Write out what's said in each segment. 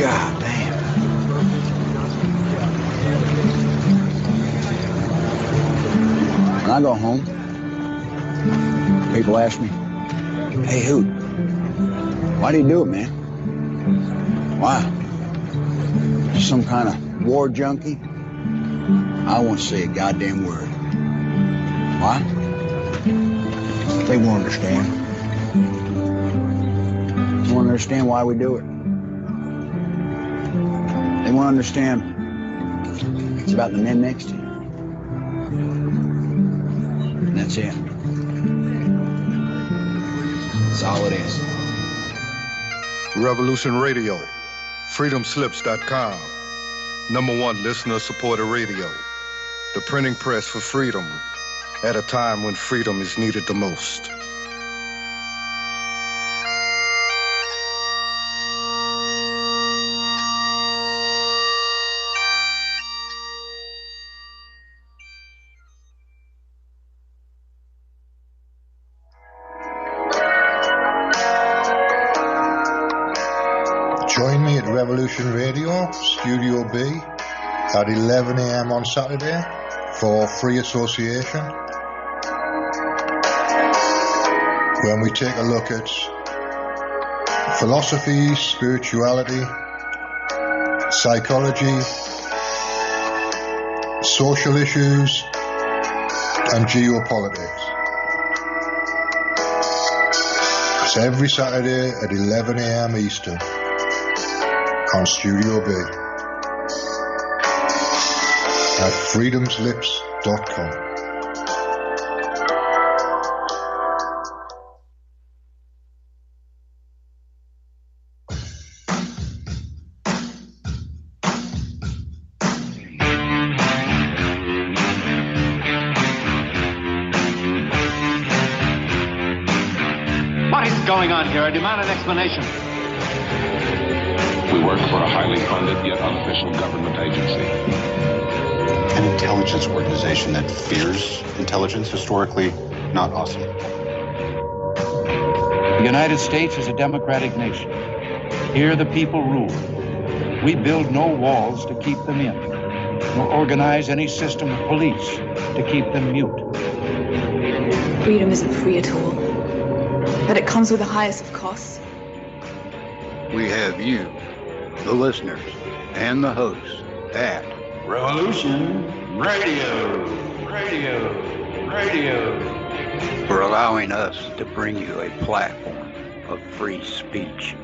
God damn. When I go home, people ask me, hey, Hoot, why do you do it, man? Why? You some kind of war junkie? I won't say a goddamn word. Why? They won't understand. They won't understand why we do it. They won't understand it's about the men next to you. And that's it. That's all it is. Revolution Radio, freedomslips.com, #1 listener-supported radio, the printing press for freedom at a time when freedom is needed the most. Join me at Revolution Radio, Studio B, at 11 a.m. on Saturday for Free Association, when we take a look at philosophy, spirituality, psychology, social issues, and geopolitics. It's every Saturday at 11 a.m. Eastern on Studio B at freedomslips.com. What is going on here? I demand an explanation. We work for a highly funded yet unofficial government agency. An intelligence organization that fears intelligence, historically not awesome. The United States is a democratic nation. Here the people rule. We build no walls to keep them in, nor organize any system of police to keep them mute. Freedom isn't free at all, but it comes with the highest of costs. We have you, the listeners, and the hosts at Revolution Radio, for allowing us to bring you a platform of free speech.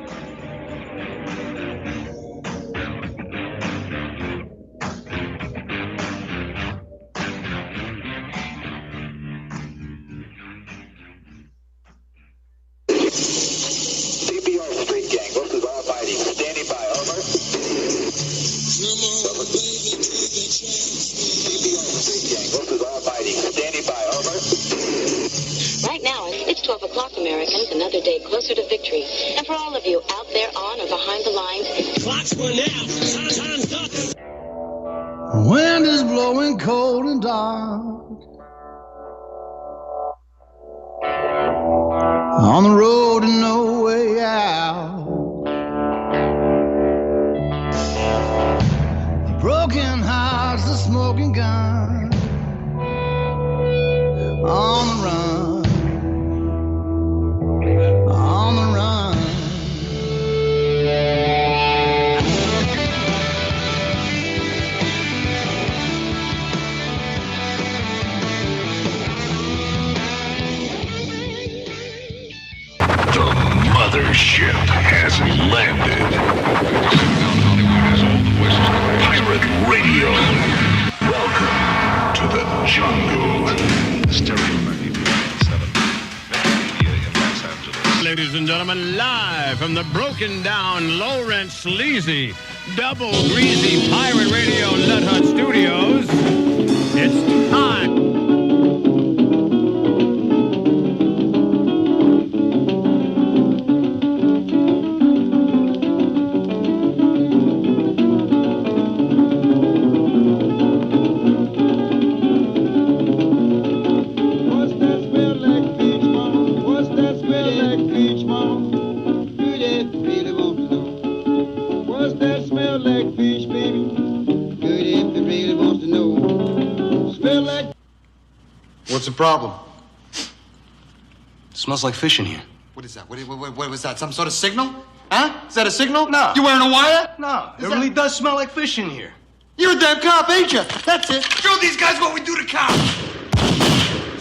Americans, another day closer to victory. And for all of you out there on or behind the lines, clocks were now. Time's up. Wind is blowing cold and dark on the road and no way out. The broken hearts, the smoking gun on the run. Mothership has landed. Pirate Radio. Welcome to the jungle. Ladies and gentlemen, live from the broken down, low rent, sleazy, double greasy Pirate Radio Nut Hut Studios, it's time. What's Does that smell like fish, baby? Good if it really wants to know. Smell like... What's the problem? It smells like fish in here. What is that? What was that? Some sort of signal? Huh? Is that a signal? No. You wearing a wire? No, it really does smell like fish in here. You're a damn cop, ain't you? That's it. Show these guys what we do to cops.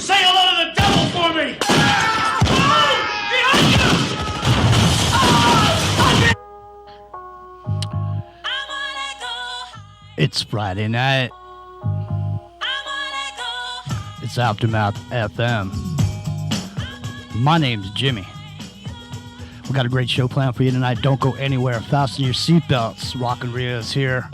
Say hello to the devil for me! It's Friday night. It's Aftermath FM. My name's Jimmy. We got a great show planned for you tonight. Don't go anywhere. Fasten your seatbelts. Rockin' Rio is here.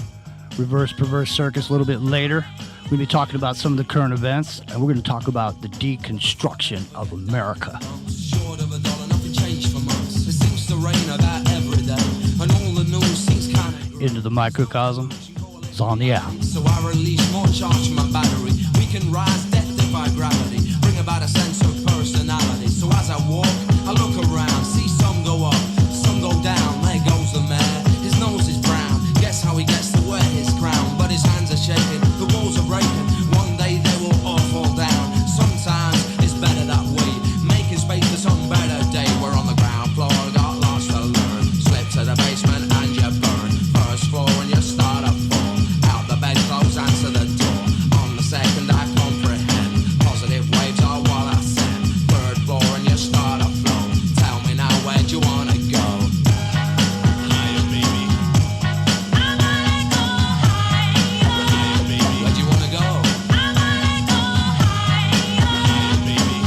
Reverse Perverse Circus a little bit later. We'll be talking about some of the current events, and we're going to talk about the deconstruction of America. Short of a dollar, nothing changed from us. It seems to rain about every day, and all the news seems kind of... Into the microcosm. It's on the app. So I release more charge from my battery. We can rise, death defy gravity. Bring about a sense of personality. So as I walk, I look around, see some go up, some go down. There goes the man. His nose is brown. Guess how he gets to wear his crown. But his hands are shaking, the walls are breaking. One day they will all fall down. Sometimes it's better that way. Making space for some better day. We're on the ground floor, got lost to learn. Slip to the basement and you burn. First floor and you start a fall. Out the bed clothes, answer the door. On the second I comprehend. Positive waves are what I send. Third floor and you start a flow. Tell me now where'd you wanna go? Higher, baby. Where'd you wanna go? Higher, baby.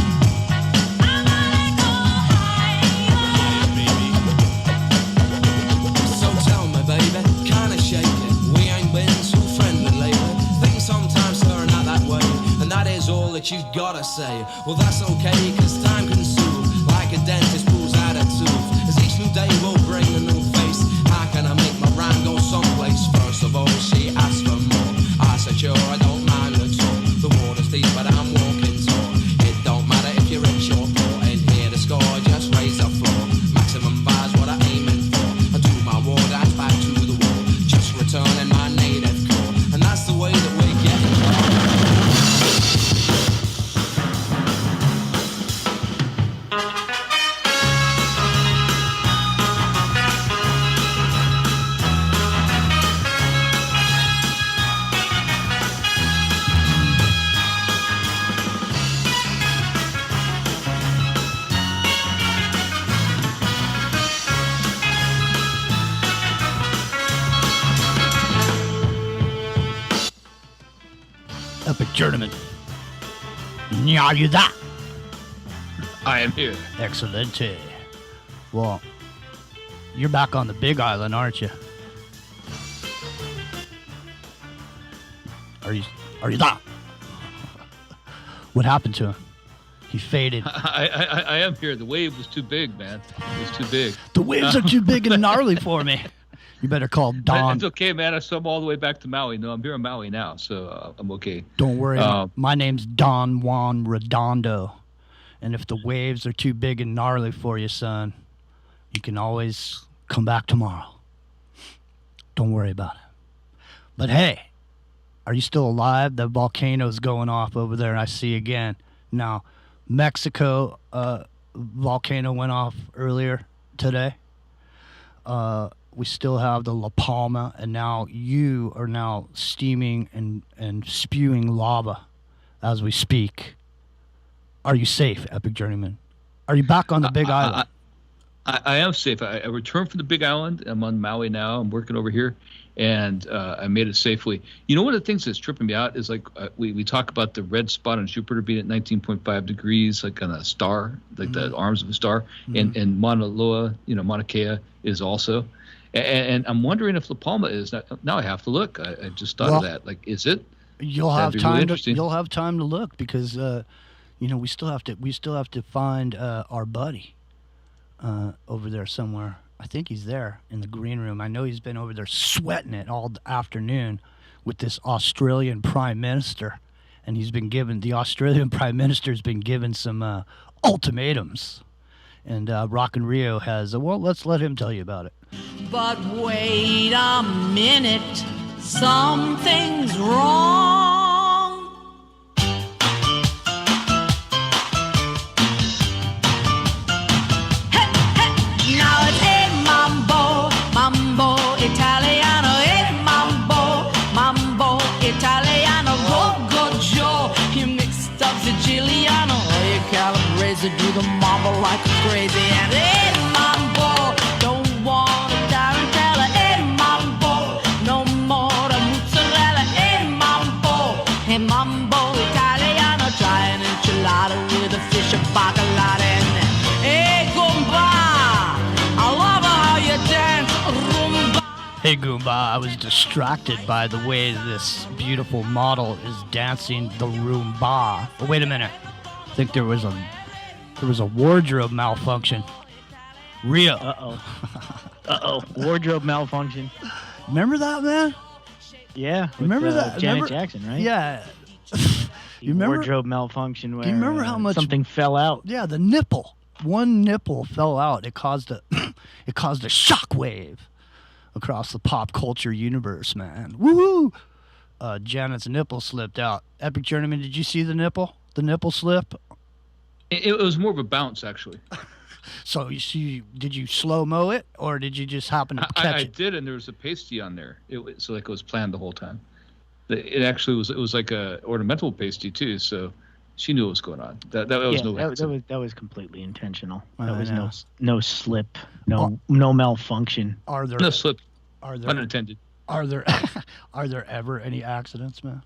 So tell me, baby, kinda shaking. We ain't been too friendly lately. Things sometimes turn out that way, and that is all that you've gotta say. Well, that's okay, cause time can soothe, like a dentist pulls out a tooth. As each new day will bring a new face, how can I make my rhyme go someplace? First of all, she asked for more. I said, sure, I don't mind at all. The water's deep, but I'm walking tall. It don't matter if you're rich or poor. Ain't here to score, just raise the floor. Maximum bar's what I'm aiming for. I do my war dance back to the wall. Just returning my native core. And that's the way that we're getting Epic Journeyman. Are you that? I am here. Excellent. Well, you're back on the Big Island, aren't you? Are you that? What happened to him? He faded. I am here. The wave was too big, man. It was too big. The waves are too big and gnarly for me. You better call Don. It's okay, man. I swam all the way back to Maui. No, I'm here in Maui now, so I'm okay. Don't worry. My name's Don Juan Redondo. And if the waves are too big and gnarly for you, son, you can always come back tomorrow. Don't worry about it. But hey, are you still alive? The volcano's going off over there, and I see again. Now, Mexico volcano went off earlier today. We still have the La Palma, and now you are now steaming and spewing lava as we speak. Are you safe, Epic Journeyman? Are you back on the Big Island? I am safe. I returned from the Big Island. I'm on Maui now. I'm working over here, and I made it safely. You know, one of the things that's tripping me out is like we talk about the red spot on Jupiter being at 19.5 degrees, like on a star, like the arms of a star, and Mauna Loa, Mauna Kea is also. And I'm wondering if La Palma is. Now I have to look. I just thought of that. Like, is it? You'll have time. You'll have time to look because we still have to find our buddy over there somewhere. I think he's there in the green room. I know he's been over there sweating it all afternoon with this Australian Prime Minister, and the Australian Prime Minister's been given some ultimatums. And Rockin' Rio has, let's let him tell you about it. But wait a minute, something's wrong. Hey, hey, now it's a mambo, mambo Italiano, a mambo, mambo Italiano, go Joe. You mixed up Siciliano, you calibrated do the mambo like crazy, and a mambo. Don't want a tarantella, mambo. No more a mozzarella, mambo Italiano. Try an enchilada with a fish, a bacalao, and hey, Goomba, I love how you dance, rumba. Hey, Goomba, I was distracted by the way this beautiful model is dancing the Roomba. Oh, wait a minute. I think there was a wardrobe malfunction. Rio. Uh-oh. Wardrobe malfunction. Remember that, man? Yeah. Remember that? Janet Jackson, right? Yeah. You remember wardrobe malfunction where do you remember how much something fell out? Yeah, the nipple. One nipple fell out. It caused a shockwave across the pop culture universe, man. Woohoo! Janet's nipple slipped out. Epic Journeyman, did you see the nipple? The nipple slip? It was more of a bounce, actually. So did you slow-mo it, or did you just happen to catch it? I did, and there was a pasty on there. So like it was planned the whole time. It actually was like a ornamental pasty too, so she knew what was going on. That was completely intentional. That was no slip, no malfunction. No slip? Are there unintended? Are there ever any accidents, man?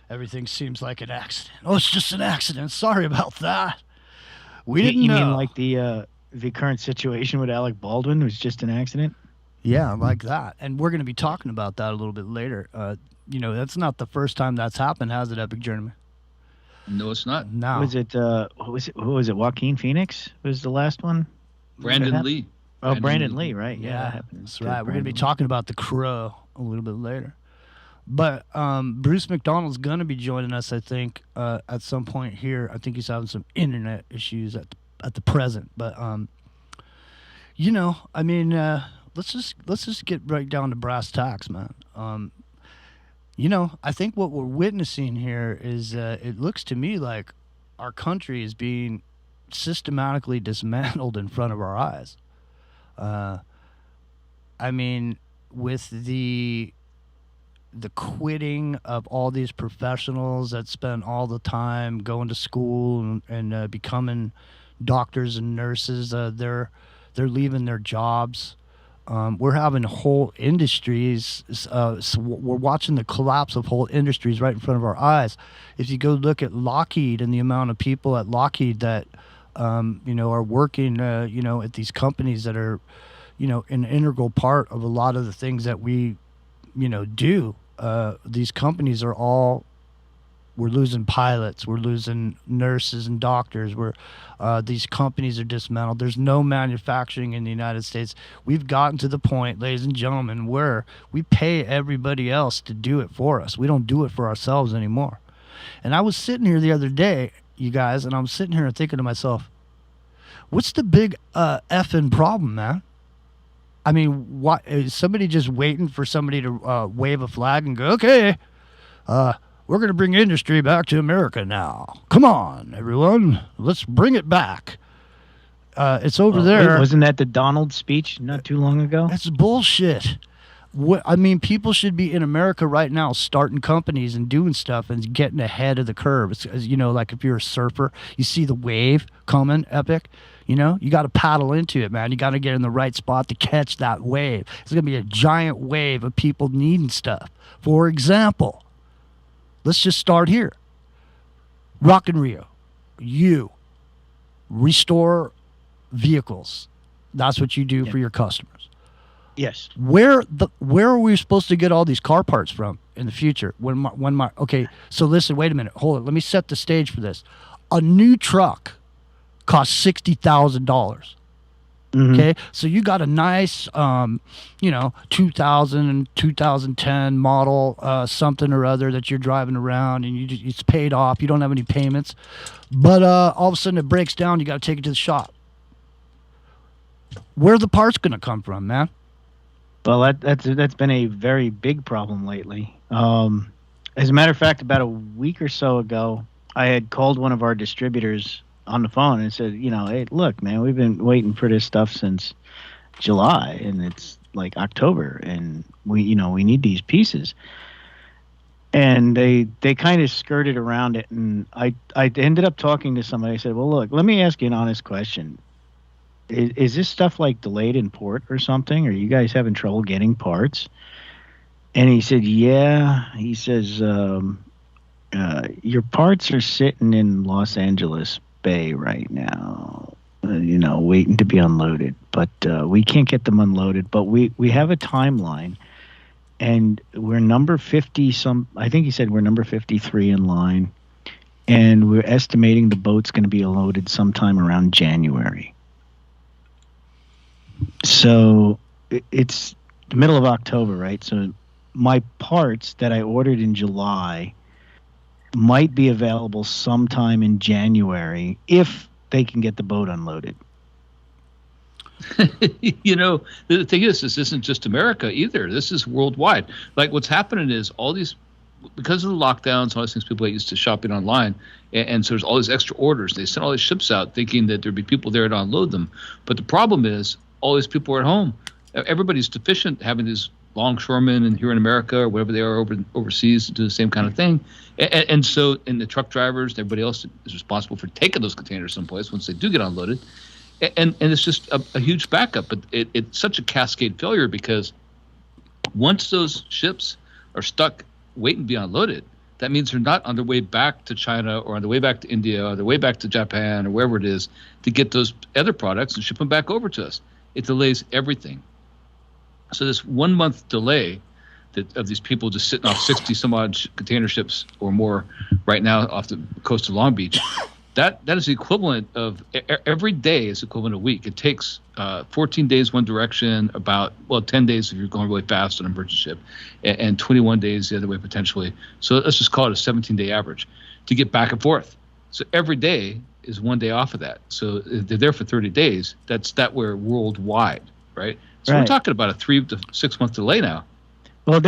Everything seems like an accident. Oh, it's just an accident. Sorry about that. We didn't know. You mean like the current situation with Alec Baldwin was just an accident? Yeah, like that. And we're going to be talking about that a little bit later. That's not the first time that's happened, has it, Epic Journeyman? No, it's not. No. Who was it? Joaquin Phoenix was the last one? Brandon Lee. Oh, Brandon Lee, right. Yeah, that's right. We're going to be talking about The Crow a little bit later. But Bruce McDonald's going to be joining us, I think, at some point here. I think he's having some internet issues at the present. But, let's just get right down to brass tacks, man. I think what we're witnessing here is it looks to me like our country is being systematically dismantled in front of our eyes. With the quitting of all these professionals that spend all the time going to school and becoming doctors and nurses, they're leaving their jobs. We're having whole industries. So we're watching the collapse of whole industries right in front of our eyes. If you go look at Lockheed and the amount of people at Lockheed that are working, at these companies that are, an integral part of a lot of the things that we, do. These companies are all, we're losing pilots, we're losing nurses and doctors. These companies are dismantled. There's no manufacturing in the United States. We've gotten to the point, ladies and gentlemen, where we pay everybody else to do it for us. We don't do it for ourselves anymore. And I was sitting here the other day, you guys, and I'm sitting here thinking to myself, what's the big effing problem, man? I mean, what is somebody just waiting for somebody to wave a flag and go, okay, we're going to bring industry back to America now. Come on, everyone. Let's bring it back. It's over there. Wasn't that the Donald speech not too long ago? That's bullshit. People should be in America right now starting companies and doing stuff and getting ahead of the curve. It's, like if you're a surfer, you see the wave coming, Epic. You got to paddle into it, man. You got to get in the right spot to catch that wave. It's going to be a giant wave of people needing stuff. For example, let's just start here. Rock and Rio. You restore vehicles. That's what you do for your customers. Yes. Where are we supposed to get all these car parts from in the future? Okay, so listen, wait a minute. Hold it. Let me set the stage for this. A new truck costs $60,000. Mm-hmm. Okay, so you got a nice, 2000 and 2010 model, something or other that you're driving around, and it's paid off. You don't have any payments, but all of a sudden it breaks down. You got to take it to the shop. Where are the parts going to come from, man? Well, that's been a very big problem lately. As a matter of fact, about a week or so ago, I had called one of our distributors on the phone and said, hey, look, man, we've been waiting for this stuff since July, and it's like October, and we need these pieces. And they kind of skirted around it, and I ended up talking to somebody. I said, well, look, let me ask you an honest question. Is this stuff like delayed in port or something? Are you guys having trouble getting parts? And he said, yeah. He says, your parts are sitting in Los Angeles Bay right now, waiting to be unloaded. But we can't get them unloaded. But we have a timeline, and we're number 50 I think he said we're number 53 in line, and we're estimating the boat's going to be unloaded sometime around January. So it's the middle of October, right? So my parts that I ordered in July might be available sometime in January if they can get the boat unloaded. The thing is, this isn't just America either. This is worldwide. Like what's happening is all these, because of the lockdowns, all these things, people get used to shopping online. And so there's all these extra orders. They send all these ships out thinking that there'd be people there to unload them. But the problem is all these people are at home. Everybody's deficient having these longshoremen and here in America or wherever they are overseas to do the same kind of thing. And so the truck drivers, everybody else is responsible for taking those containers someplace once they do get unloaded. And it's just a huge backup. But it's such a cascade failure because once those ships are stuck waiting to be unloaded, that means they're not on their way back to China or on their way back to India or their way back to Japan or wherever it is to get those other products and ship them back over to us. It delays everything. So this 1 month delay of these people just sitting off 60 some odd container ships or more right now off the coast of Long Beach, that is the equivalent of every day is equivalent to a week. It takes 14 days one direction, about 10 days if you're going really fast on a merchant ship, and 21 days the other way potentially. So let's just call it a 17-day average to get back and forth. So every day is 1 day off of that. So if they're there for 30 days, that we're worldwide, right? So we're talking about a 3 to 6 month delay now. Well,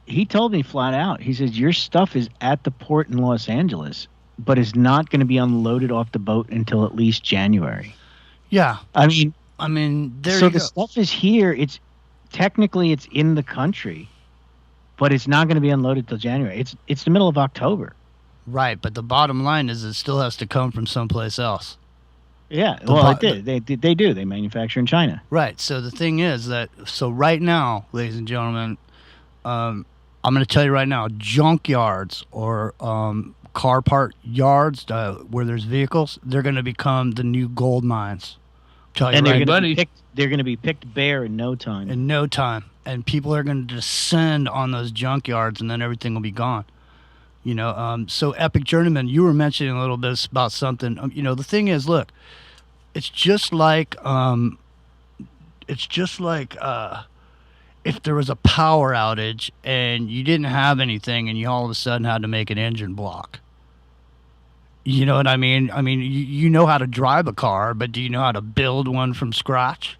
he told me flat out. He says your stuff is at the port in Los Angeles, but is not going to be unloaded off the boat until at least January. Yeah. The stuff is here. It's technically in the country, but it's not going to be unloaded till January. It's the middle of October. Right, but the bottom line is it still has to come from someplace else. Yeah, it did. They do. They manufacture in China. Right. So the thing is right now, ladies and gentlemen, I'm going to tell you right now, junkyards or car part yards where there's vehicles, they're going to become the new gold mines. They're going to be picked bare in no time. In no time. And people are going to descend on those junkyards, and then everything will be gone. So Epic Journeyman, you were mentioning a little bit about something. The thing is, look, it's just like if there was a power outage and you didn't have anything and you all of a sudden had to make an engine block. You know what I mean? You know how to drive a car, but do you know how to build one from scratch?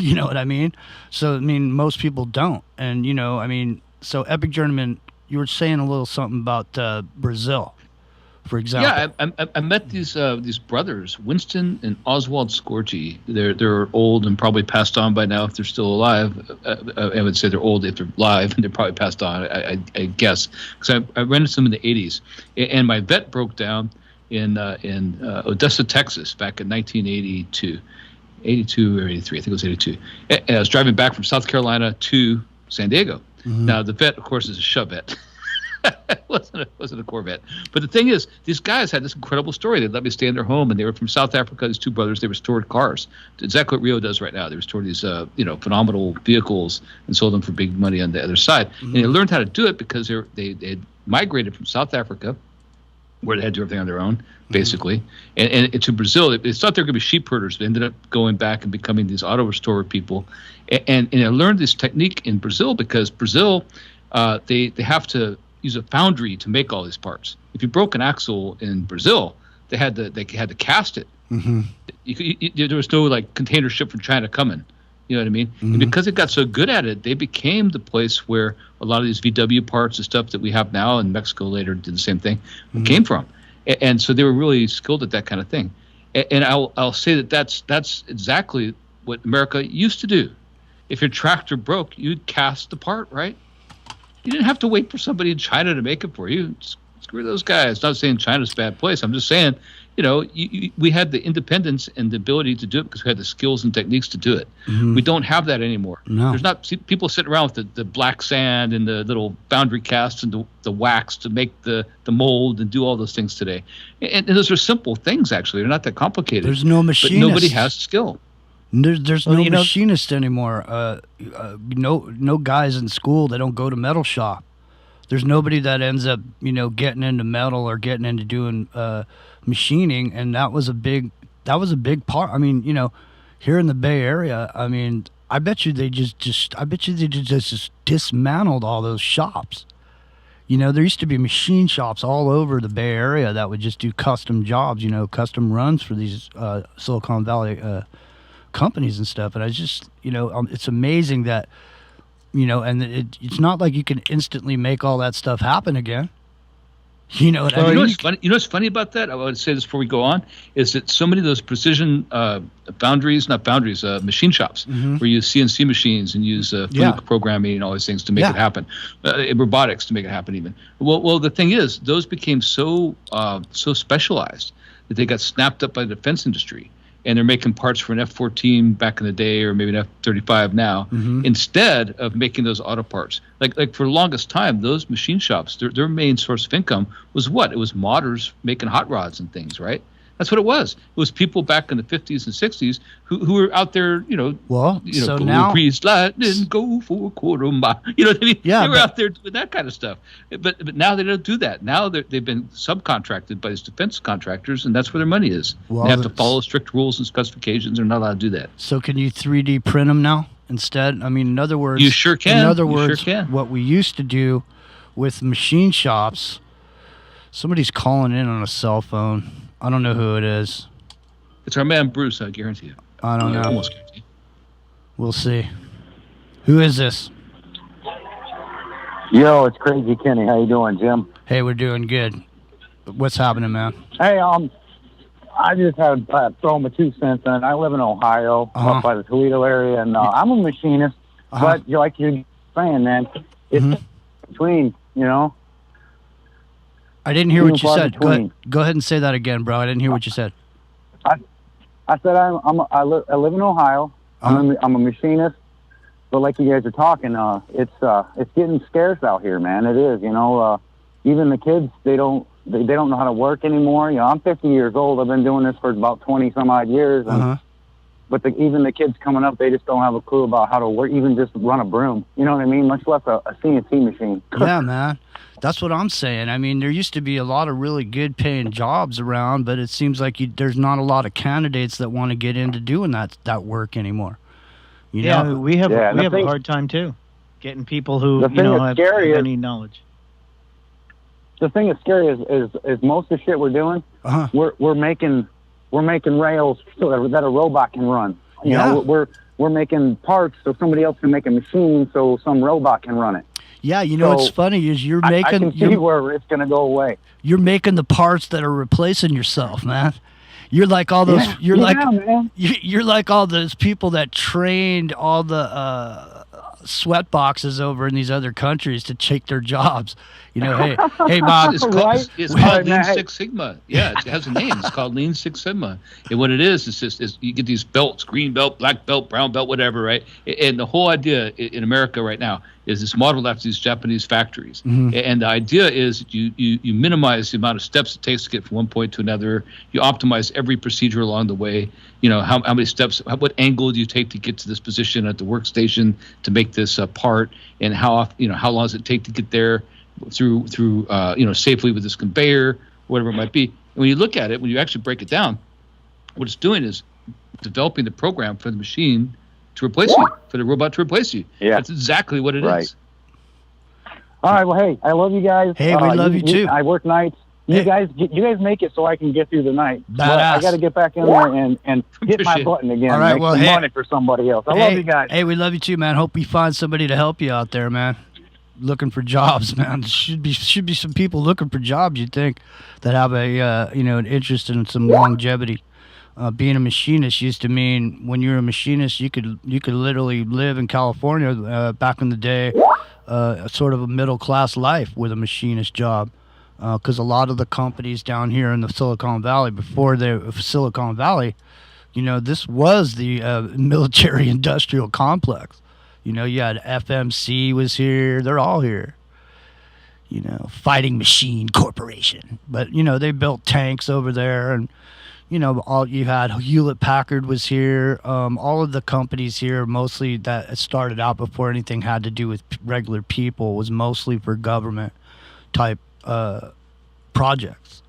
You know what I mean? So, most people don't. And, so Epic Journeyman, you were saying a little something about Brazil, for example. Yeah, I met these brothers, Winston and Oswald Scorgi. They're old and probably passed on by now if they're still alive. I would say they're old if they're alive, and they're probably passed on, I guess. Because I ran into them in the 80s. And my vet broke down in Odessa, Texas, back in 1982. 82 or 83, I think it was 82. And I was driving back from South Carolina to San Diego. Mm-hmm. Now, the vet, of course, is a Chevette. It wasn't a Corvette. But the thing is, these guys had this incredible story. They let me stay in their home, and they were from South Africa. These two brothers, they restored cars. Exactly what Rio does right now. They restored these, phenomenal vehicles and sold them for big money on the other side. Mm-hmm. And they learned how to do it because they had migrated from South Africa, where they had to do everything on their own, basically, and to Brazil. They thought they were going to be sheep herders, but ended up going back and becoming these auto restorer people. And I learned this technique in Brazil because Brazil, they have to use a foundry to make all these parts. If you broke an axle in Brazil, they had to cast it. Mm-hmm. There was no container ship from China coming. You know what I mean? And because it got so good at it, they became the place where a lot of these VW parts and stuff that we have now, and Mexico later did the same thing, came from. And so they were really skilled at that kind of thing. And I'll say that's exactly what America used to do. If your tractor broke, you'd cast the part, right? You didn't have to wait for somebody in China to make it for you. Screw those guys. Not saying China's a bad place. I'm just saying, we had the independence and the ability to do it because we had the skills and techniques to do it. We don't have that anymore. No. There's not people sitting around with the black sand and the little boundary casts and the wax to make the mold and do all those things today. And those are simple things, actually. They're not that complicated. There's no machinist. But nobody has skill. There's no machinist anymore. No guys in school that don't go to metal shop. There's nobody that ends up, getting into metal or getting into doing machining, and that was a big part. I mean, here in the Bay Area, I mean, I bet you they just dismantled all those shops. There used to be machine shops all over the Bay Area that would just do custom jobs, custom runs for these Silicon Valley companies and stuff. And I just, it's amazing that, and it's not like you can instantly make all that stuff happen again. I mean? What's funny about that? I would say this before we go on, is that so many of those precision machine shops where you use CNC machines and use fluke programming and all these things to make it happen, robotics to make it happen even. Well, the thing is, those became so specialized that they got snapped up by the defense industry. And they're making parts for an F-14 back in the day, or maybe an F-35 now, instead of making those auto parts. Like for the longest time, those machine shops, their main source of income was what? It was modders making hot rods and things, right? That's what it was. It was people back in the 50s and 60s who were out there, so now grease lightning, go for a quarter mile. You know what I mean? Yeah, they were out there doing that kind of stuff. But now they don't do that. Now they've been subcontracted by these defense contractors, and that's where their money is. They have to follow strict rules and specifications. They're not allowed to do that. So can you 3D print them now instead? I mean, in other words, you sure can. In other words, what we used to do with machine shops, somebody's calling in on a cell phone. I don't know who it is. It's our man Bruce, I guarantee you. I don't know. Almost guarantee. We'll see. Who is this? Yo, it's Crazy Kenny. How you doing, Jim? Hey, we're doing good. What's happening, man? Hey, I just had throw my 2 cents in. I live in Ohio, up by the Toledo area, and I'm a machinist. But like you're saying, man, it's between, I didn't hear what you said. Go ahead and say that again, bro. I didn't hear what you said. I said I live in Ohio. I'm a machinist, but like you guys are talking, it's getting scarce out here, man. It is, even the kids they don't know how to work anymore. I'm 50 years old. I've been doing this for about 20 some odd years, and but even the kids coming up, they just don't have a clue about how to work, even just run a broom. You know what I mean? Much less a CNC machine. Yeah, man. That's what I'm saying. I mean, there used to be a lot of really good paying jobs around, but it seems like there's not a lot of candidates that want to get into doing that work anymore. We have a hard time too, getting people who have any knowledge. The thing that's scary is most of the shit we're doing. We're making rails so that a robot can run. You know, we're making parts so somebody else can make a machine so some robot can run it. Yeah, what's funny is you're making. I can see where it's going to go away. You're making the parts that are replacing yourself, man. You're like all those. You're like all those people that trained all the sweat boxes over in these other countries to take their jobs. Hey, Bob. It's called Lean Six Sigma. Yeah, it has a name. It's called Lean Six Sigma. And what it is you get these belts: green belt, black belt, brown belt, whatever, right? And the whole idea in America right now is it's modeled after these Japanese factories. And the idea is you minimize the amount of steps it takes to get from one point to another. You optimize every procedure along the way. How many steps, what angle do you take to get to this position at the workstation to make this part, and how long does it take to get there through safely with this conveyor, whatever it might be. And when you look at it, when you actually break it down, what it's doing is developing the program for the machine to replace you, for the robot to replace you. Yeah. That's exactly what it is. All right. Well, hey, I love you guys. Hey, we love you too. I work nights. You guys make it so I can get through the night. Badass. But I got to get back in there and hit my button again. All right, make well, some hey, money for somebody else. I love you guys. Hey, we love you too, man. Hope we find somebody to help you out there, man. Looking for jobs, man. Should be some people looking for jobs. You'd think that have a an interest in some longevity. Being a machinist used to mean when you're a machinist, you could literally live in California back in the day, sort of a middle class life with a machinist job. Because a lot of the companies down here in the Silicon Valley, before the Silicon Valley, this was the military industrial complex. You had FMC was here. They're all here. Fighting Machine Corporation. But, they built tanks over there. And, all you had, Hewlett Packard was here. All of the companies here, mostly that started out before anything had to do with regular people, was mostly for government type projects.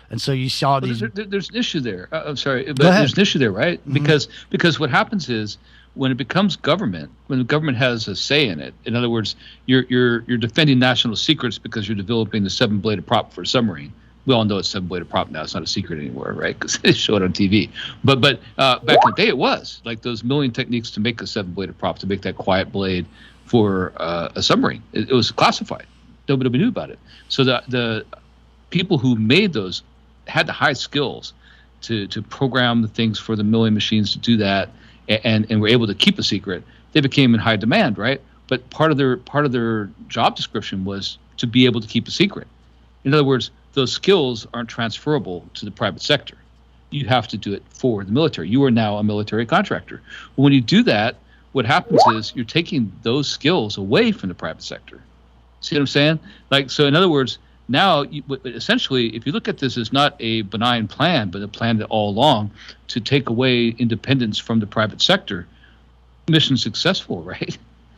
And so you saw these. There's an issue there. I'm sorry, but there's an issue there, right? Mm-hmm. Because what happens is when it becomes government, when the government has a say in it. In other words, you're defending national secrets because you're developing the 7-bladed prop for a submarine. We all know it's 7-bladed prop now. It's not a secret anymore, right? Because they show it on TV. But back in the day, it was like those million techniques to make a 7-bladed prop, to make that quiet blade for a submarine. It was classified. Nobody knew about it. So the people who made those had the high skills to program the things for the million machines to do that, and were able to keep a secret. They became in high demand, right? But part of their job description was to be able to keep a secret. In other words, those skills aren't transferable to the private sector. You have to do it for the military. You are now a military contractor. When you do that, what happens is you're taking those skills away from the private sector. See what I'm saying? So in other words, now, essentially, if you look at this as not a benign plan, but a plan that all along to take away independence from the private sector, mission successful, right?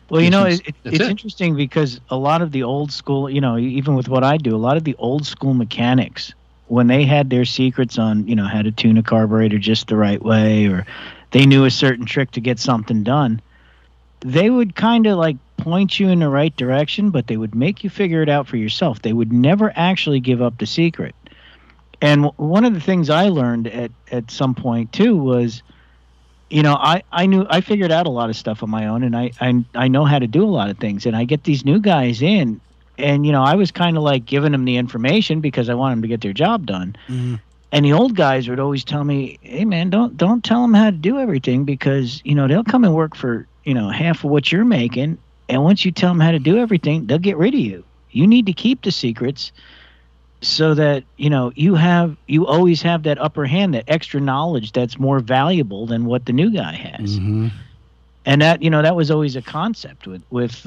Well, it's interesting because a lot of the old school, even with what I do, a lot of the old school mechanics, when they had their secrets on, how to tune a carburetor just the right way, or they knew a certain trick to get something done, they would kind of point you in the right direction, but they would make you figure it out for yourself. They would never actually give up the secret. And one of the things I learned at some point too was, I figured out a lot of stuff on my own, and I know how to do a lot of things. And I get these new guys in, and I was kind of giving them the information because I want them to get their job done. Mm-hmm. And the old guys would always tell me, "Hey man, don't tell them how to do everything because they'll come and work for half of what you're making." And once you tell them how to do everything, they'll get rid of you. You need to keep the secrets so that, you always have that upper hand, that extra knowledge that's more valuable than what the new guy has. Mm-hmm. And that, that was always a concept with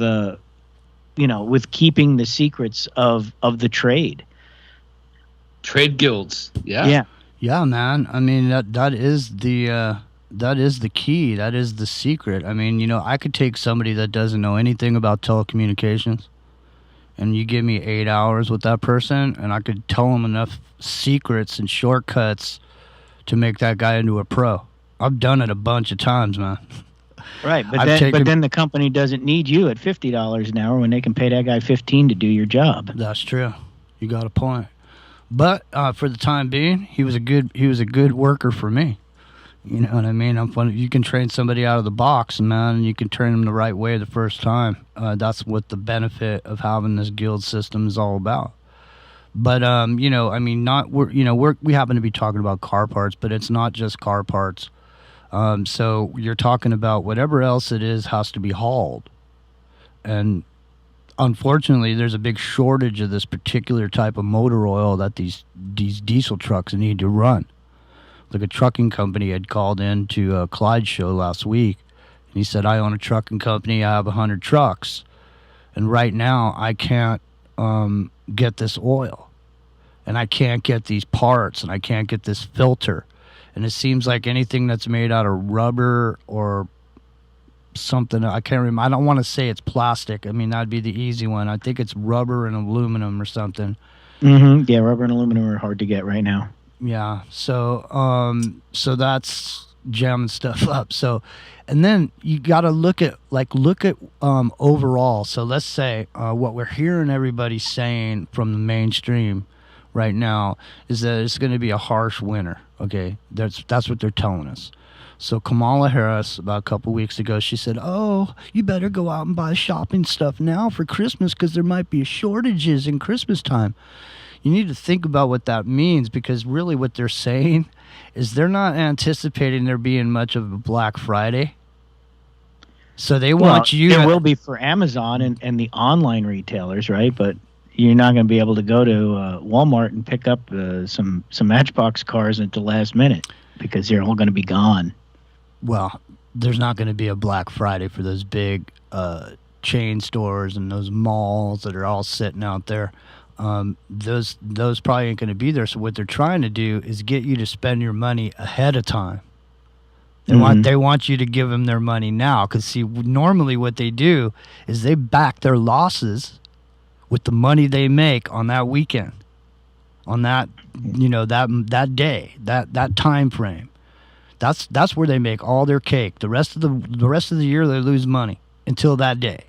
keeping the secrets of the trade. Trade guilds. Yeah. Yeah. Yeah, man. I mean, that is the key. That is the secret. I mean, I could take somebody that doesn't know anything about telecommunications, and you give me 8 hours with that person, and I could tell them enough secrets and shortcuts to make that guy into a pro. I've done it a bunch of times, man. Right, but then the company doesn't need you at $50 an hour when they can pay that guy $15 to do your job. That's true. You got a point. But for the time being, he was a good worker for me. You know what I mean? You can train somebody out of the box, man, and you can train them the right way the first time. That's what the benefit of having this guild system is all about. But we happen to be talking about car parts, but it's not just car parts. So you're talking about whatever else it is has to be hauled, and unfortunately, there's a big shortage of this particular type of motor oil that these diesel trucks need to run. Like a trucking company had called in to Clyde's show last week, and he said, "I own a trucking company. I have 100 trucks, and right now I can't get this oil, and I can't get these parts, and I can't get this filter, and it seems like anything that's made out of rubber or something, I can't remember. I don't want to say it's plastic. I mean, that'd be the easy one. I think it's rubber and aluminum or something." Mm-hmm. Yeah, rubber and aluminum are hard to get right now. Yeah, so that's jamming stuff up. So, and then you got to look at overall. So let's say what we're hearing everybody saying from the mainstream right now is that it's going to be a harsh winter. Okay, that's what they're telling us. So Kamala Harris, about a couple weeks ago, she said, "Oh, you better go out and buy shopping stuff now for Christmas because there might be shortages in Christmas time." You need to think about what that means, because really what they're saying is they're not anticipating there being much of a Black Friday. So they want you. There will be for Amazon and the online retailers, right? But you're not going to be able to go to Walmart and pick up some Matchbox cars at the last minute because they're all going to be gone. Well, there's not going to be a Black Friday for those big chain stores and those malls that are all sitting out there. Those probably ain't going to be there. So what they're trying to do is get you to spend your money ahead of time. They want you to give them their money now, because see, normally what they do is they back their losses with the money they make on that weekend, on that that day, that time frame. That's where they make all their cake. The rest of the year they lose money until that day.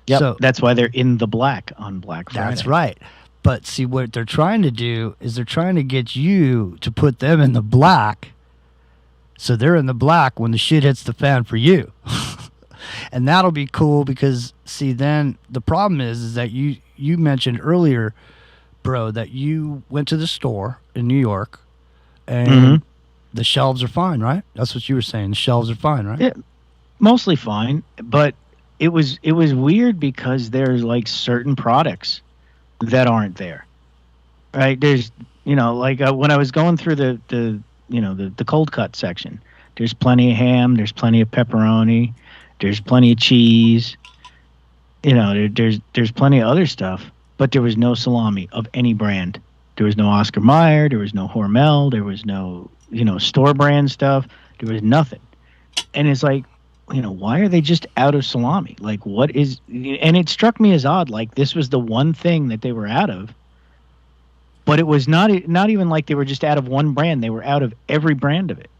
Yep, So that's why they're in the black on Black Friday. that's right. But see, what they're trying to do is they're trying to get you to put them in the black, so they're in the black when the shit hits the fan for you. And that'll be cool, because see, then the problem is that you mentioned earlier, bro, that you went to the store in New York and the shelves are fine, right? That's what you were saying. The shelves are fine, right? Yeah, mostly fine, but it was weird because there's like certain products that aren't there, right? There's like when I was going through the cold cut section, there's plenty of ham, there's plenty of pepperoni, there's plenty of cheese, there's plenty of other stuff, but there was no salami of any brand. There was no Oscar Mayer, there was no Hormel, there was no store brand stuff, there was nothing. And it's like, why are they just out of salami? Like, what is... And it struck me as odd, like this was the one thing that they were out of, but it was not even like they were just out of one brand. They were out of every brand of it.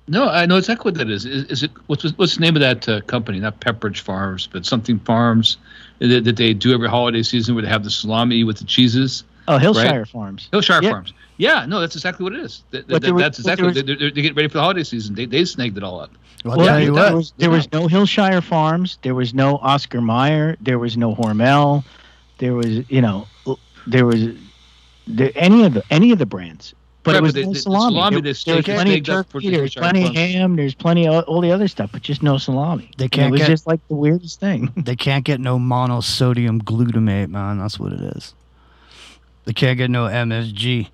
No, I know exactly what that is. Is it what's the name of that company? Not Pepperidge Farms, but something Farms that they do every holiday season, where they have the salami with the cheeses. Oh, Hillshire right? Farms. Hillshire Farms. Yeah, no, that's exactly what it is. That's exactly what they get ready for the holiday season. They snagged it all up. Well, there was no Hillshire Farms. There was no Oscar Mayer. There was no Hormel. There was any of the brands. But right, it was but no salami. There was plenty of turkey. There's plenty of ham. There's plenty of all the other stuff, but just no salami. They can't. It was just like the weirdest thing. They can't get no monosodium glutamate, man. That's what it is. They can't get no MSG.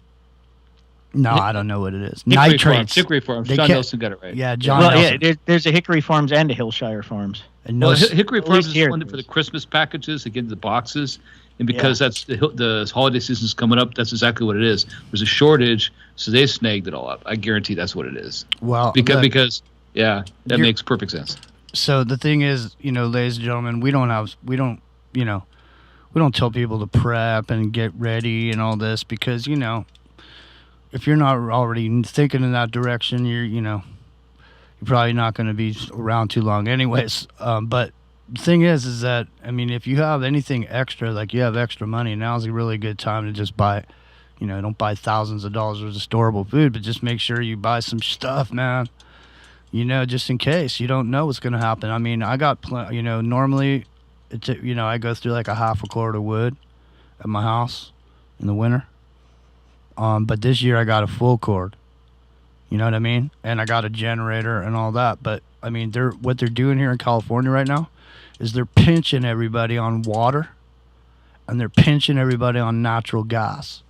No, I don't know what it is. Nitrates. Hickory Farms. John Nelson got it right. Yeah, John Nelson. Yeah, there's a Hickory Farms and a Hillshire Farms. And Hickory Farms is one for the Christmas packages, again, the boxes. And because that's the holiday season's coming up, that's exactly what it is. There's a shortage, so they snagged it all up. I guarantee that's what it is. Well, because that makes perfect sense. So the thing is, ladies and gentlemen, we don't tell people to prep and get ready and all this, because if you're not already thinking in that direction, you're probably not going to be around too long, anyways. But the thing is that, I mean, if you have anything extra, like you have extra money, now's a really good time to just buy, don't buy thousands of dollars worth of storable food, but just make sure you buy some stuff, man. Just in case. You don't know what's going to happen. I mean, I got, normally, I go through like a half a cord of wood at my house in the winter. But this year I got a full cord. You know what I mean? And I got a generator and all that. But, I mean, what they're doing here in California right now is they're pinching everybody on water, and they're pinching everybody on natural gas.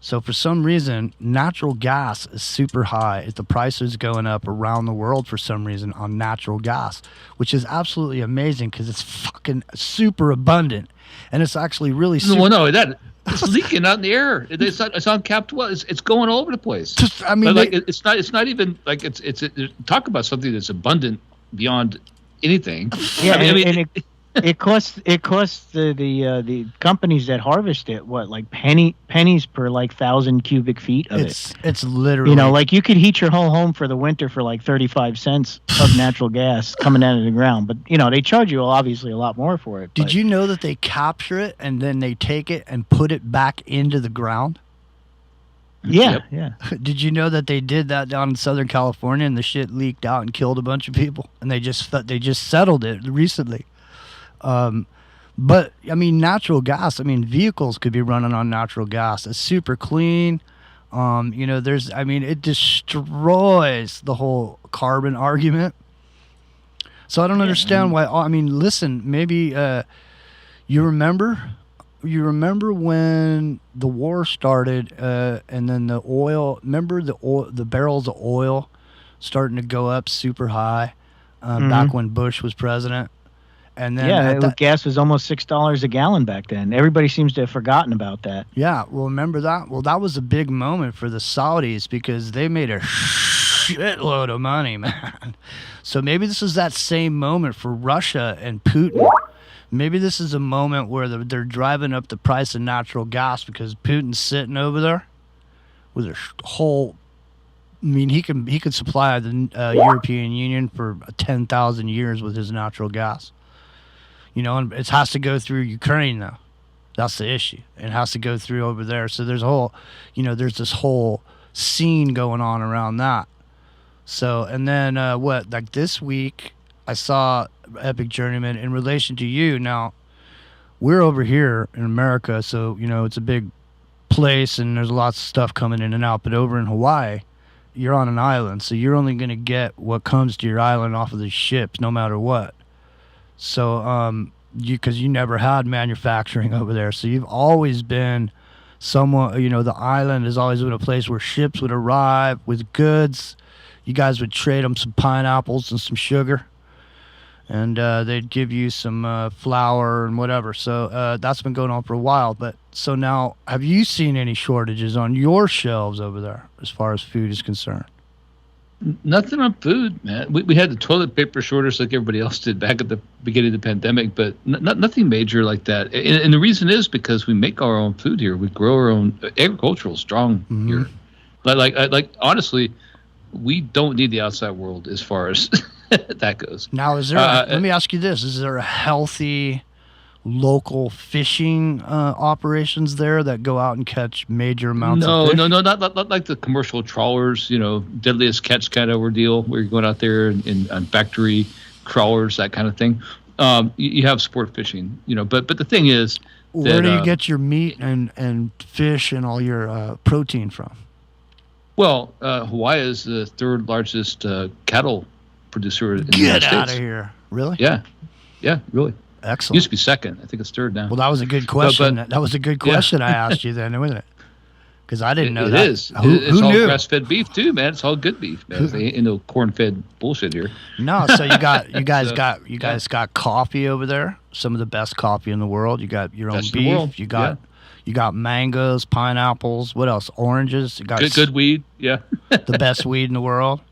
So for some reason, natural gas is super high. The price is going up around the world for some reason on natural gas, which is absolutely amazing because it's fucking super abundant, and it's actually really super. Well, no, it's leaking out in the air. It's uncapped well. It's going all over the place. I mean, it's not even like it's talk about something that's abundant beyond anything. Yeah, and it costs the companies that harvest it like pennies per like 1,000 cubic feet of it. It's literally like you could heat your whole home for the winter for like 35 cents of natural gas coming out of the ground. But they charge you obviously a lot more for it. Did you know that they capture it and then they take it and put it back into the ground? Yeah, yeah. Did you know that they did that down in Southern California and the shit leaked out and killed a bunch of people? And they just settled it recently. But I mean, natural gas. I mean, vehicles could be running on natural gas. It's super clean. It destroys the whole carbon argument. So I don't understand why. I mean, listen, maybe you remember when the war started, and then the oil. Remember the barrels of oil starting to go up super high back when Bush was president. And then gas was almost $6 a gallon back then. Everybody seems to have forgotten about that. Yeah, well, remember that? Well, that was a big moment for the Saudis because they made a shitload of money, man. So maybe this is that same moment for Russia and Putin. Maybe this is a moment where they're driving up the price of natural gas because Putin's sitting over there with a whole. I mean, he could supply the European Union for 10,000 years with his natural gas. And it has to go through Ukraine now. That's the issue. It has to go through over there. So there's there's this whole scene going on around that. So, and then like this week, I saw Epic Journeyman in relation to you. Now, we're over here in America, so, it's a big place and there's lots of stuff coming in and out. But over in Hawaii, you're on an island, so you're only going to get what comes to your island off of the ships, no matter what. So, because you never had manufacturing over there, so you've always been someone. The island has always been a place where ships would arrive with goods. You guys would trade them some pineapples and some sugar, and they'd give you some flour and whatever. So that's been going on for a while. But so now, have you seen any shortages on your shelves over there as far as food is concerned? Nothing on food, man. We had the toilet paper shortage like everybody else did back at the beginning of the pandemic, but nothing major like that. And the reason is because we make our own food here. We grow our own agricultural strong here. Like honestly, we don't need the outside world as far as that goes. Now, is there? Let me ask you this: is there a healthy local fishing operations there that go out and catch major amounts of fish? No, not like the commercial trawlers, deadliest catch kind of ordeal where you're going out there on factory trawlers, that kind of thing. You have sport fishing, but the thing is, where do you get your meat and fish and all your protein from? Well, Hawaii is the third largest cattle producer in the United States. Get out of here. Really? Yeah, really. Excellent. Used to be second. I think it's third now. Well, that was a good question. That was a good question I asked you then, wasn't it? Because I didn't know that. It is. It's all grass-fed beef too, man. It's all good beef, man. Ain't no corn-fed bullshit here. No, so you guys got coffee over there. Some of the best coffee in the world. You got your own beef. You got mangoes, pineapples. What else? Oranges. You got good weed. Yeah. The best weed in the world.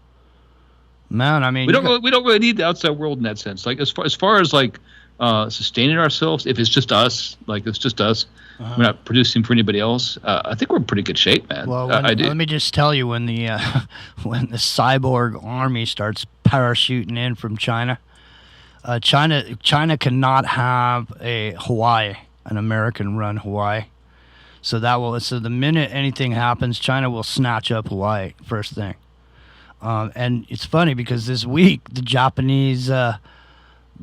Man, I mean, we don't really need the outside world in that sense. Like as far as like sustaining ourselves, if it's just us, we're not producing for anybody else. I think we're in pretty good shape, man. Well, let me just tell you, when the cyborg army starts parachuting in from China, China cannot have a Hawaii, an American-run Hawaii. So the minute anything happens, China will snatch up Hawaii first thing. And it's funny because this week the Japanese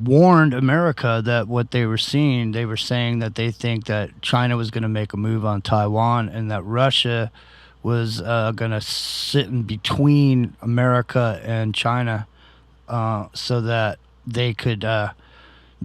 warned America that what they were seeing, they were saying that they think that China was going to make a move on Taiwan and that Russia was going to sit in between America and China so that they could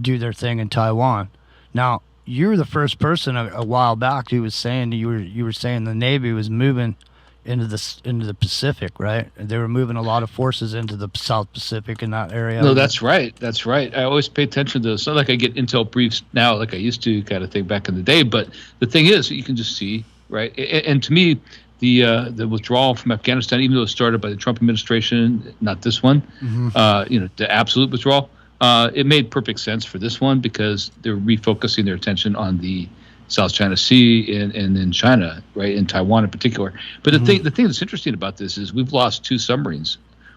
do their thing in Taiwan. Now, you were the first person a while back who was saying you were saying the Navy was moving into the Pacific, right? They were moving a lot of forces into the South Pacific in that area. No, that's right. That's right. I always pay attention to this. It's not like I get intel briefs now like I used to, kind of thing back in the day. But the thing is, you can just see, right? And to me, the withdrawal from Afghanistan, even though it started by the Trump administration, not this one, the absolute withdrawal, it made perfect sense for this one because they're refocusing their attention on the South China Sea and in China, right, in Taiwan in particular. But the thing that's interesting about this is we've lost two submarines,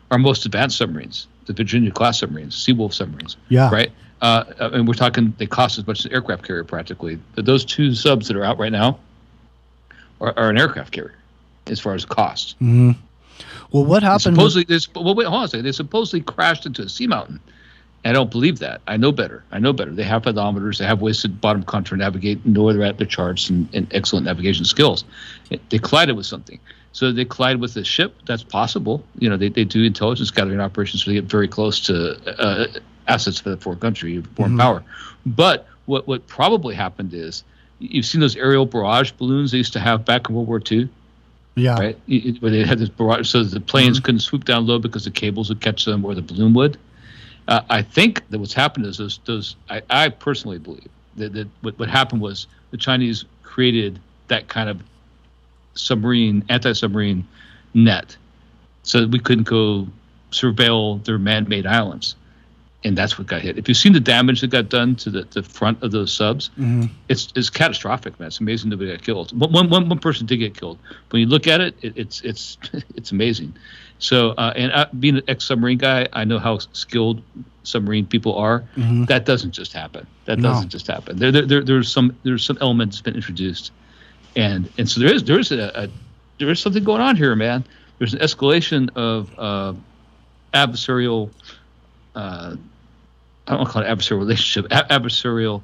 our most advanced submarines, the Virginia class submarines, Seawolf submarines, right? And we're talking they cost as much as an aircraft carrier practically. But those two subs that are out right now are an aircraft carrier, as far as cost. Mm-hmm. Well, what happened? Hold on a second. They supposedly crashed into a seamountain. I don't believe that. I know better. They have pedometers. They have ways to bottom contour navigate, know where they're at, their charts, and excellent navigation skills. They collided with something. So they collide with a ship. That's possible. They do intelligence gathering operations, so they get very close to assets for the foreign country, foreign power. But what probably happened is, you've seen those aerial barrage balloons they used to have back in World War II? Yeah. Right? Where they had this barrage, so the planes couldn't swoop down low because the cables would catch them or the balloon would. I think that what's happened is those. I personally believe that what happened was the Chinese created that kind of anti-submarine net, so that we couldn't go surveil their man-made islands, and that's what got hit. If you've seen the damage that got done to the front of those subs, it's catastrophic, man. It's amazing nobody got killed. One person did get killed. When you look at it, it's amazing. So, and being an ex-submarine guy, I know how skilled submarine people are. That doesn't just happen. Doesn't just happen. There's some element that's been introduced, and so there is something going on here, man. There's an escalation of adversarial. I don't want to call it adversarial relationship. Adversarial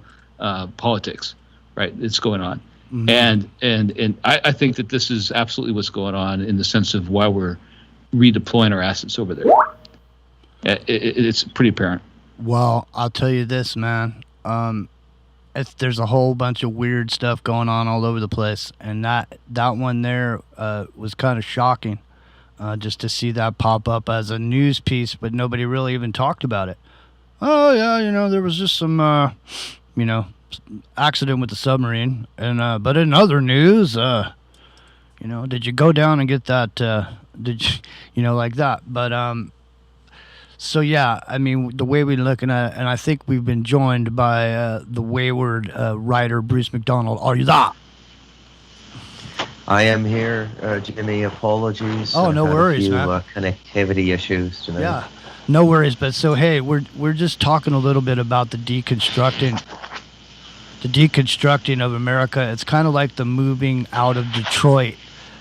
politics, right? It's going on, and I think that this is absolutely what's going on in the sense of why we're redeploying our assets over there. It's pretty apparent. Well, I'll tell you this, man. There's a whole bunch of weird stuff going on all over the place, and that one there was kind of shocking, just to see that pop up as a news piece, but nobody really even talked about it. Oh yeah, there was just some, accident with the submarine, and but in other news, did you go down and get that? Did you, like that? But so yeah, I mean, the way we're looking at it, and I think we've been joined by the wayward writer Bruce McDonald. Are you there? I am here, Jimmy. Apologies. Oh, no worries, man. A few connectivity issues tonight. Yeah, no worries. But so hey, we're just talking a little bit about the deconstructing of America. It's kind of like the moving out of Detroit.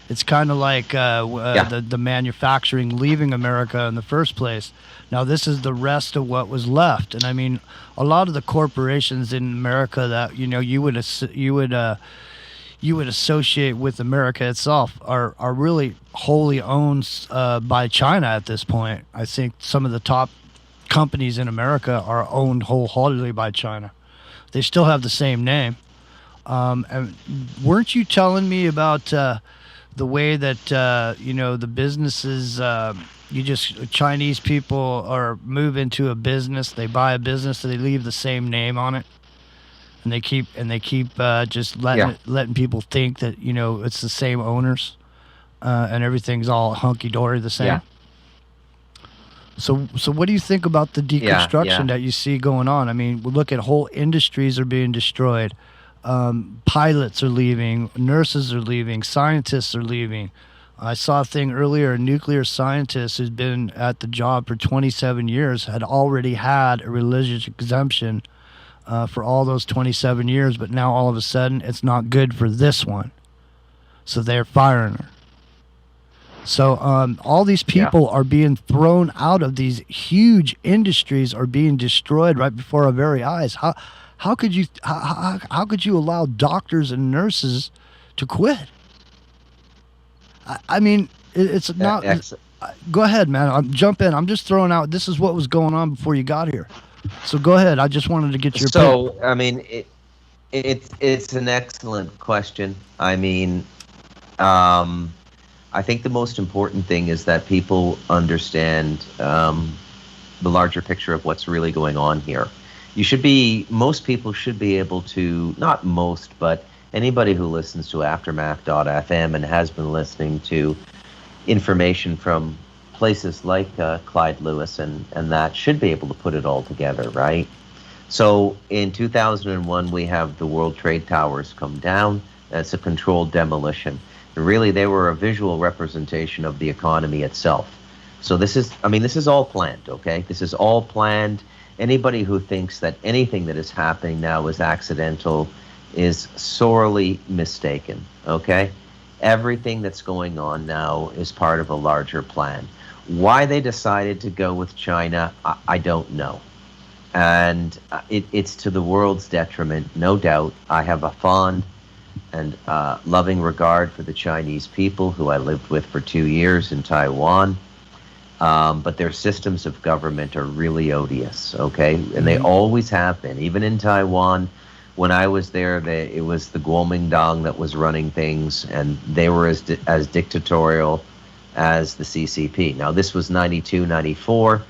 It's kind of like the manufacturing leaving America in the first place. Now this is the rest of what was left, and I mean, a lot of the corporations in America that you would associate with America itself are really wholly owned by China at this point. I think some of the top companies in America are owned wholeheartedly by China. They still have the same name. And weren't you telling me about the way that the businesses, Chinese people are move into a business, they buy a business, and they leave the same name on it, and they keep just letting people think that it's the same owners, and everything's all hunky dory the same. Yeah. So what do you think about the deconstruction that you see going on? I mean, look at whole industries are being destroyed. Pilots are leaving, nurses are leaving, scientists are leaving. I saw a thing earlier, a nuclear scientist who's been at the job for 27 years had already had a religious exemption for all those 27 years, but now all of a sudden it's not good for this one. So they're firing her. So all these people are being thrown out of these huge industries, are being destroyed right before our very eyes. How could you allow doctors and nurses to quit? I mean, it's not. Go ahead, man. Jump in. I'm just throwing out. This is what was going on before you got here. So go ahead. I just wanted to get your. So I mean, it's an excellent question. I mean, I think the most important thing is that people understand the larger picture of what's really going on here. Most people should be able to, not most, but anybody who listens to Aftermath.fm and has been listening to information from places like Clyde Lewis and that should be able to put it all together, right? So in 2001, we have the World Trade Towers come down. That's a controlled demolition. And really, they were a visual representation of the economy itself. So this is all planned, okay? This is all planned. Anybody who thinks that anything that is happening now is accidental is sorely mistaken, okay? Everything that's going on now is part of a larger plan. Why they decided to go with China, I don't know. And it's to the world's detriment, no doubt. I have a fond and loving regard for the Chinese people who I lived with for 2 years in Taiwan. But their systems of government are really odious, okay? And they always have been. Even in Taiwan, when I was there, it was the Kuomintang that was running things, and they were as dictatorial as the CCP. Now, this was 92, 94.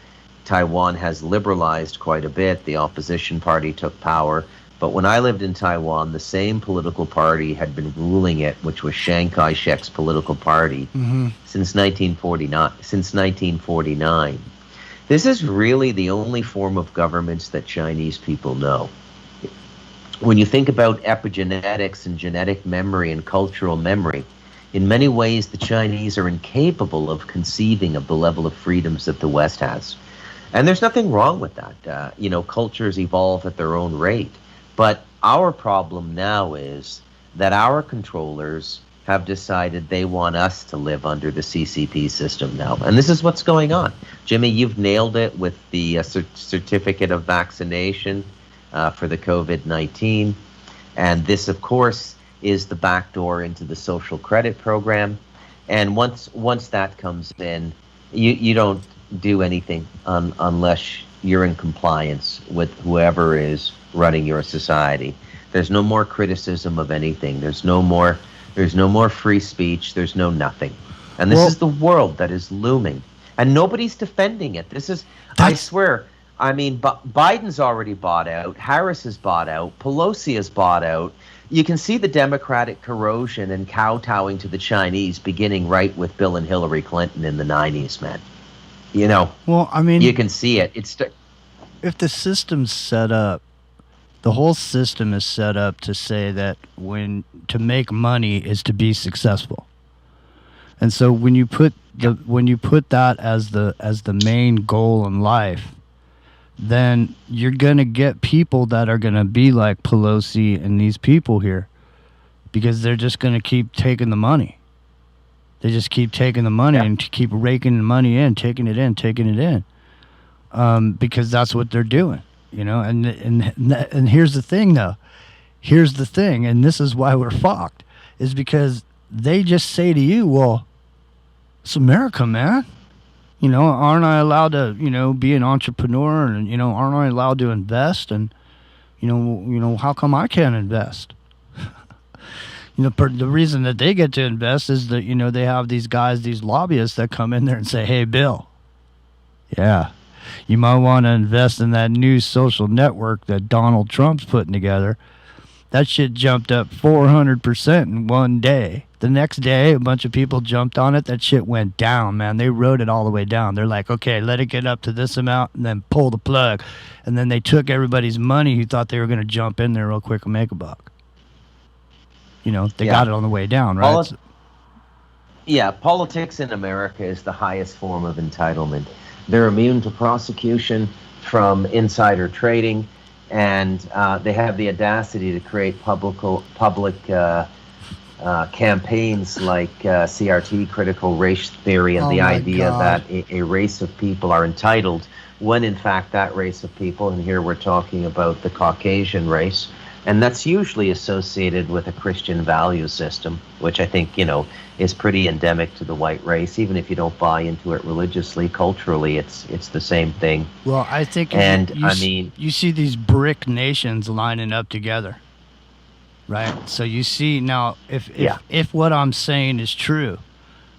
Taiwan has liberalized quite a bit. The opposition party took power. But when I lived in Taiwan, the same political party had been ruling it, which was Chiang Kai-shek's political party, since 1949. This is really the only form of governments that Chinese people know. When you think about epigenetics and genetic memory and cultural memory, in many ways the Chinese are incapable of conceiving of the level of freedoms that the West has. And there's nothing wrong with that. Cultures evolve at their own rate. But our problem now is that our controllers have decided they want us to live under the CCP system now. And this is what's going on. Jimmy, you've nailed it with the certificate of vaccination for the COVID-19. And this, of course, is the backdoor into the social credit program. And once that comes in, you don't do anything unless you're in compliance with whoever is running your society. There's no more criticism of anything. There's no more free speech. There's no nothing. And this is the world that is looming. And nobody's defending it. I swear, I mean, Biden's already bought out. Harris has bought out. Pelosi has bought out. You can see the Democratic corrosion and kowtowing to the Chinese beginning right with Bill and Hillary Clinton in the 90s, man. Well, I mean, you can see it. If the system's set up, the whole system is set up to say that to make money is to be successful. And so when you put that as the main goal in life, then you're going to get people that are going to be like Pelosi and these people here, because they're just going to keep taking the money. They just keep taking the money and keep raking the money in, taking it in, because that's what they're doing, And here's the thing, though. Here's the thing, and this is why we're fucked, is because they just say to you, well, it's America, man. Aren't I allowed to, be an entrepreneur, and, aren't I allowed to invest? And, how come I can't invest? The reason that they get to invest is that, they have these guys, these lobbyists that come in there and say, hey, Bill, you might want to invest in that new social network that Donald Trump's putting together. That shit jumped up 400% in one day. The next day, a bunch of people jumped on it. That shit went down, man. They rode it all the way down. They're like, okay, let it get up to this amount and then pull the plug. And then they took everybody's money who thought they were going to jump in there real quick and make a buck. They got it on the way down, right? Politics in America is the highest form of entitlement. They're immune to prosecution from insider trading, and they have the audacity to create public campaigns like CRT, critical race theory, and the idea that a race of people are entitled, when in fact that race of people, and here we're talking about the Caucasian race, and that's usually associated with a Christian value system, which I think, is pretty endemic to the white race. Even if you don't buy into it religiously, culturally, it's the same thing. Well, I think you see these brick nations lining up together, right? So you see now, if what I'm saying is true,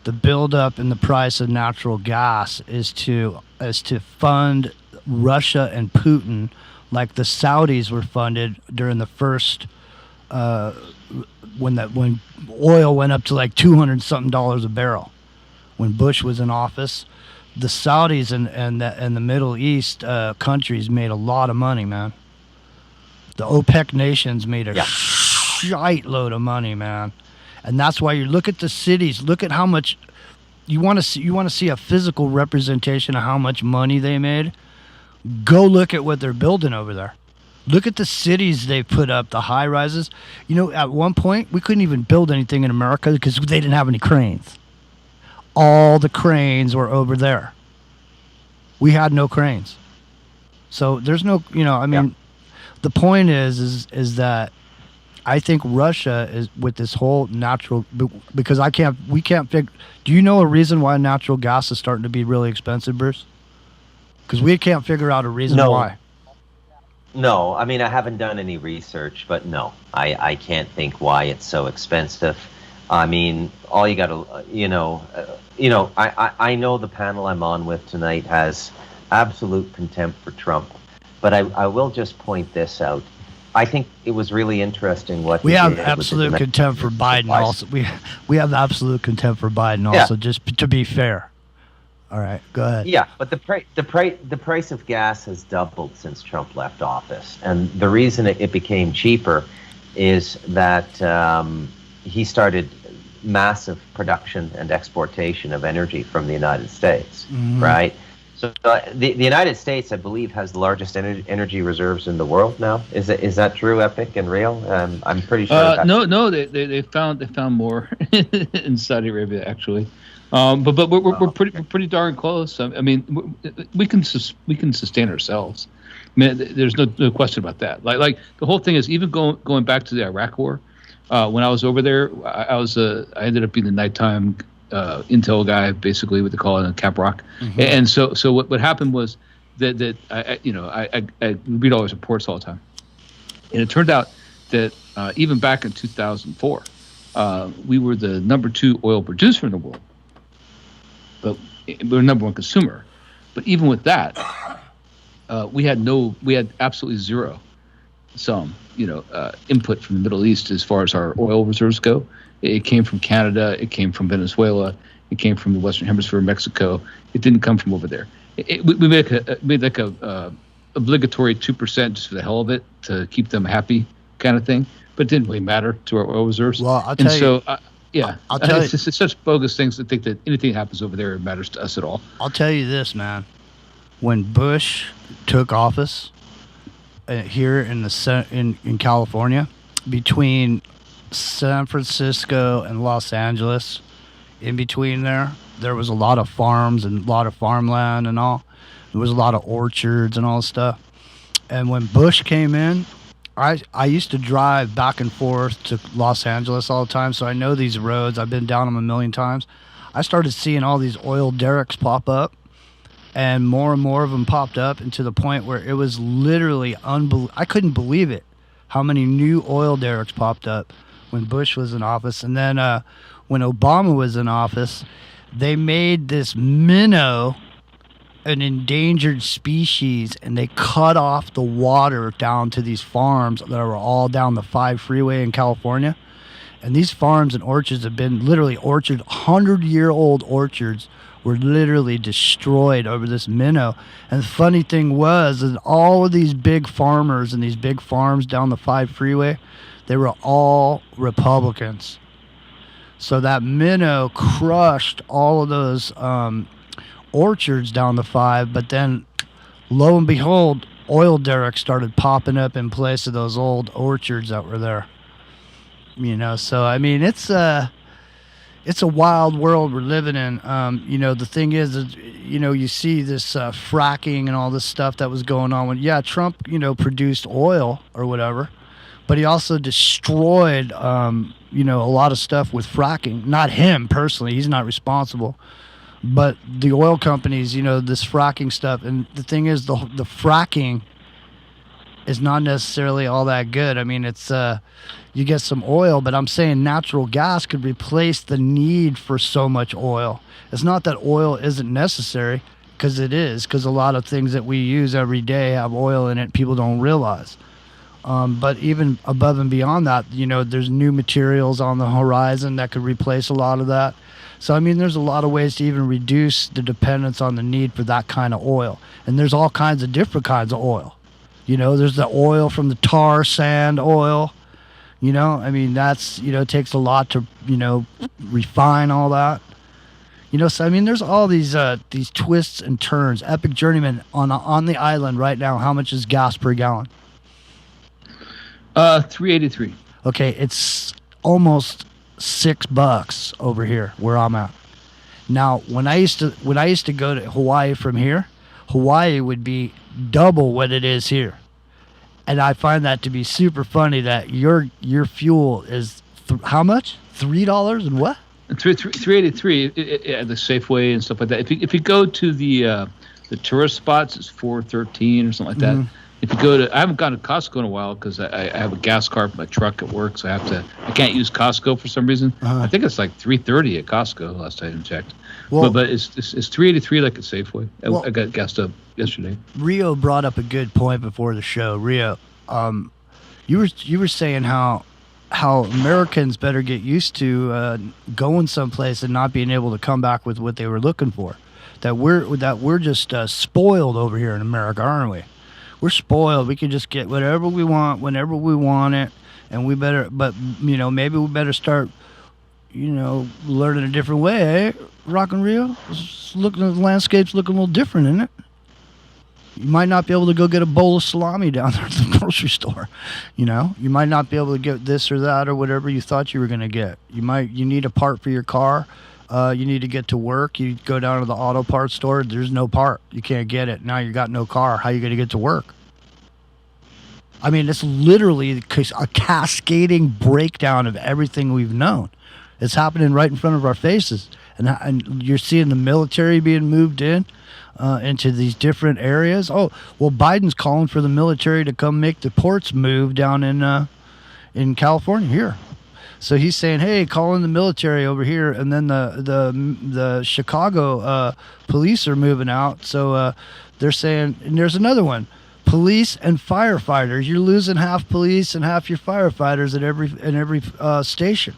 the buildup in the price of natural gas is to fund Russia and Putin, like the Saudis were funded during the first when oil went up to like $200-something a barrel. When Bush was in office, the Saudis and the Middle East countries made a lot of money, man. The OPEC nations made a shite load of money, man. And that's why you look at the cities. Look at how much you want to see a physical representation of how much money they made. Go look at what they're building over there. Look at the cities they put up, the high rises. You know, at one point, we couldn't even build anything in America because they didn't have any cranes. All the cranes were over there. We had no cranes. So there's no, I mean, the point is that I think Russia is with this whole natural, because we can't figure, do you know a reason why natural gas is starting to be really expensive, Bruce? Because we can't figure out a reason why. No, I mean, I haven't done any research, but no, I can't think why it's so expensive. I mean, all you got to, I know the panel I'm on with tonight has absolute contempt for Trump, but I will just point this out. I think it was really interesting what we have absolute contempt for Biden. Also, we have absolute contempt for Biden. Also, just to be fair. All right, go ahead. Yeah, but the price of gas has doubled since Trump left office, and the reason it became cheaper is that he started massive production and exportation of energy from the United States, right? So the United States, I believe, has the largest energy reserves in the world now. Is that true, Epic and real? I'm pretty sure. No, they found more in Saudi Arabia actually. But we're pretty darn close. I mean, we can sustain ourselves. I mean, there's no question about that. Like the whole thing is, even going back to the Iraq War. When I was over there, I ended up being the nighttime intel guy, basically, what they call it in Cap Rock. And so what happened was that I read all those reports all the time, and it turned out that even back in 2004, we were the number 2 oil producer in the world. But we're number 1 consumer. But even with that, we had absolutely zero input from the Middle East as far as our oil reserves go. It came from Canada, it came from Venezuela, it came from the Western Hemisphere, Mexico. It didn't come from over there. We made like a obligatory 2% just for the hell of it to keep them happy, kind of thing. But it didn't really matter to our oil reserves. Well, I'll tell you. I'll tell you. It's such bogus things to think that anything that happens over there matters to us at all. I'll tell you this, man. When Bush took office here in California, between San Francisco and Los Angeles, in between there was a lot of farms and a lot of farmland and all. There was a lot of orchards and all this stuff. And when Bush came in, I used to drive back and forth to Los Angeles all the time, so I know these roads. I've been down them a million times. I started seeing all these oil derricks pop up, and more of them popped up, and to the point where it was literally I couldn't believe it, how many new oil derricks popped up when Bush was in office. And then when Obama was in office, they made this minnow an endangered species, and they cut off the water down to these farms that were all down the 5 freeway in California. And these farms and orchards have been literally 100-year-old orchards were literally destroyed over this minnow. And the funny thing was that all of these big farmers and these big farms down the 5 freeway, they were all Republicans. So that minnow crushed all of those orchards down the 5, but then lo and behold, oil derricks started popping up in place of those old orchards that were there. So I mean, it's a wild world we're living in. The thing is, you see this fracking and all this stuff that was going on when Trump produced oil or whatever, but he also destroyed a lot of stuff with fracking. Not him personally, he's not responsible. But the oil companies, this fracking stuff. And the thing is, the fracking is not necessarily all that good. I mean, it's you get some oil, but I'm saying natural gas could replace the need for so much oil. It's not that oil isn't necessary, because it is, because a lot of things that we use every day have oil in it, people don't realize. But even above and beyond that, there's new materials on the horizon that could replace a lot of that. So, I mean, there's a lot of ways to even reduce the dependence on the need for that kind of oil. And there's all kinds of different kinds of oil. There's the oil from the tar sand oil. I mean, that's, it takes a lot to, refine all that. So, I mean, there's all these twists and turns. Epic Journeyman on the island right now, how much is gas per gallon? $3.83. Okay, it's almost $6 over here where I'm at. Now, when I used to go to Hawaii from here, Hawaii would be double what it is here. And I find that to be super funny that your fuel is how much? $3 and what? $3.83 at the Safeway and stuff like that. If you go to the tourist spots, it's $4.13 or something like that. If you go to, I haven't gone to Costco in a while because I have a gas car for my truck at work, so I can't use Costco for some reason. I think it's like $3.30 at Costco last time I checked. Well, but it's $3.83 like at Safeway. I got gassed up yesterday. Rio brought up a good point before the show. Rio, you were saying how Americans better get used to going someplace and not being able to come back with what they were looking for. That we're just spoiled over here in America, aren't we? We're spoiled. We can just get whatever we want whenever we want it, and we better. But maybe we better start, learning a different way. Eh? Rock and Rio, the landscape's looking a little different, isn't it? You might not be able to go get a bowl of salami down there at the grocery store. You might not be able to get this or that or whatever you thought you were going to get. You need a part for your car. You need to get to work. You go down to the auto parts store. There's no part. You can't get it. Now you got no car. How are you going to get to work? I mean, it's literally a cascading breakdown of everything we've known. It's happening right in front of our faces. And you're seeing the military being moved into these different areas. Oh, well, Biden's calling for the military to come make the ports move down in California here. So he's saying, hey, call in the military over here. And then the Chicago police are moving out. So they're saying, and there's another one, police and firefighters. You're losing half police and half your firefighters at every station.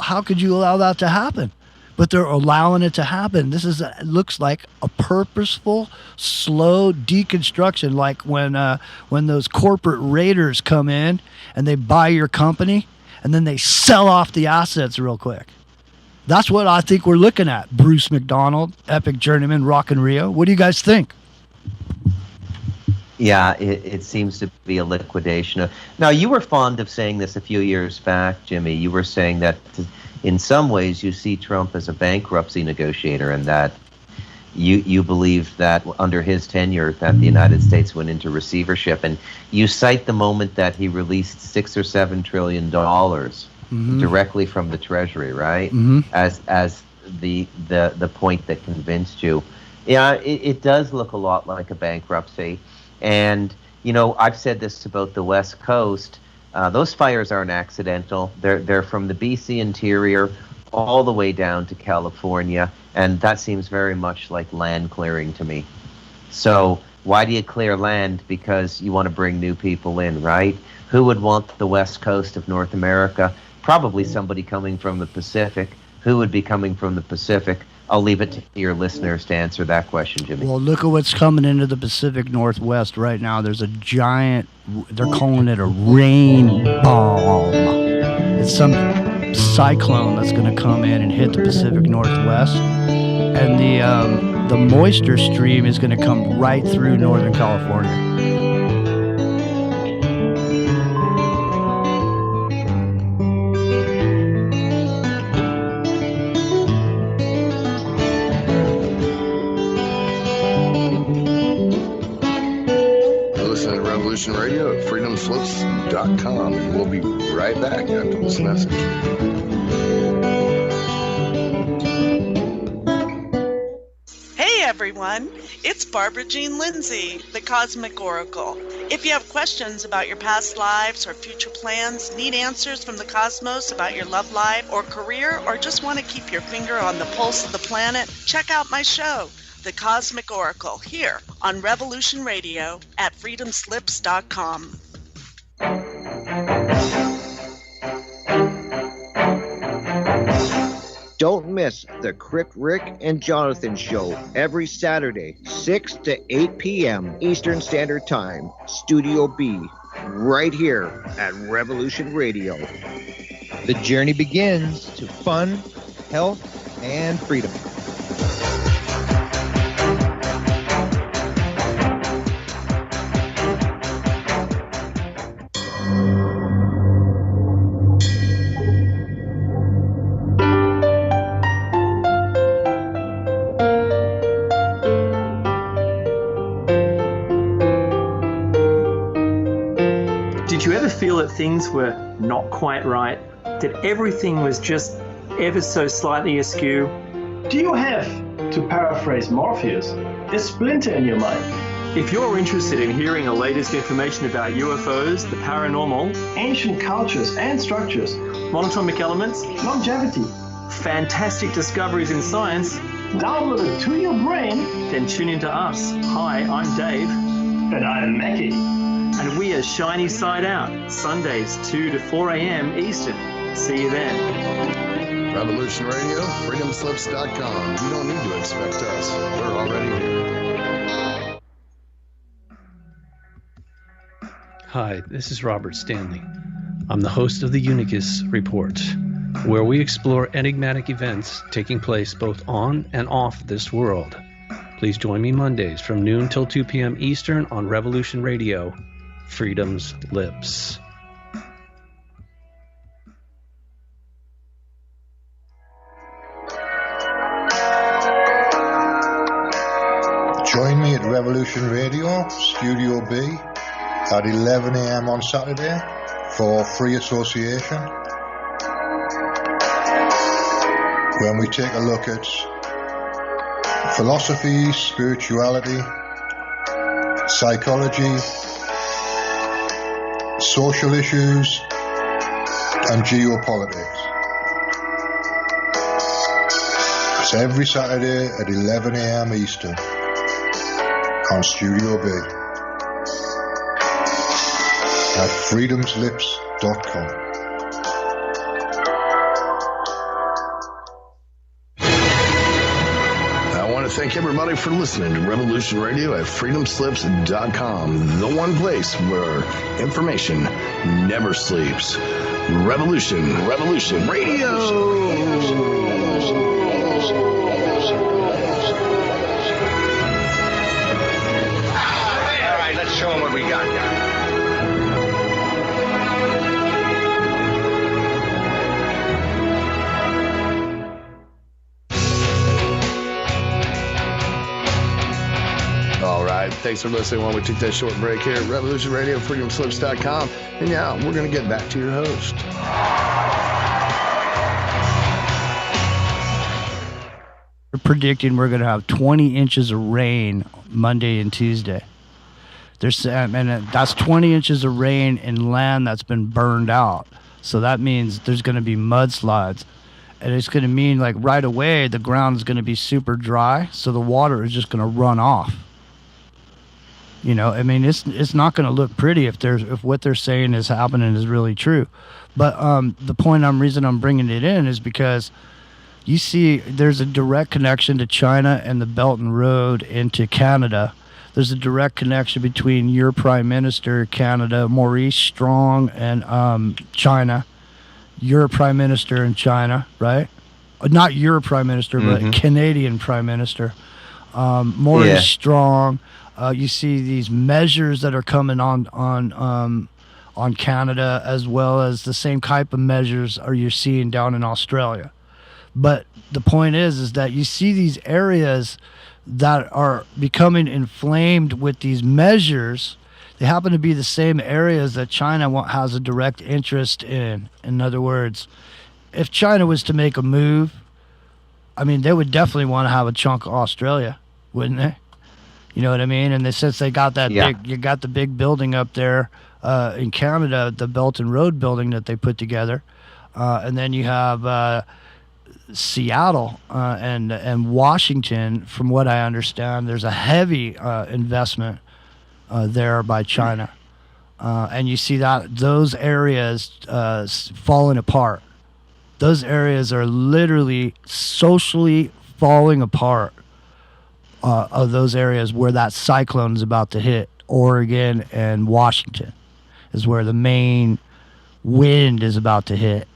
How could you allow that to happen? But they're allowing it to happen. It looks like a purposeful, slow deconstruction, like when those corporate raiders come in and they buy your company and then they sell off the assets real quick. That's what I think we're looking at. Bruce McDonald, Epic Journeyman, Rock and Rio. What do you guys think? Yeah, it seems to be a liquidation. Now, you were fond of saying this a few years back, Jimmy. You were saying that in some ways you see Trump as a bankruptcy negotiator, and that you believe that under his tenure that the United States went into receivership. And you cite the moment that he released $6 or $7 trillion directly from the Treasury, right? As the point that convinced you. Yeah, it does look a lot like a bankruptcy. And, I've said this about the West Coast. Those fires aren't accidental. They're from the BC interior all the way down to California. And that seems very much like land clearing to me. So why do you clear land? Because you want to bring new people in, right? Who would want the West Coast of North America? Probably somebody coming from the Pacific. Who would be coming from the Pacific? I'll leave it to your listeners to answer that question, Jimmy. Well, look at what's coming into the Pacific Northwest right now. There's a giant, they're calling it a rain bomb. It's some cyclone that's going to come in and hit the Pacific Northwest. And the moisture stream is going to come right through Northern California. Radio at freedomslips.com, and we'll be right back after this message. Hey everyone, it's Barbara Jean Lindsay, the Cosmic Oracle. If you have questions about your past lives or future plans, need answers from the cosmos about your love life or career, or just want to keep your finger on the pulse of the planet, check out my show, The Cosmic Oracle, here on Revolution Radio at freedomslips.com. Don't miss the Crypt Rick and Jonathan Show every Saturday, 6 to 8 p.m. Eastern Standard Time, Studio B, right here at Revolution Radio. The journey begins to fun, health, and freedom. feel that things were not quite right? That everything was just ever so slightly askew? Do you have, to paraphrase Morpheus, a splinter in your mind? If you're interested in hearing the latest information about UFOs, the paranormal, ancient cultures and structures, monatomic elements, longevity, fantastic discoveries in science, downloaded to your brain, then tune into us. Hi, I'm Dave. And I'm Mackie. And we are Shiny Side Out, Sundays 2 to 4 a.m. Eastern. See you then. Revolution Radio, freedomslips.com. You don't need to expect us. We're already here. Hi, this is Robert Stanley. I'm the host of the Unicus Report, where we explore enigmatic events taking place both on and off this world. Please join me Mondays from noon till 2 p.m. Eastern on Revolution Radio, Freedom's Lips. Join me at Revolution Radio, Studio B, at 11 a.m. on Saturday for Free Association, when we take a look at philosophy, spirituality, psychology, social issues, and geopolitics. It's every Saturday at 11 a.m. Eastern on Studio B at freedomslips.com. Thank everybody for listening to Revolution Radio at freedomslips.com, the one place where information never sleeps. Revolution Radio. All right, let's show them what we got. Thanks for listening while we took that short break here at Revolution Radio, freedomslips.com. And yeah, we're going to get back to your host. We're predicting we're going to have 20 inches of rain Monday and Tuesday. And that's 20 inches of rain in land that's been burned out. So that means there's going to be mudslides. And it's going to mean, like, right away, the ground is going to be super dry. So the water is just going to run off. You know, I mean, it's not going to look pretty if what they're saying is happening is really true. But the reason I'm bringing it in is because you see there's a direct connection to China and the Belt and Road into Canada. There's a direct connection between your Prime Minister, Canada, Maurice Strong, and China. Your Prime Minister in China, right? Not your Prime Minister, but Canadian Prime Minister. Maurice Strong. You see these measures that are coming on Canada, as well as the same type of measures you're seeing down in Australia. But the point is that you see these areas that are becoming inflamed with these measures. They happen to be the same areas that China has a direct interest in. In other words, if China was to make a move, I mean, they would definitely want to have a chunk of Australia, wouldn't they? You know what I mean? And since they got that you got the big building up there in Canada, the Belt and Road building that they put together, and then you have Seattle and Washington. From what I understand, there's a heavy investment there by China, and you see that those areas falling apart. Those areas are literally socially falling apart. Of those areas where that cyclone is about to hit. Oregon and Washington is where the main wind is about to hit.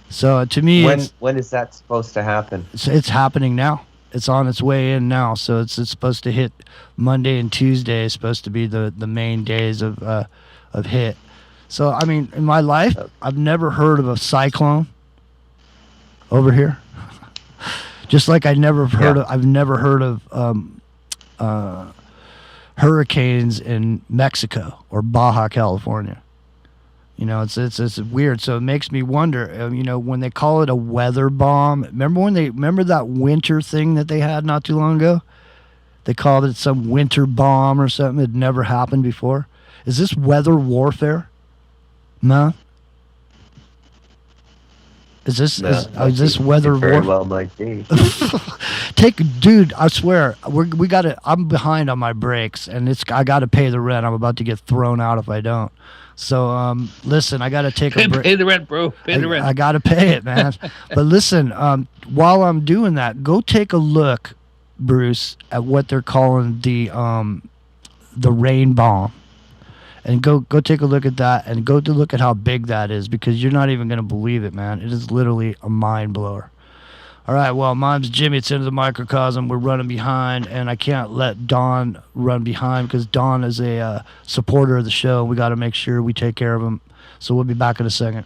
So to me, when is that supposed to happen? It's happening now. It's on its way in now. So it's supposed to hit Monday and Tuesday. Is supposed to be the main days of hit. So I mean, in my life, I've never heard of a cyclone over here. Just like I've never heard of hurricanes in Mexico or Baja California. You know, it's weird. So it makes me wonder. You know, when they call it a weather bomb. Remember that winter thing that they had not too long ago? They called it some winter bomb or something. It never happened before. Is this weather warfare? No. Is this weather warfare? Very well might be. Dude, I swear, we got to. I'm behind on my breaks, and I got to pay the rent. I'm about to get thrown out if I don't. So, listen, I got to take a break. Pay the rent, bro. Pay the rent. I got to pay it, man. But listen, while I'm doing that, go take a look, Bruce, at what they're calling the rain bomb. And go take a look at that, and go to look at how big that is, because you're not even going to believe it, man. It is literally a mind blower. All right, well, my name's Jimmy. It's Into the Microcosm. We're running behind, and I can't let Don run behind because Don is a supporter of the show. We got to make sure we take care of him. So we'll be back in a second.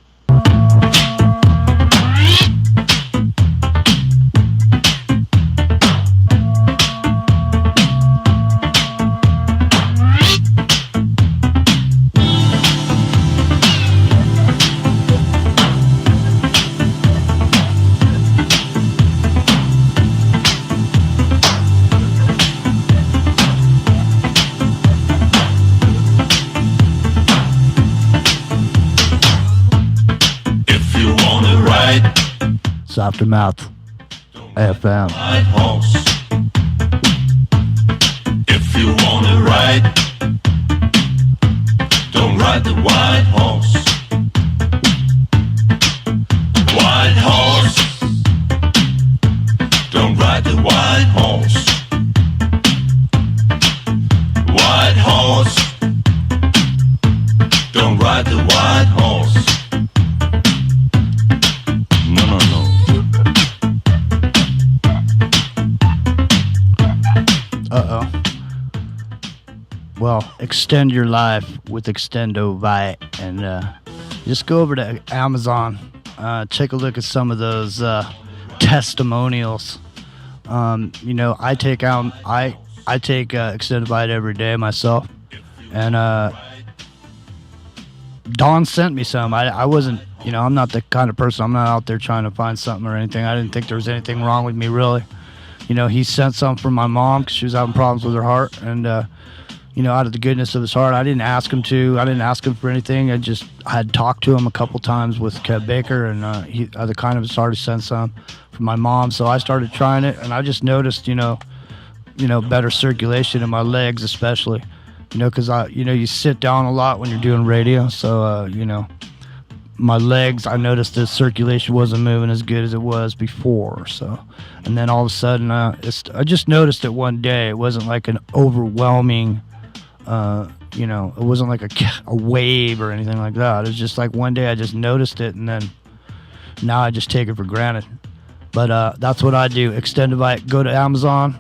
It's Aftermath FM. If you wanna ride, don't ride the white horse. White horse, don't ride the white horse. White horse, don't ride the white horse. No, no, no. Uh-oh. Well, extend your life with Extendovite, and just go over to Amazon. Take a look at some of those testimonials. You know, I take Extendovite every day myself, and Don sent me some. I wasn't, you know, I'm not the kind of person, I'm not out there trying to find something or anything. I didn't think there was anything wrong with me, really. You know, he sent some from my mom because she was having problems with her heart, and you know, out of the goodness of his heart, I didn't ask him to. I didn't ask him for anything. I had talked to him a couple times with Kev Baker, and he, out of the kind of his heart, he sent some from my mom. So I started trying it, and I just noticed, you know, better circulation in my legs, especially, you know, because you sit down a lot when you're doing radio. So you know, my legs, I noticed the circulation wasn't moving as good as it was before. So, and then all of a sudden, I just noticed it one day. It wasn't like an overwhelming. You know, it wasn't like a wave or anything like that. It was just like one day I just noticed it, and then now I just take it for granted. But that's what I do. Extendovite. Go to Amazon.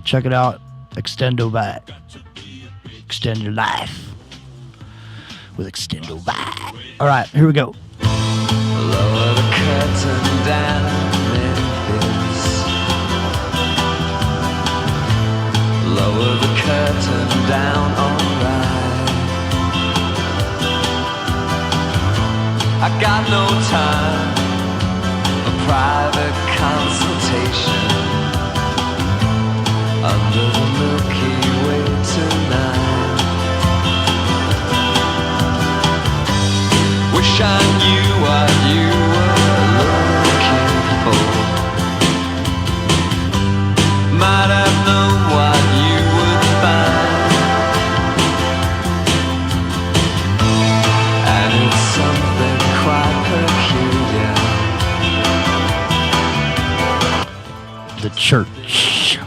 Check it out. Extendovite. Extend your life with Extendovite. All right, here we go. Lower the curtain down, Memphis. Lower the curtain down, alright. I got no time for private consultation under the Milky Way tonight. Wish I knew what you were looking for. Might have known what you would find. And it's something quite peculiar. The church.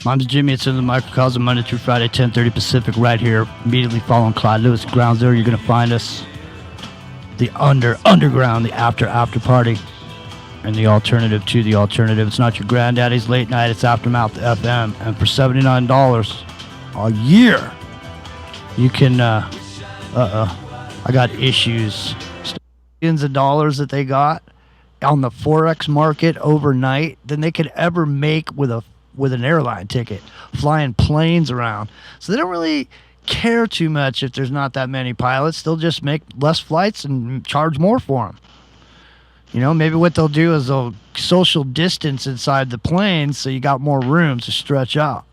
My name's Jimmy. It's in the Microcosm, Monday through Friday, 10:30 Pacific, right here, immediately following Clyde Lewis Ground Zero. You're going to find us. The underground, the after party, and the alternative to the alternative. It's not your granddaddy's late night, it's Aftermath FM. And for $79 a year, you can, I got issues. Billions of dollars that they got on the Forex market overnight than they could ever make with an airline ticket, flying planes around. So they don't really care too much if there's not that many pilots. They'll just make less flights and charge more for them. You know, maybe what they'll do is they'll social distance inside the plane so you got more room to stretch out.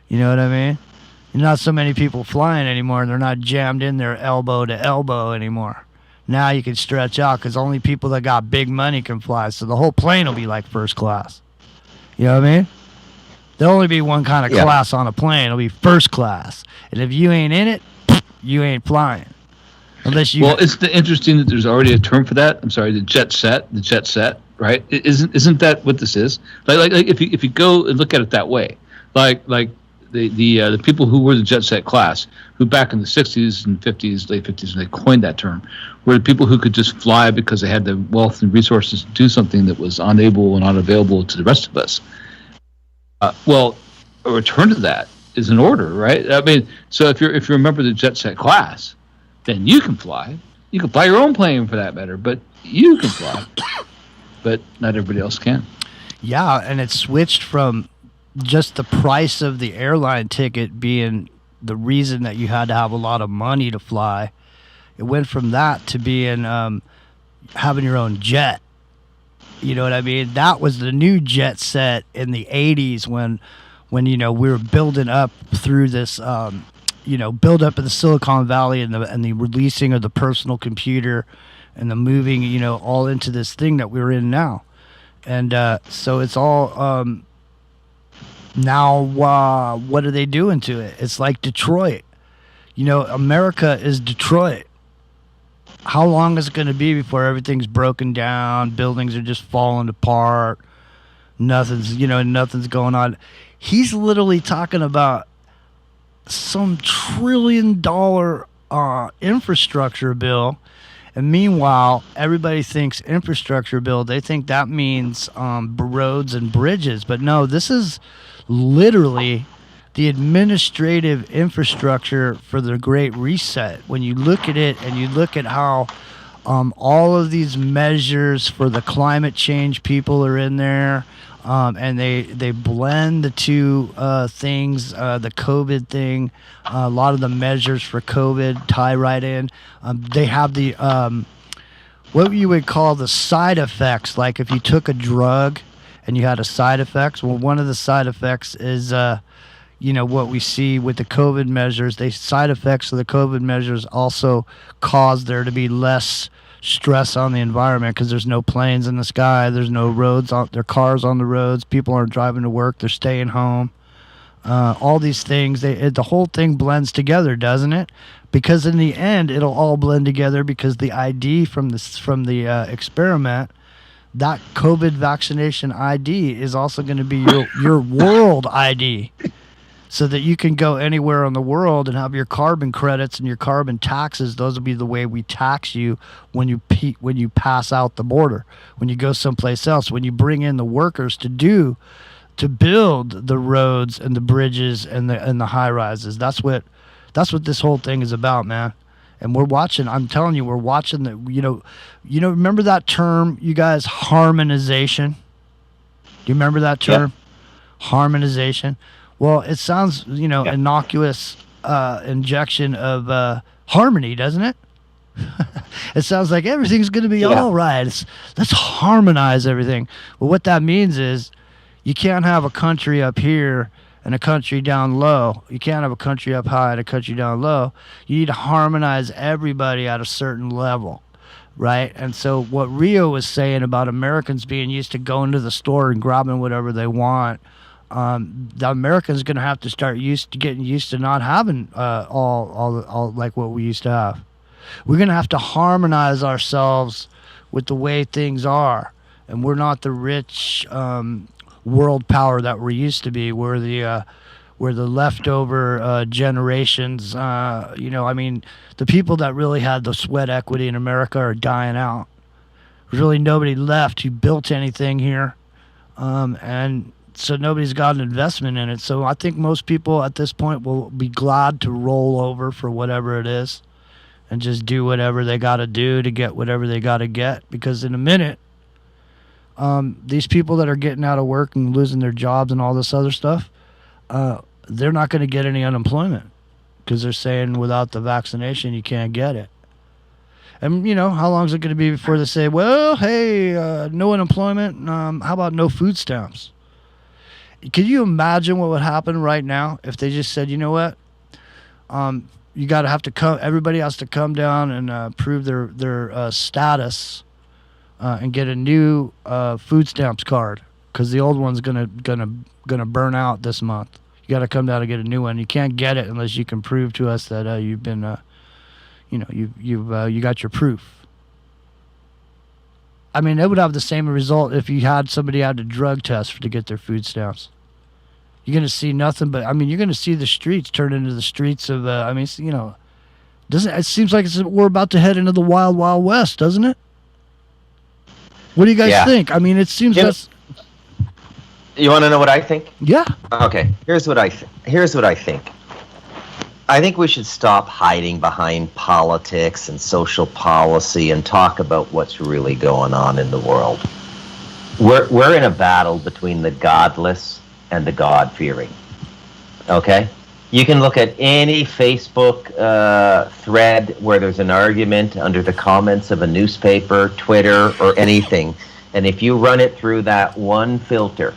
You know what I mean? Not so many people flying anymore. They're not jammed in there elbow to elbow anymore. Now you can stretch out because only people that got big money can fly. So the whole plane will be like first class. You know what I mean? There'll only be one kind of class on a plane. It'll be first class. And if you ain't in it, you ain't flying. Unless you. Well, it's interesting that there's already a term for that. I'm sorry, the jet set, right? Isn't that what this is? Like if you go and look at it that way, like the people who were the jet set class, who back in the 60s and 50s, late 50s, when they coined that term, were the people who could just fly because they had the wealth and resources to do something that was unable and unavailable to the rest of us. Well, a return to that is in order, right? I mean, so if you're a member of the jet set class, then you can fly. You can fly your own plane for that matter, but you can fly. But not everybody else can. Yeah, and it switched from just the price of the airline ticket being the reason that you had to have a lot of money to fly. It went from that to being having your own jet. You know what I mean? That was the new jet set in the 80s when you know, we were building up through this build up in the Silicon Valley and the releasing of the personal computer and the moving, you know, all into this thing that we're in now. And so it's all now what are they doing to it? It's like Detroit. You know, America is Detroit. How long is it going to be before everything's broken down? Buildings are just falling apart. Nothing's going on. He's literally talking about some $1 trillion infrastructure bill. And meanwhile, everybody thinks infrastructure bill, they think that means roads and bridges. But no, this is literally the administrative infrastructure for the Great Reset. When you look at it and you look at how all of these measures for the climate change people are in there, and they blend the two things, the COVID thing, a lot of the measures for COVID tie right in. They have the what you would call the side effects, like if you took a drug and you had a side effects. Well, one of the side effects is what we see with the COVID measures. The side effects of the COVID measures also cause there to be less stress on the environment because there's no planes in the sky, there's no roads, there are cars on the roads, people aren't driving to work, they're staying home. All these things, the whole thing blends together, doesn't it? Because in the end, it'll all blend together because the ID from the experiment, that COVID vaccination ID is also going to be your world ID. So that you can go anywhere in the world and have your carbon credits and your carbon taxes. Those will be the way we tax you when you pass out the border, when you go someplace else, when you bring in the workers to build the roads and the bridges and the high rises. That's what this whole thing is about, man. And we're watching. I'm telling you, we're watching the. Remember that term, you guys? Harmonization. Do you remember that term? Yeah. Harmonization. Well, it sounds, innocuous injection of harmony, doesn't it? It sounds like everything's going to be all right. Let's harmonize everything. Well, what that means is you can't have a country up here and a country down low. You can't have a country up high and a country down low. You need to harmonize everybody at a certain level, right? And so what Rio was saying about Americans being used to going to the store and grabbing whatever they want, the Americans going to have to start getting used to not having all like what we used to have. We're going to have to harmonize ourselves with the way things are, and we're not the rich world power that we used to be. We're the leftover generations. The people that really had the sweat equity in America are dying out. There's really nobody left who built anything here, and so nobody's got an investment in it. So I think most people at this point will be glad to roll over for whatever it is and just do whatever they got to do to get whatever they got to get. Because in a minute, these people that are getting out of work and losing their jobs and all this other stuff, they're not going to get any unemployment because they're saying without the vaccination you can't get it. And, you know, how long is it going to be before they say, well, hey, no unemployment, how about no food stamps? Can you imagine what would happen right now if they just said, you know what, you got to have to come, everybody has to come down and prove their status and get a new food stamps card because the old one's gonna burn out this month. You got to come down and get a new one. You can't get it unless you can prove to us that you've been you got your proof. I mean, it would have the same result if you had somebody had a drug test to get their food stamps. You're going to see nothing but, I mean, you're going to see the streets turn into the streets of, it seems like we're about to head into the wild, wild west, doesn't it? What do you guys think? I mean, it seems that's... You want to know what I think? Yeah. Okay, here's what I think. I think we should stop hiding behind politics and social policy and talk about what's really going on in the world. We're in a battle between the godless and the God-fearing. Okay? You can look at any Facebook thread where there's an argument under the comments of a newspaper, Twitter, or anything, and if you run it through that one filter,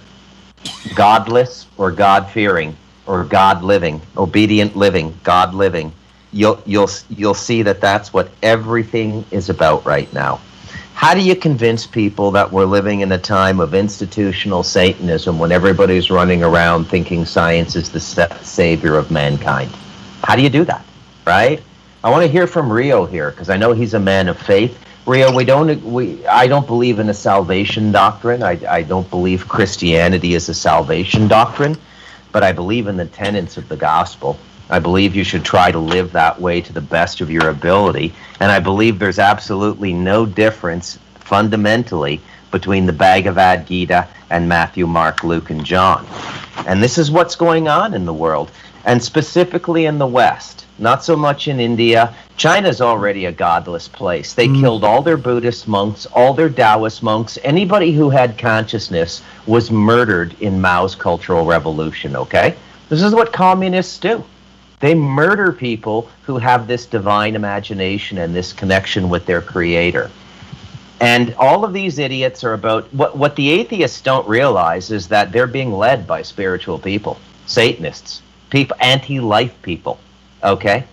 godless or God-fearing, or God living, obedient living, God living, you'll see that that's what everything is about right now. How do you convince people that we're living in a time of institutional Satanism when everybody's running around thinking science is the savior of mankind? How do you do that, right? I want to hear from Rio here because I know he's a man of faith. Rio, I don't believe in a salvation doctrine. I don't believe Christianity is a salvation doctrine. But I believe in the tenets of the gospel. I believe you should try to live that way to the best of your ability. And I believe there's absolutely no difference fundamentally between the Bhagavad Gita and Matthew, Mark, Luke, and John. And this is what's going on in the world, and specifically in the West. Not so much in India. China's already a godless place. They killed all their Buddhist monks, all their Taoist monks. Anybody who had consciousness was murdered in Mao's Cultural Revolution, okay? This is what communists do. They murder people who have this divine imagination and this connection with their creator. And all of these idiots are about, what the atheists don't realize is that they're being led by spiritual people, Satanists, people, anti-life people. Okay,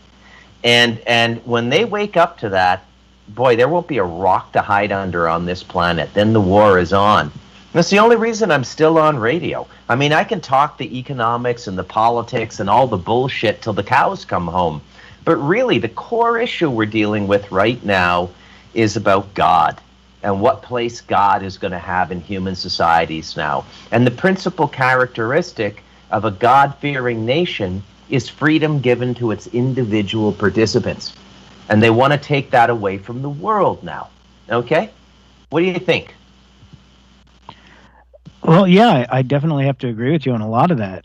and when they wake up to that, boy, there won't be a rock to hide under on this planet. Then the war is on. That's the only reason I'm still on radio. I mean, I can talk the economics and the politics and all the bullshit till the cows come home. But really, the core issue we're dealing with right now is about God and what place God is going to have in human societies now. And the principal characteristic of a God-fearing nation is freedom given to its individual participants. And they want to take that away from the world now. Okay? What do you think? Well, yeah, I definitely have to agree with you on a lot of that.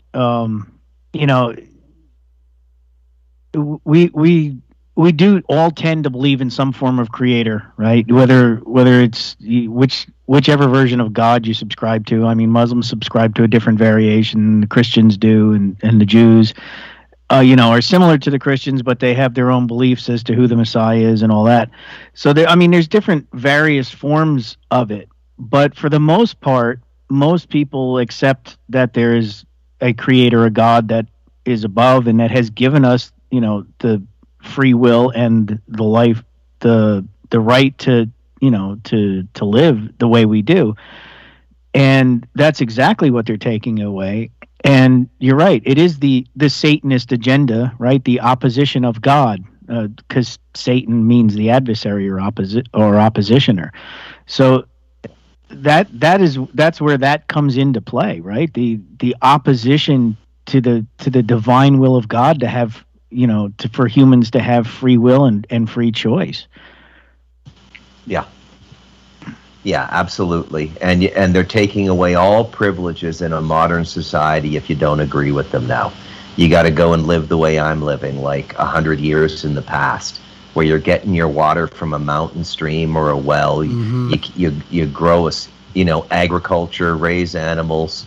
We do all tend to believe in some form of creator, right? Whether it's whichever version of God you subscribe to. I mean, Muslims subscribe to a different variation, the Christians do, and the Jews. Are similar to the Christians, but they have their own beliefs as to who the Messiah is and all that. So, there's different various forms of it. But for the most part, most people accept that there is a creator, a God that is above and that has given us, the free will and the life, the right to live the way we do. And that's exactly what they're taking away. And you're right. It is the Satanist agenda, right? The opposition of God, because Satan means the adversary or oppositioner. So that's where that comes into play, right? The opposition to the divine will of God to have, for humans to have free will and free choice. Yeah. Yeah, absolutely. And they're taking away all privileges in a modern society if you don't agree with them now. You got to go and live the way I'm living, like 100 years in the past, where you're getting your water from a mountain stream or a well. Mm-hmm. You grow agriculture, raise animals,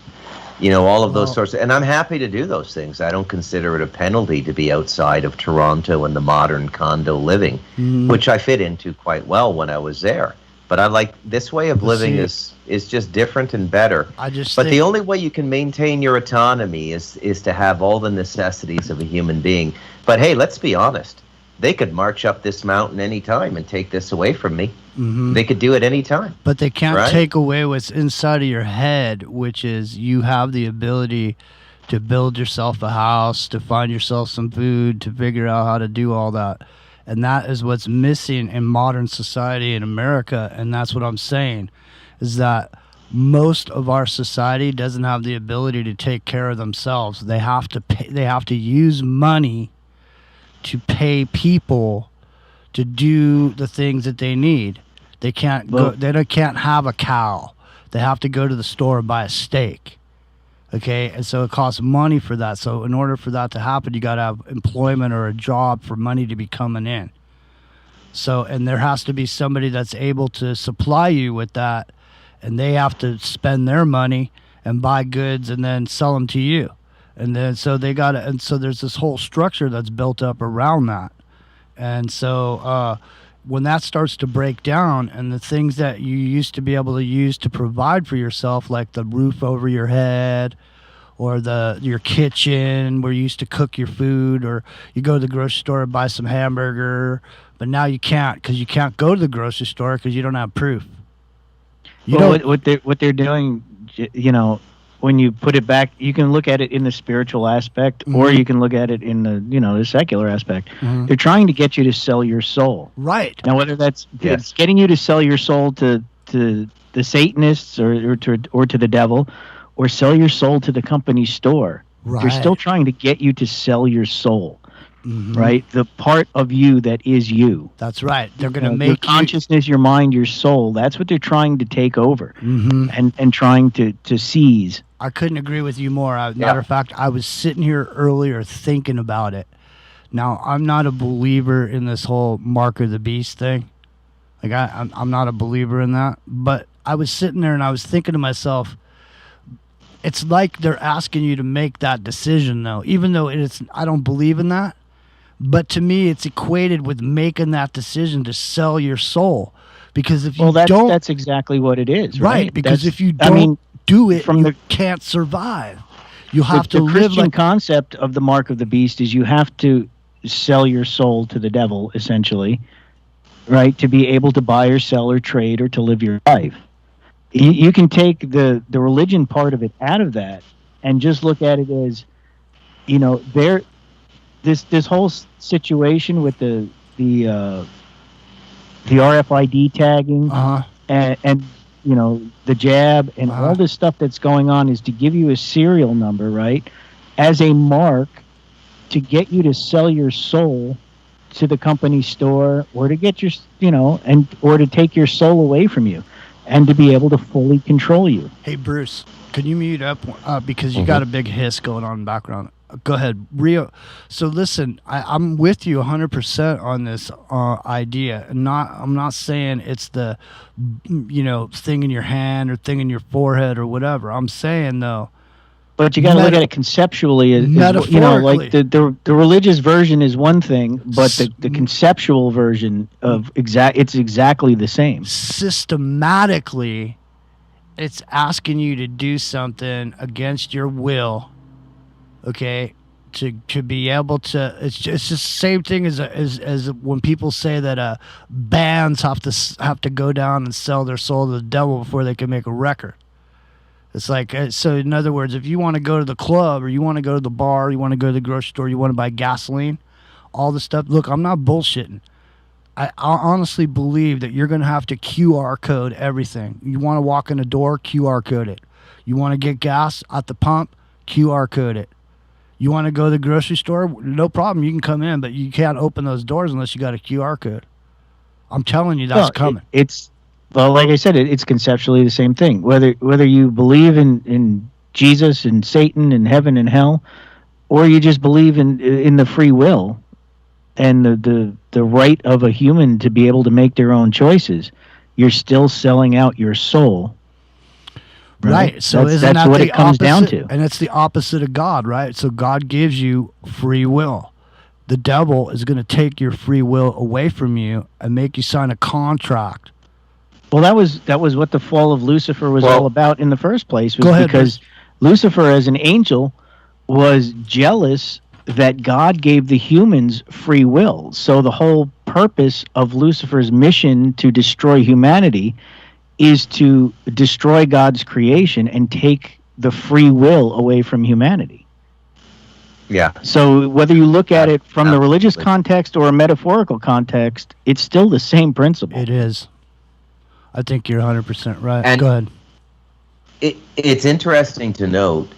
all of those sorts of, and I'm happy to do those things. I don't consider it a penalty to be outside of Toronto and the modern condo living, which I fit into quite well when I was there. But I like this way of living is just different and better. But the only way you can maintain your autonomy is to have all the necessities of a human being. But hey, let's be honest. They could march up this mountain anytime and take this away from me. They could do it anytime. But they can't take away what's inside of your head, which is you have the ability to build yourself a house, to find yourself some food, to figure out how to do all that. And that is what's missing in modern society in America. And that's what I'm saying, is that most of our society doesn't have the ability to take care of themselves. They have to pay, they have to use money to pay people to do the things that they need. They can't go. They can't have a cow. They have to go to the store and buy a steak. Okay, and so it costs money for that. So in order for that to happen, you got to have employment or a job for money to be coming in. So, and there has to be somebody that's able to supply you with that, and they have to spend their money and buy goods and then sell them to you. And then so they got to, and so there's this whole structure that's built up around that. And so when that starts to break down, and the things that you used to be able to use to provide for yourself, like the roof over your head, or your kitchen where you used to cook your food, or you go to the grocery store and buy some hamburger, but now you can't, because you can't go to the grocery store because you don't have proof. What they're doing, when you put it back, you can look at it in the spiritual aspect, or you can look at it in the the secular aspect. They're trying to get you to sell your soul. Right. Now, whether it's getting you to sell your soul to the Satanists or to the devil, or sell your soul to the company store, they're still trying to get you to sell your soul. Right, the part of you that is you. That's right. They're going to make your consciousness, your mind, your soul. That's what they're trying to take over and trying to seize. I couldn't agree with you more. Matter of fact, I was sitting here earlier thinking about it. Now, I'm not a believer in this whole mark of the beast thing. Like I'm not a believer in that. But I was sitting there and I was thinking to myself, it's like they're asking you to make that decision, though, even though I don't believe in that. But to me, it's equated with making that decision to sell your soul, because if you don't, that's exactly what it is, right? Because if you don't do it, you can't survive. You have to live. The Christian like concept of the mark of the beast is you have to sell your soul to the devil, essentially, right? To be able to buy or sell or trade or to live your life. You can take the religion part of it out of that and just look at it as, this whole situation with the RFID tagging and the jab and all this stuff that's going on is to give you a serial number, right, as a mark to get you to sell your soul to the company store, or to get your or to take your soul away from you and to be able to fully control you. Hey Bruce, can you mute up because you got a big hiss going on in the background? Go ahead, Rio. So listen, I'm with you 100% on this idea. I'm not saying it's the thing in your hand or thing in your forehead or whatever. I'm saying though. But you got to look at it conceptually. Metaphorically. The religious version is one thing, but the conceptual version of it's exactly the same. Systematically, it's asking you to do something against your will. Okay, to be able to, it's just the same thing as when people say that bands have to go down and sell their soul to the devil before they can make a record. It's like, so in other words, if you want to go to the club or you want to go to the bar, you want to go to the grocery store, you want to buy gasoline, all the stuff. Look, I'm not bullshitting. I honestly believe that you're going to have to QR code everything. You want to walk in the door, QR code it. You want to get gas at the pump, QR code it. You want to go to the grocery store? No problem. You can come in, but you can't open those doors unless you got a QR code. I'm telling you, that's coming. Like I said, it's conceptually the same thing. Whether you believe in Jesus and Satan and heaven and hell, or you just believe in the free will and the right of a human to be able to make their own choices, you're still selling out your soul Right. So that's isn't that what the it comes down opposite- to. And it's the opposite of God, right? So God gives you free will. The devil is going to take your free will away from you and make you sign a contract. Well, that was what the fall of Lucifer was all about in the first place. Was Go ahead, because Lucifer, as an angel, was jealous that God gave the humans free will. So the whole purpose of Lucifer's mission to destroy humanity is to destroy God's creation and take the free will away from humanity. Yeah. So whether you look at it from the religious context or a metaphorical context, it's still the same principle. It is. I think you're 100% right. And Go ahead. It's interesting to note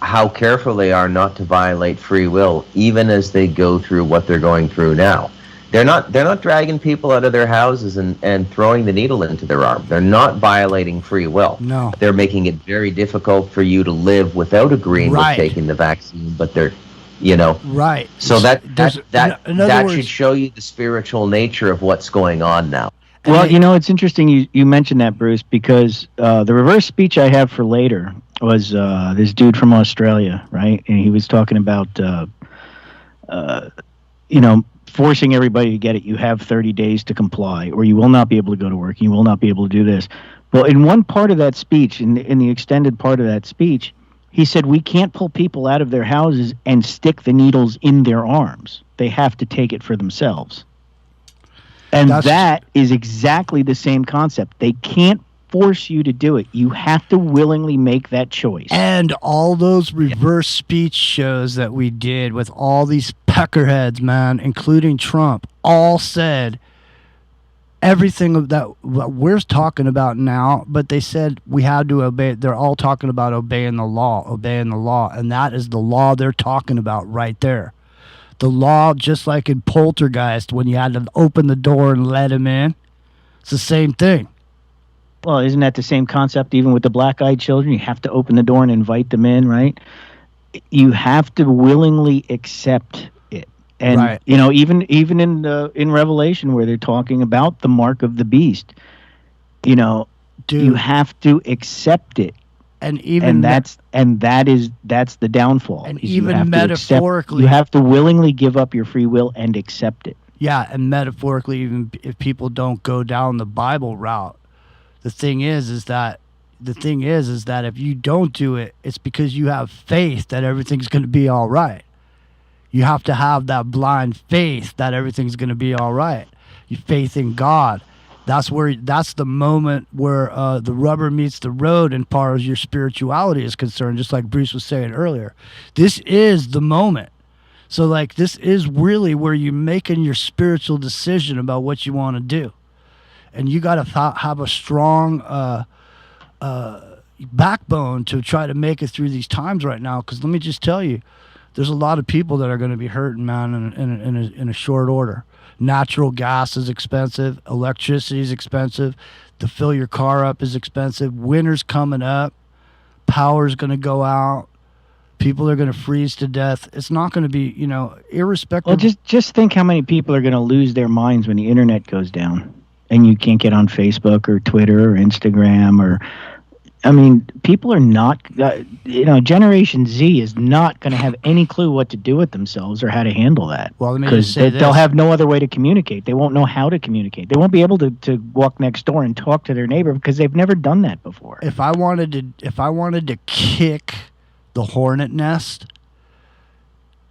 how careful they are not to violate free will, even as they go through what they're going through now. They're not dragging people out of their houses and throwing the needle into their arm. They're not violating free will. No. They're making it very difficult for you to live without agreeing with taking the vaccine, but they're, Right. So that in other that words- should show you the spiritual nature of what's going on now. Well, it's interesting you mentioned that, Bruce, because the reverse speech I have for later was this dude from Australia, right? And he was talking about, forcing everybody to get it. You have 30 days to comply, or you will not be able to go to work. You will not be able to do this. Well, in one part of that speech, in the extended part of that speech, he said, we can't pull people out of their houses and stick the needles in their arms. They have to take it for themselves. And that is exactly the same concept. They can't force you to do it. You have to willingly make that choice. And all those reverse speech shows that we did with all these peckerheads, man, including Trump, all said everything that we're talking about now, but they said we had to obey. They're all talking about obeying the law. And that is the law they're talking about right there. The law, just like in Poltergeist, when you had to open the door and let him in, it's the same thing. Well, isn't that the same concept even with the black-eyed children? You have to open the door and invite them in, right? You have to willingly accept it. And, Right. Even in Revelation where they're talking about the mark of the beast, you have to accept it. And that's the downfall. And is you even have to metaphorically- you have to willingly give up your free will and accept it. Yeah, and metaphorically, even if people don't go down the Bible route, the thing is that if you don't do it, it's because you have faith that everything's going to be all right. You have to have that blind faith that everything's going to be all right. You faith in God. That's the moment where the rubber meets the road as far as your spirituality is concerned, just like Bruce was saying earlier. This is the moment. So, this is really where you're making your spiritual decision about what you want to do. And you got to have a strong backbone to try to make it through these times right now. Because let me just tell you, there's a lot of people that are going to be hurting, man, in a short order. Natural gas is expensive. Electricity is expensive. To fill your car up is expensive. Winter's coming up. Power's going to go out. People are going to freeze to death. It's not going to be, irrespective. Well, just think how many people are going to lose their minds when the internet goes down and you can't get on Facebook or Twitter or Instagram people are not, Generation Z is not going to have any clue what to do with themselves or how to handle that. Well, let me just say they'll this. have no other way to communicate. They won't know how to communicate. They won't be able to walk next door and talk to their neighbor because they've never done that before. If I wanted to kick the hornet nest,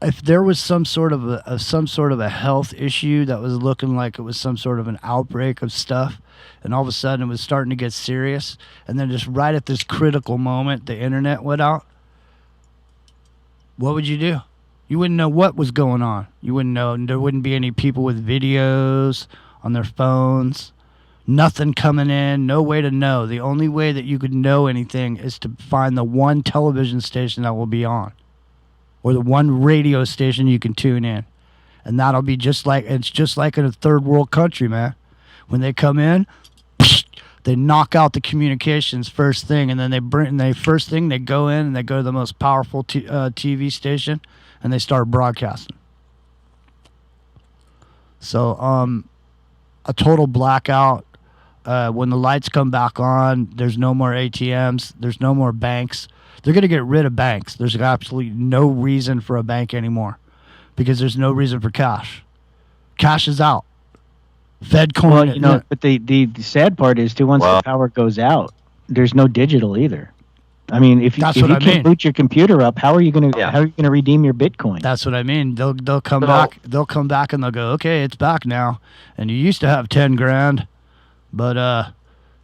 if there was some sort of a health issue that was looking like it was some sort of an outbreak of stuff, and all of a sudden it was starting to get serious, and then just right at this critical moment the internet went out, what would you do? You wouldn't know what was going on. You wouldn't know. There wouldn't be any people with videos on their phones. Nothing coming in, no way to know. The only way that you could know anything is to find the one television station that will be on, or the one radio station you can tune in. And that'll be just like in a third world country, man. When they come in, they knock out the communications first thing, and then they go in and they go to the most powerful TV station, and they start broadcasting. So, a total blackout, when the lights come back on, there's no more ATMs, there's no more banks. They're going to get rid of banks. There's absolutely no reason for a bank anymore because there's no reason for cash. Cash is out. Fed coin. Well, but the sad part is, too, once the power goes out, there's no digital either. I mean, if you can't boot your computer up, how are you going to redeem your Bitcoin? That's what I mean. They'll come back. They'll come back and they'll go, okay, it's back now. And you used to have 10 grand, but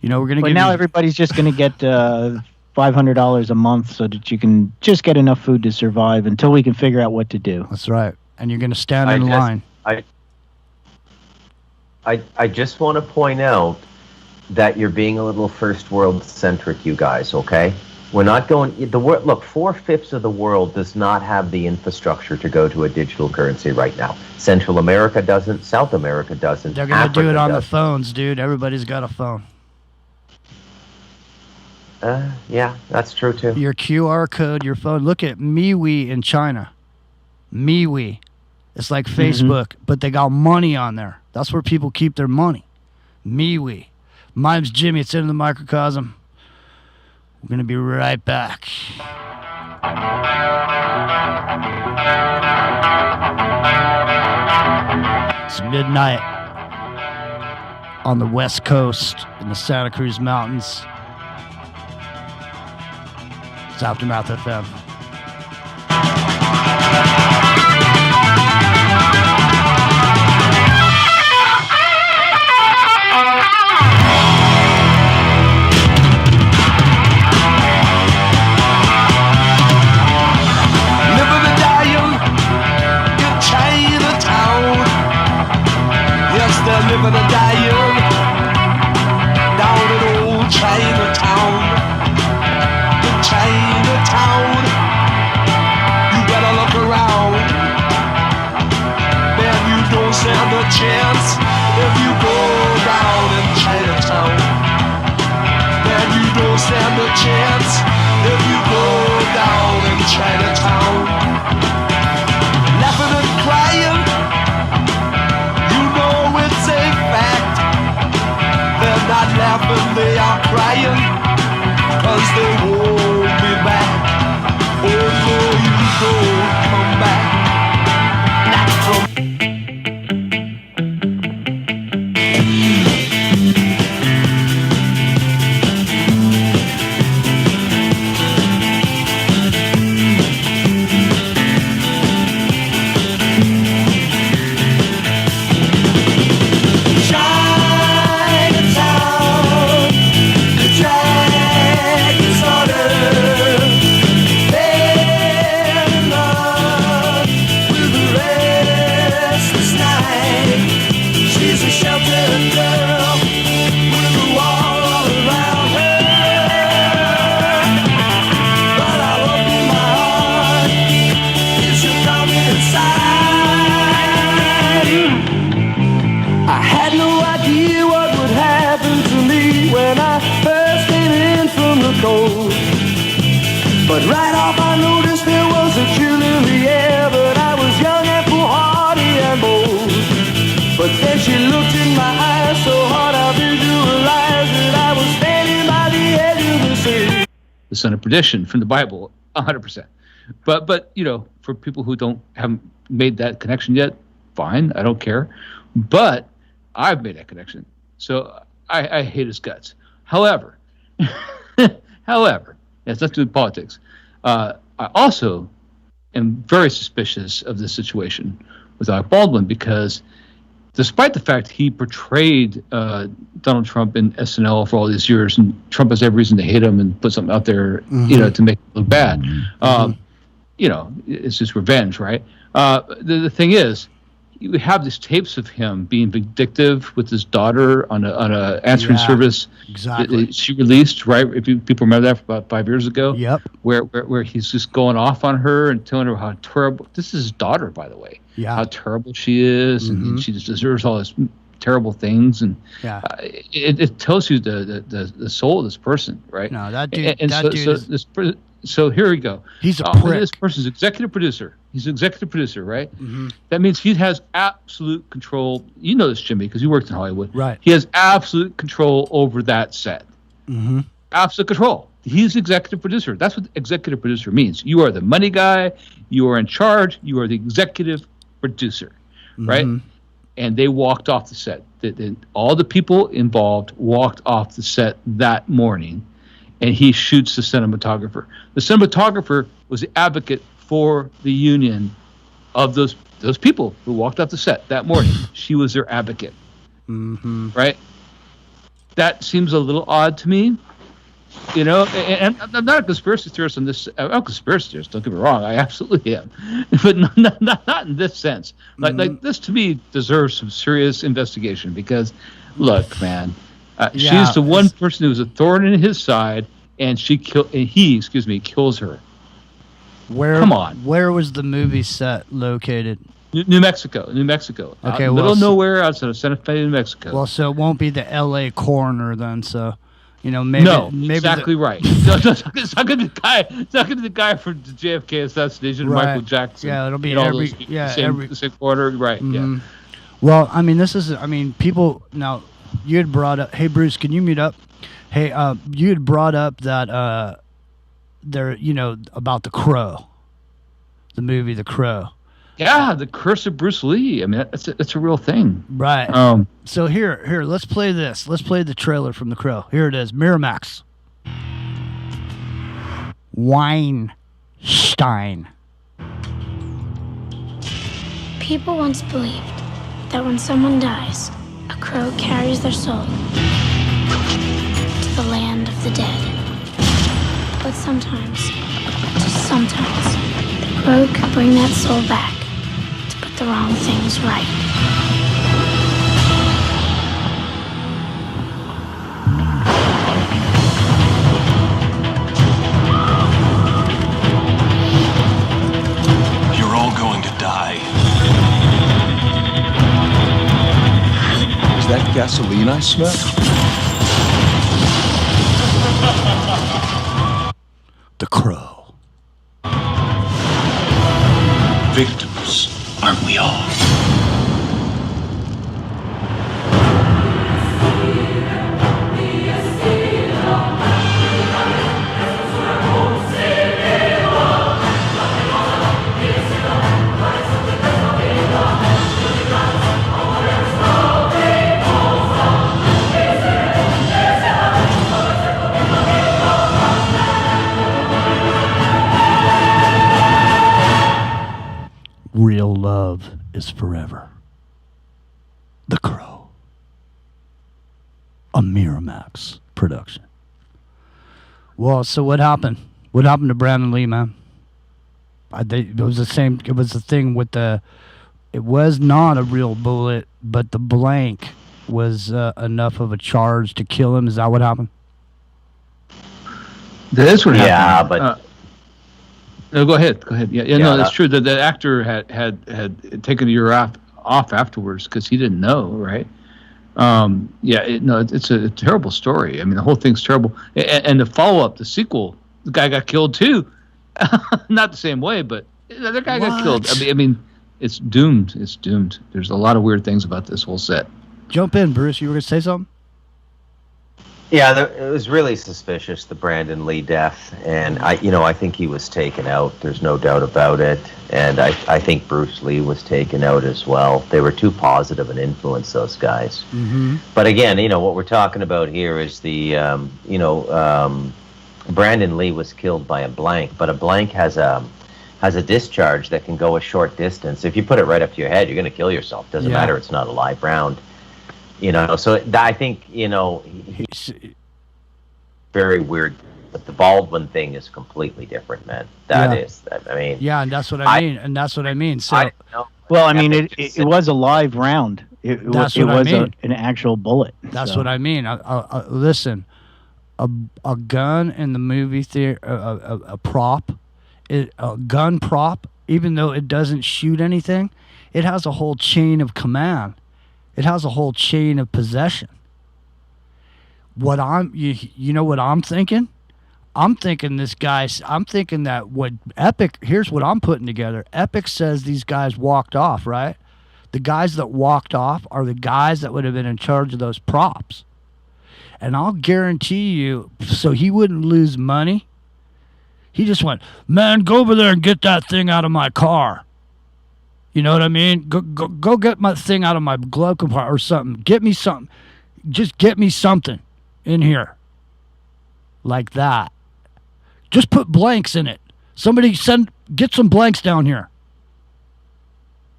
we're going to. But now everybody's just going to get $500 a month so that you can just get enough food to survive until we can figure out what to do. That's right. And you're going to stand in line. I just want to point out that you're being a little first world centric, you guys, okay? We're not going look, 4/5 of the world does not have the infrastructure to go to a digital currency right now. Central America doesn't, South America doesn't. They're going to do it on the phones, dude. Everybody's got a phone. Yeah, that's true too. Your QR code, your phone. Look at MeWe in China. MeWe. It's like Facebook, but they got money on there. That's where people keep their money. MeWe. My name's Jimmy. It's Into the Microcosm. We're going to be right back. It's midnight on the West Coast in the Santa Cruz Mountains. It's Aftermath FM. Living and dying down in old Chinatown. In Chinatown, you better look around. Man, you don't stand a chance if you go down in Chinatown. Man, you don't stand a chance if you go down in Chinatown. Laughing and crying, not laughing, they are crying, 'cause they won't be back. Oh no, you don't come back. Not from but right off I noticed there was a chill in the air. But I was young and foolhardy and bold. But then she looked in my eyes so hard I visualized that I was standing by the edge of the sea. The son of perdition from the Bible, 100%. But for people who haven't made that connection yet, fine, I don't care. But I've made that connection, so I hate his guts. However, it's not to do with politics. I also am very suspicious of this situation with Alec Baldwin because despite the fact he portrayed Donald Trump in SNL for all these years, and Trump has every reason to hate him and put something out there, to make it look bad. It's just revenge, right? The thing is, you have these tapes of him being vindictive with his daughter on a answering service. Exactly. She released, right? If people remember that from about 5 years ago. Yep. Where he's just going off on her and telling her how terrible. This is his daughter, by the way. Yeah. How terrible she is, and she just deserves all this terrible things, and it tells you the soul of this person, right? No, that dude. So here we go. He's a prick. This person's executive producer He's an executive producer, right? Mm-hmm. That means he has absolute control. You know this, Jimmy, because you worked in Hollywood. Right. He has absolute control over that set. Mm-hmm. Absolute control. He's executive producer. That's what executive producer means. You are the money guy. You are in charge. You are the executive producer, right? And they walked off the set. All the people involved walked off the set that morning, and he shoots the cinematographer. The cinematographer was the advocate for the union of those people who walked off the set that morning. She was their advocate, right? That seems a little odd to me, you know. And I'm not a conspiracy theorist on this. I'm a conspiracy theorist. Don't get me wrong. I absolutely am, but not in this sense. Like this to me deserves some serious investigation because, look, man, she's the one person who was a thorn in his side, and he kills her. Come on. Where was the movie set located? New Mexico. Okay, middle of nowhere outside of Santa Fe, New Mexico. Well, so it won't be the L.A. coroner then. So, you know, maybe exactly right. It's not going to be the guy. It's not going to be the guy from the JFK assassination, right. Michael Jackson. Yeah, it'll be the same order, right? Mm-hmm. Yeah. Well, I mean, people. Now, you had brought up. Hey, Bruce, can you mute up? Hey, you had brought up that about The Crow, the movie The Crow. Yeah, The Curse of Bruce Lee. I mean, it's a real thing. Right. So here, let's play this. Let's play the trailer from The Crow. Here it is. Miramax. Weinstein. People once believed that when someone dies, a crow carries their soul to the land of the dead. But sometimes, just sometimes, the crow could bring that soul back to put the wrong things right. You're all going to die. Is that gasoline I smell? The Crow. Victims, aren't we all? Real love is forever. The Crow. A Miramax production. Well, so what happened? What happened to Brandon Lee, man? It was the same. It was the thing with the. It was not a real bullet, but the blank was enough of a charge to kill him. Is that what happened? That is what happened. Yeah, but. No, go ahead. Yeah, no, that's true. The actor had taken a year off afterwards because he didn't know, right? It's a terrible story. I mean, the whole thing's terrible. And the follow-up, the sequel, the guy got killed too. Not the same way, but the other guy got killed. I mean, it's doomed. It's doomed. There's a lot of weird things about this whole set. Jump in, Bruce. You were going to say something? Yeah, it was really suspicious, the Brandon Lee death, and I think he was taken out. There's no doubt about it, and I think Bruce Lee was taken out as well. They were too positive an influence, those guys. Mm-hmm. But again, what we're talking about here is the, Brandon Lee was killed by a blank, but a blank has a discharge that can go a short distance. If you put it right up to your head, you're going to kill yourself. Doesn't matter. It's not a live round. So I think, he's very weird, but the Baldwin thing is completely different, man. That is, I mean. Yeah, and that's what I mean. So, it was a live round. It was an actual bullet. That's what I mean. Listen, a gun in the movie theater, a gun prop, even though it doesn't shoot anything, it has a whole chain of command. It has a whole chain of possession. What I'm thinking? I'm thinking that what Epic, here's what I'm putting together. Epic says these guys walked off, right? The guys that walked off are the guys that would have been in charge of those props. And I'll guarantee you, so he wouldn't lose money, he just went, man, go over there and get that thing out of my car. You know what I mean? Go get my thing out of my glove compartment or something. Get me something. Just get me something in here. Like that. Just put blanks in it. Somebody get some blanks down here.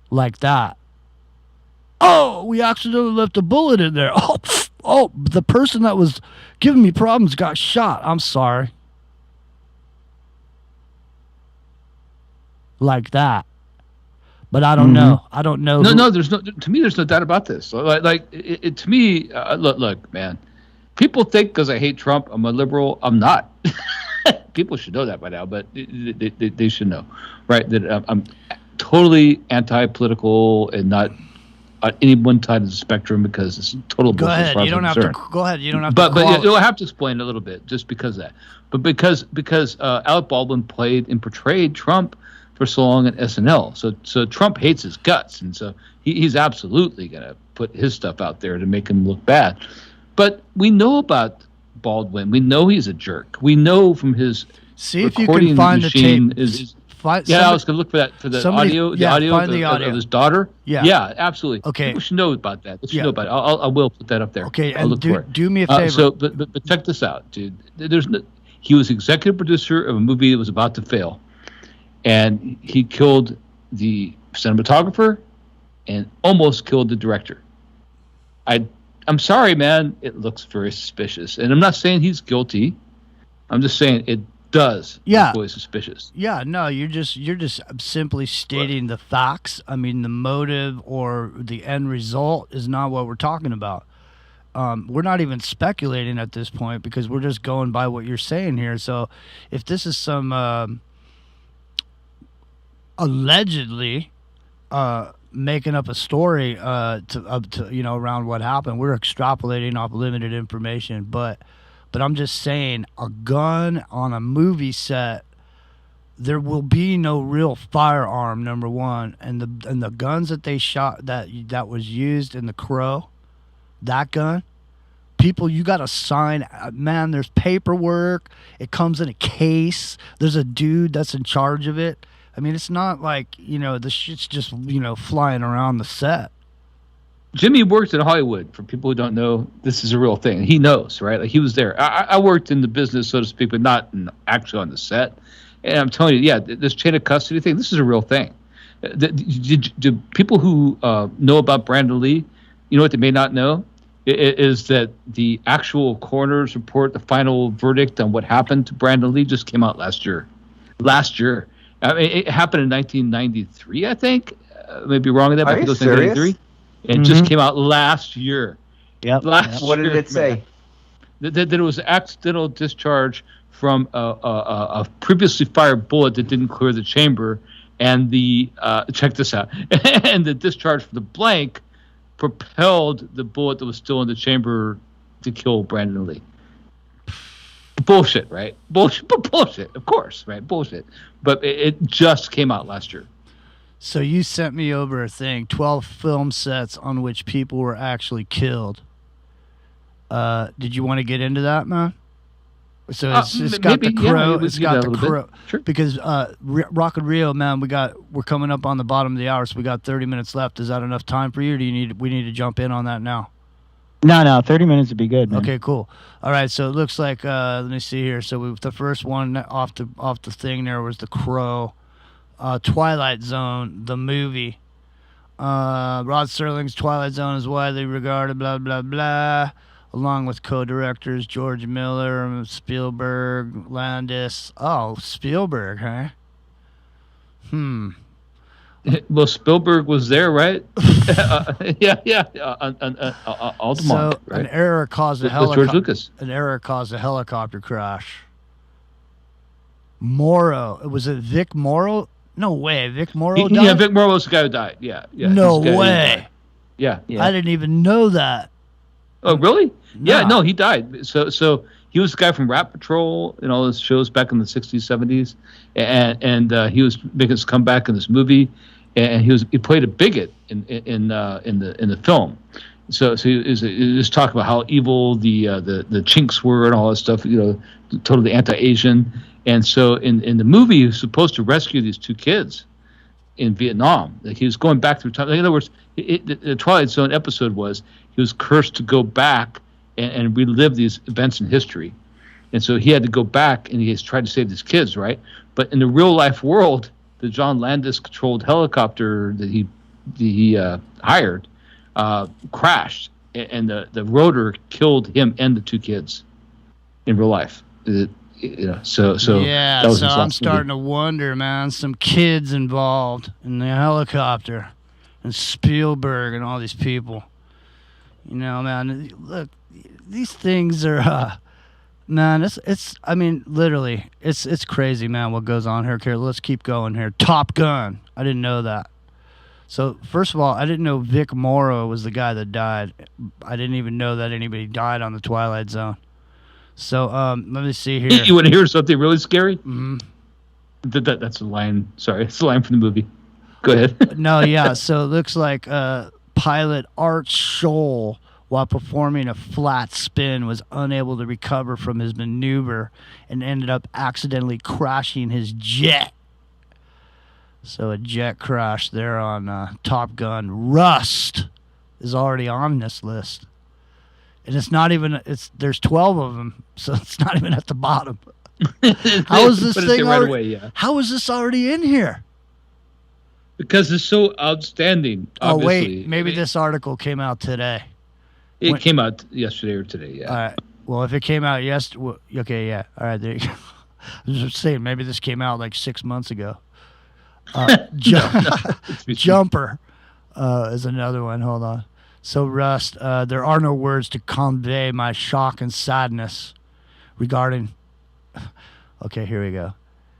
Like that. Oh, we accidentally left a bullet in there. Oh, the person that was giving me problems got shot. I'm sorry. Like that. But I don't know. I don't know. No, to me, there's no doubt about this. To me, look, man, people think because I hate Trump, I'm a liberal. I'm not. People should know that by now, but they should know, right? That I'm totally anti-political and not on any one side of the spectrum because it's total bullshit. Go ahead. You don't have to. Go ahead. You don't have to. But you'll have to explain a little bit just because of that. But because Alec Baldwin played and portrayed Trump for so long at SNL, so Trump hates his guts, and so he's absolutely gonna put his stuff out there to make him look bad. But we know about Baldwin. We know he's a jerk. We know from his see if you can find the tape. I was going to look for that audio. The audio of his daughter. Yeah, absolutely. Okay, people should know about that. Should know about it. I will put that up there. Okay, I'll look for it. Do me a favor. But check this out, dude. He was executive producer of a movie that was about to fail, and he killed the cinematographer and almost killed the director. I'm sorry, man. It looks very suspicious, and I'm not saying he's guilty. I'm just saying it does. Yeah, look really suspicious. Yeah, no, you're just simply stating the facts. I mean, the motive or the end result is not what we're talking about. We're not even speculating at this point because we're just going by what you're saying here. So, if this is some allegedly making up a story to around what happened, we're extrapolating off limited information, but I'm just saying, a gun on a movie set, there will be no real firearm, number one, and the guns that they shot that was used in The Crow, that gun, people, you got to sign, man, there's paperwork, it comes in a case, there's a dude that's in charge of it. I mean, it's not like, the shit's just, flying around the set. Jimmy worked in Hollywood. For people who don't know, this is a real thing. He knows, right? Like, he was there. I worked in the business, so to speak, but not actually on the set. And I'm telling you, yeah, this chain of custody thing, this is a real thing. Do people who know about Brandon Lee, you know what they may not know? Is that the actual coroner's report, the final verdict on what happened to Brandon Lee just came out last year. I mean, it happened in 1993, I think. Maybe wrong with that, but I think it was 1993. It just came out last year. Yep. What did it say? That it was accidental discharge from a previously fired bullet that didn't clear the chamber, and check this out, and the discharge from the blank propelled the bullet that was still in the chamber to kill Brandon Lee. Bullshit, right? Bullshit, of course, right? Bullshit. But it just came out last year. So you sent me over a thing, 12 film sets on which people were actually killed. Did you want to get into that, man? So it's got maybe, the Crow. Yeah, it's got the Crow. Sure. Because Rock and Rio, man, we're coming up on the bottom of the hour, so we got 30 minutes left. Is that enough time for you? Or we need to jump in on that now? No, 30 minutes would be good, man. Okay, cool. All right, so it looks like let me see here. So the first one off the thing there was The Crow, Twilight Zone, the movie. Rod Serling's Twilight Zone is widely regarded, blah blah blah, along with co-directors George Miller, Spielberg, Landis. Oh, Spielberg, huh? Well, Spielberg was there, right? Yeah. Altamont, right? An error caused a George Lucas. An error caused a helicopter crash. Morrow. Was it Vic Morrow? No way. Vic Morrow died? Yeah, Vic Morrow was the guy who died. Yeah. No way. Yeah. I didn't even know that. Oh, really? Nah. Yeah, no, he died. So He was the guy from Rat Patrol and all those shows back in the 60s, 70s, and he was making his comeback in this movie, and he played a bigot in the film. So he was talking about how evil the Chinks were and all that stuff, totally anti-Asian. And so in the movie, he was supposed to rescue these two kids in Vietnam. Like he was going back through time. In other words, the Twilight Zone episode was he was cursed to go back and relive these events in history. And so he had to go back and he has tried to save these kids, right? But in the real life world, the John Landis controlled helicopter that he hired crashed, and the rotor killed him and the two kids in real life. So yeah. So I'm starting to wonder, man. Some kids involved in the helicopter, and Spielberg and all these people. Man. Look, these things are, man. It's. I mean, literally, it's crazy, man. What goes on here? Okay, let's keep going here. Top Gun. I didn't know that. So, first of all, I didn't know Vic Morrow was the guy that died. I didn't even know that anybody died on the Twilight Zone. So, let me see here. You want to hear something really scary? Mm-hmm. That's a line. Sorry, it's a line from the movie. Go ahead. No, yeah. So, it looks like pilot Art Scholl, while performing a flat spin, was unable to recover from his maneuver and ended up accidentally crashing his jet. So a jet crash there on Top Gun. Rust is already on this list. And it's not even, there's 12 of them, so it's not even at the bottom. How is this thing right already, away, yeah. How is this already in here? Because it's so outstanding, obviously. Oh, wait, maybe this article came out today. It came out yesterday or today, yeah. All right. Well, if it came out yesterday, okay, yeah. All right, there you go. I was just saying, maybe this came out like 6 months ago. Jumper is another one. Hold on. So Rust, there are no words to convey my shock and sadness regarding. Okay, here we go.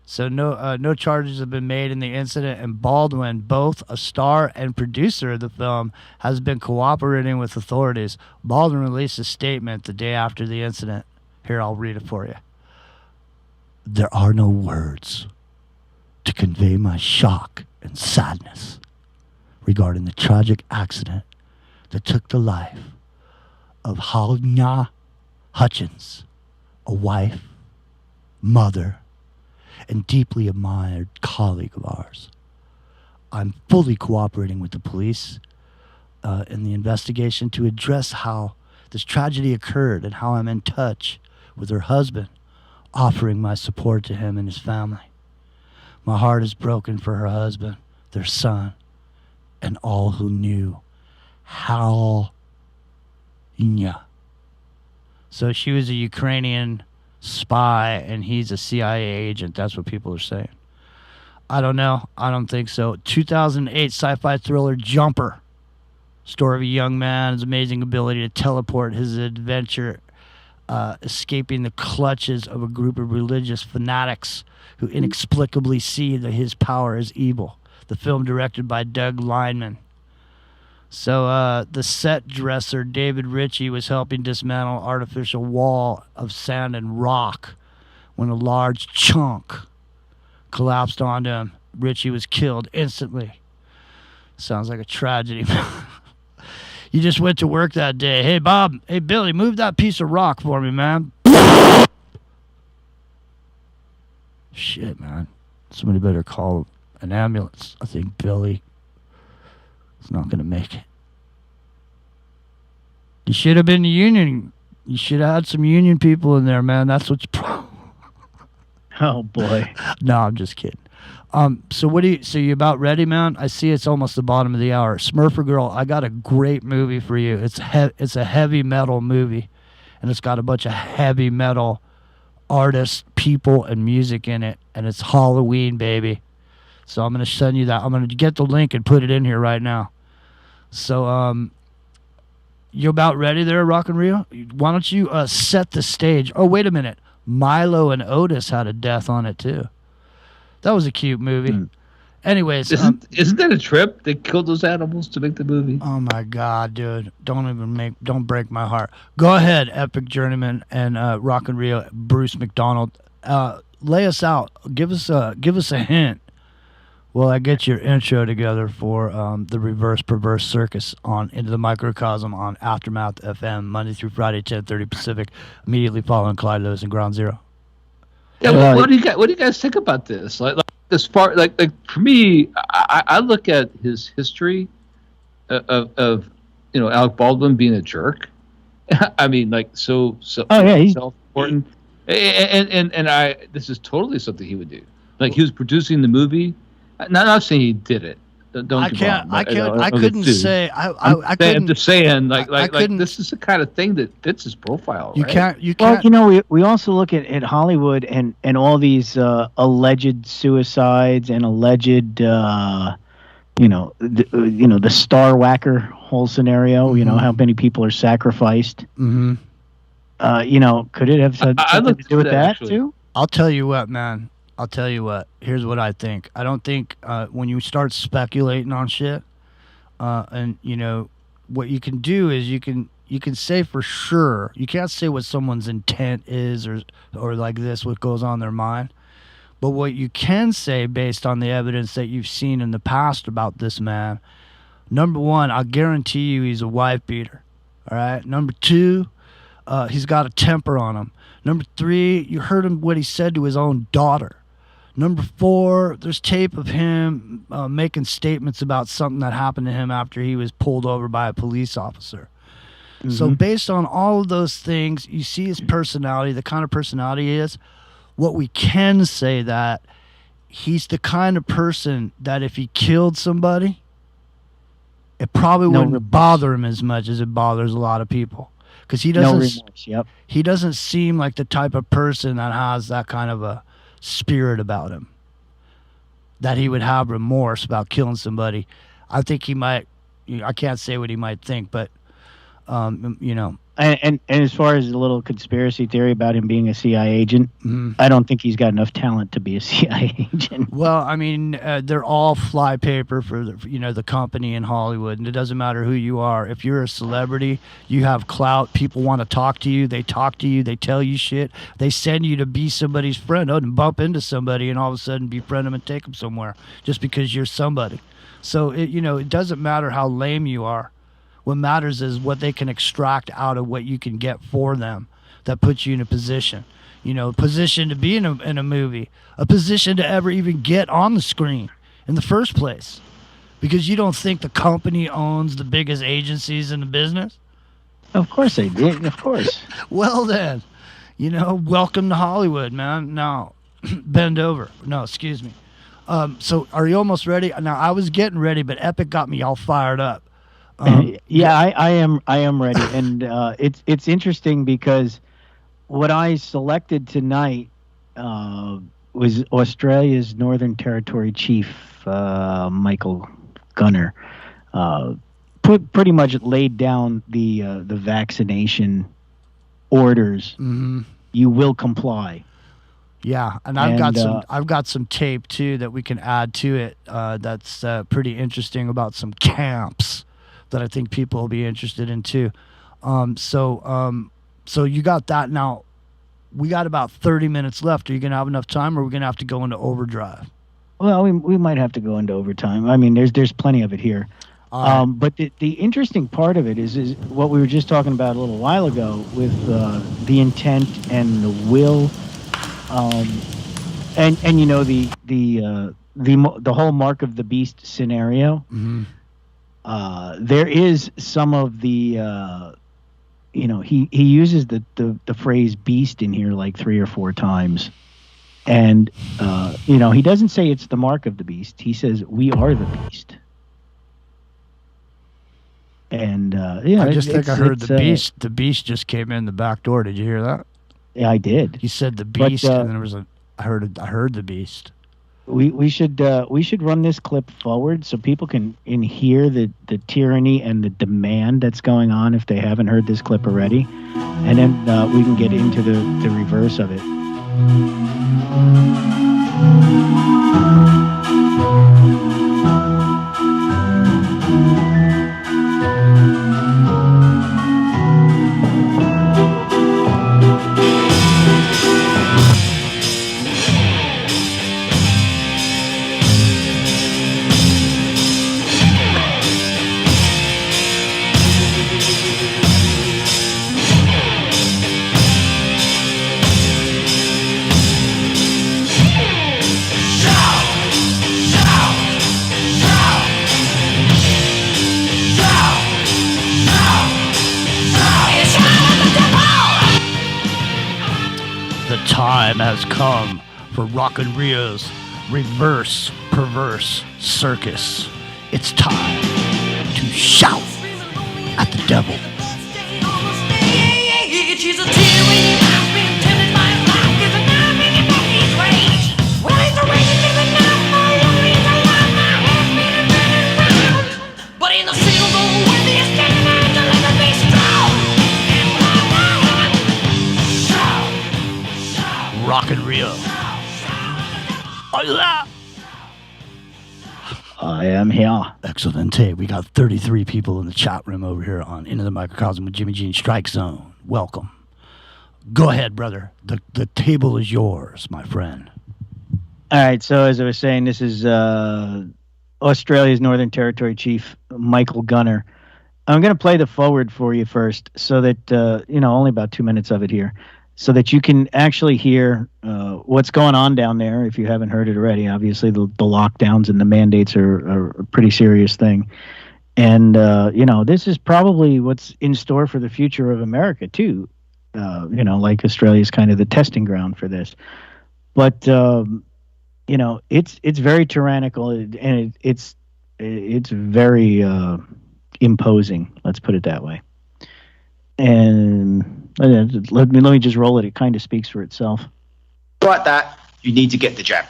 So no charges have been made in the incident, and Baldwin, both a star and producer of the film, has been cooperating with authorities. Baldwin released a statement the day after the incident. Here, I'll read it for you. There are no words to convey my shock and sadness regarding the tragic accident that took the life of Halnya Hutchins, a wife, mother, and deeply admired colleague of ours. I'm fully cooperating with the police in the investigation to address how this tragedy occurred and how I'm in touch with her husband, offering my support to him and his family. My heart is broken for her husband, their son, and all who knew Halnya. So she was a Ukrainian spy, and he's a CIA agent. That's what people are saying. I don't know. I don't think so. 2008 sci-fi thriller Jumper. Story of a young man's amazing ability to teleport his adventure, escaping the clutches of a group of religious fanatics who inexplicably see that his power is evil. The film directed by Doug Lineman. So the set dresser, David Ritchie, was helping dismantle an artificial wall of sand and rock when a large chunk collapsed onto him. Ritchie was killed instantly. Sounds like a tragedy. You just went to work that day. Hey, Bob. Hey, Billy, move that piece of rock for me, man. Shit, man. Somebody better call an ambulance. I think Billy is not going to make it. You should have been the union. You should have had some union people in there, man. That's what's Oh, boy. No, I'm just kidding. So you about ready, man? I see it's almost the bottom of the hour. Smurfer Girl, I got a great movie for you. It's a heavy metal movie, and it's got a bunch of heavy metal artists, people, and music in it, and it's Halloween, baby. So I'm going to send you that. I'm going to get the link and put it in here right now. So you about ready there, Rock and Rio? Why don't you set the stage? Oh, wait a minute. Milo and Otis had a death on it, too. That was a cute movie. Anyways, isn't that a trip? They killed those animals to make the movie. Oh my God, dude! Don't break my heart. Go ahead, Epic Journeyman and Rock and Rio, Bruce McDonald. Lay us out. Give us a hint. Well, I get your intro together for the Reverse Perverse Circus on Into the Microcosm on Aftermath FM Monday through Friday, 10:30 Pacific, immediately following Clyde Lewis and Ground Zero. Yeah, what do you guys think about this? Like as far like for me, I look at his history of Alec Baldwin being a jerk. I mean, like so self-important, and this is totally something he would do. Like he was producing the movie. Not saying he did it. I couldn't say. I'm just saying, like this is the kind of thing that fits his profile. You right? can't. Well, we also look at Hollywood and all these alleged suicides and alleged, the star whacker whole scenario. Mm-hmm. You know how many people are sacrificed. Mm-hmm. Could it have something to do with that too? I'll tell you what, man. I'll tell you what. Here's what I think. I don't think when you start speculating on shit, and what you can do is you can say for sure. You can't say what someone's intent is or like this, what goes on in their mind. But what you can say based on the evidence that you've seen in the past about this man, number one, I'll guarantee you he's a wife beater. All right. Number two, he's got a temper on him. Number three, you heard him what he said to his own daughter. Number four, there's tape of him making statements about something that happened to him after he was pulled over by a police officer. Mm-hmm. So based on all of those things, you see his personality, the kind of personality he is. What we can say that he's the kind of person that if he killed somebody, it probably wouldn't bother him as much as it bothers a lot of people. Because he doesn't seem like the type of person that has that kind of a spirit about him, that he would have remorse about killing somebody. I think he might. I can't say what he might think, but And as far as the little conspiracy theory about him being a CIA agent, I don't think he's got enough talent to be a CIA agent. Well, I mean, they're all flypaper for the company in Hollywood, and it doesn't matter who you are. If you're a celebrity, you have clout. People want to talk to you. They talk to you. They tell you shit. They send you to be somebody's friend, and bump into somebody, and all of a sudden befriend them and take them somewhere just because you're somebody. So it doesn't matter how lame you are. What matters is what they can extract out of what you can get for them that puts you in a position. A position to be in a movie. A position to ever even get on the screen in the first place. Because you don't think the company owns the biggest agencies in the business? Of course they did. Of course. Well then, welcome to Hollywood, man. Now, bend over. No, excuse me. So are you almost ready? Now, I was getting ready, but Epic got me all fired up. I am ready, and it's interesting because what I selected tonight was Australia's Northern Territory Chief Michael Gunner. Pretty much laid down the vaccination orders. Mm-hmm. You will comply. Yeah, and I've got some tape too that we can add to it. That's pretty interesting about some camps that I think people will be interested in too. So you got that. Now we got about 30 minutes left. Are you gonna have enough time, or are we gonna have to go into overdrive? Well, we might have to go into overtime. I mean, there's plenty of it here. But the interesting part of it is what we were just talking about a little while ago with the intent and the will, and the whole mark of the beast scenario. Mm-hmm. There is some of the, he uses the phrase beast in here like 3 or 4 times. And, he doesn't say it's the mark of the beast. He says, we are the beast. And, I just think I heard the beast. The beast just came in the back door. Did you hear that? Yeah, I did. He said the beast, and there was I heard the beast. We should run this clip forward so people can hear the tyranny and the demand that's going on if they haven't heard this clip already, and then we can get into the reverse of it. Time has come for Rock and Rio's reverse perverse circus. It's time to shout at the devil. She's a tyranny, I've been tempted by life, is a knife in your back, he's rage. Well, it's a rage, it's a knife, my love is a lie, my head's been a burning round. But in the field of where the standing man to let it be strong. Rock and Rio. I am here. Excellent. Hey, we got 33 people in the chat room over here on Into the Microcosm with Jimmy G and Strike Zone. Welcome. Go ahead, brother. The table is yours, my friend. All right. So as I was saying, this is Australia's Northern Territory Chief Michael Gunner. I'm going to play the forward for you first, so that only about 2 minutes of it here, so that you can actually hear what's going on down there. If you haven't heard it already, obviously the lockdowns and the mandates are a pretty serious thing. And, this is probably what's in store for the future of America, too. Like Australia's kind of the testing ground for this. But, it's very tyrannical, and it's very imposing, let's put it that way. And let me just roll it. It kind of speaks for itself. Like that, you need to get the jab.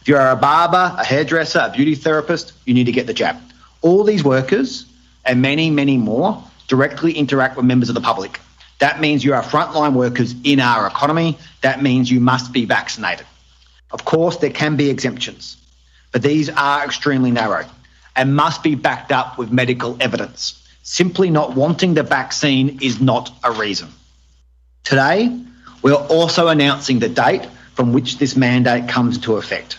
If you're a barber, a hairdresser, a beauty therapist, you need to get the jab. All these workers and many, many more directly interact with members of the public. That means you are frontline workers in our economy. That means you must be vaccinated. Of course, there can be exemptions, but these are extremely narrow and must be backed up with medical evidence. Simply not wanting the vaccine is not a reason. Today, we're also announcing the date from which this mandate comes to effect.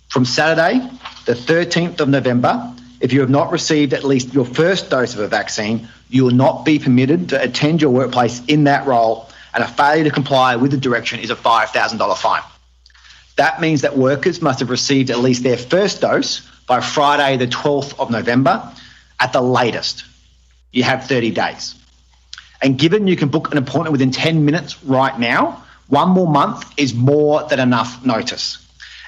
From Saturday, the 13th of November, if you have not received at least your first dose of a vaccine, you will not be permitted to attend your workplace in that role, and a failure to comply with the direction is a $5,000 fine. That means that workers must have received at least their first dose by Friday, the 12th of November, at the latest. You have 30 days. And given you can book an appointment within 10 minutes right now, 1 more month is more than enough notice.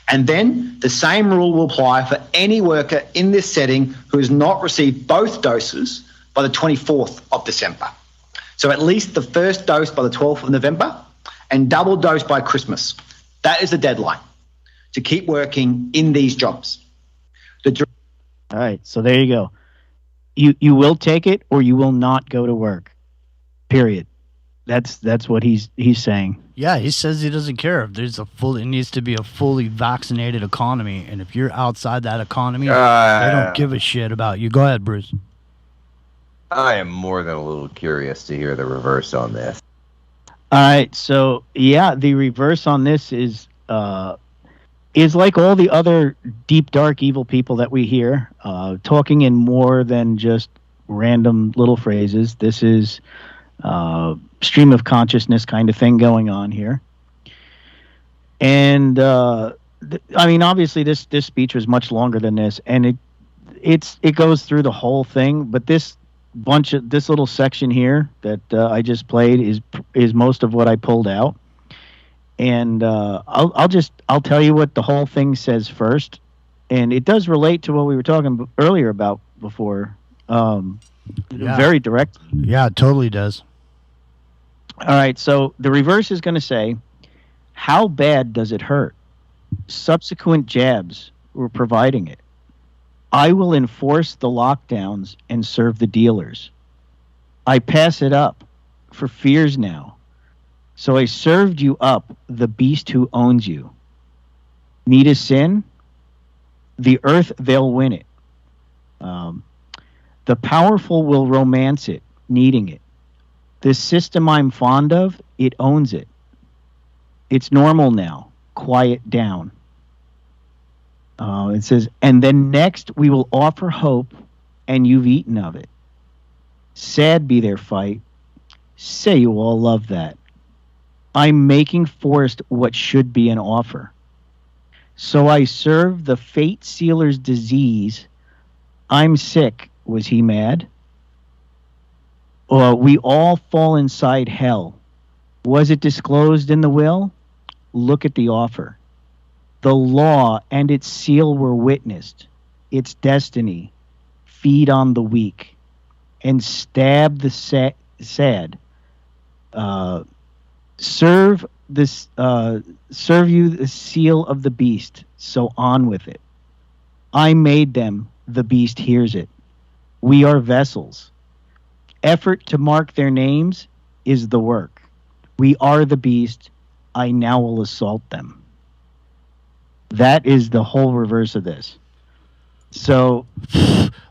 And then the same rule will apply for any worker in this setting who has not received both doses by the 24th of December. So at least the first dose by the 12th of November and double dose by Christmas. That is the deadline to keep working in these jobs. All right, so there you go. You will take it or you will not go to work. Period. That's what he's saying. Yeah, he says he doesn't care if it needs to be a fully vaccinated economy, and if you're outside that economy, they don't give a shit about you. Go ahead, Bruce. I am more than a little curious to hear the reverse on this. All right, so yeah, the reverse on this is like all the other deep, dark, evil people that we hear, talking in more than just random little phrases. This is stream of consciousness kind of thing going on here. And obviously this speech was much longer than this, and it goes through the whole thing, but this little section here that I just played is most of what I pulled out. And I'll tell you what the whole thing says first, and it does relate to what we were talking earlier about before. Very direct. Yeah, it totally does. All right, so the reverse is going to say, how bad does it hurt? Subsequent jabs were providing it. I will enforce the lockdowns and serve the dealers. I pass it up for fears now. So I served you up the beast who owns you. Me to sin? The earth, they'll win it. The powerful will romance it, needing it. This system I'm fond of, it owns it. It's normal now. Quiet down. It says, and then next we will offer hope, and you've eaten of it. Sad be their fight. Say you all love that. I'm making forced what should be an offer. So I serve the fate sealer's disease. I'm sick. Was he mad? Or we all fall inside hell. Was it disclosed in the will? Look at the offer. The law and its seal were witnessed. Its destiny. Feed on the weak. And stab the sad. Serve you the seal of the beast. So on with it. I made them. The beast hears it. We are vessels. Effort to mark their names is the work. We are the beast. I now will assault them. That is the whole reverse of this. So,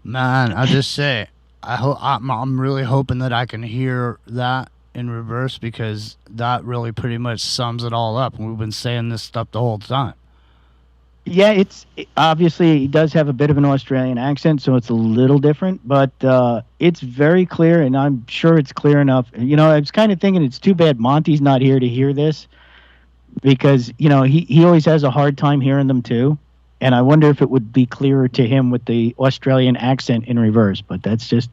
man, I'll just say, I'm really hoping that I can hear that in reverse, because that really pretty much sums it all up. We've been saying this stuff the whole time. Yeah, obviously he does have a bit of an Australian accent, so it's a little different, but it's very clear, and I'm sure it's clear enough. You know, I was kind of thinking it's too bad Monty's not here to hear this, because, you know, he always has a hard time hearing them too, and I wonder if it would be clearer to him with the Australian accent in reverse, but that's just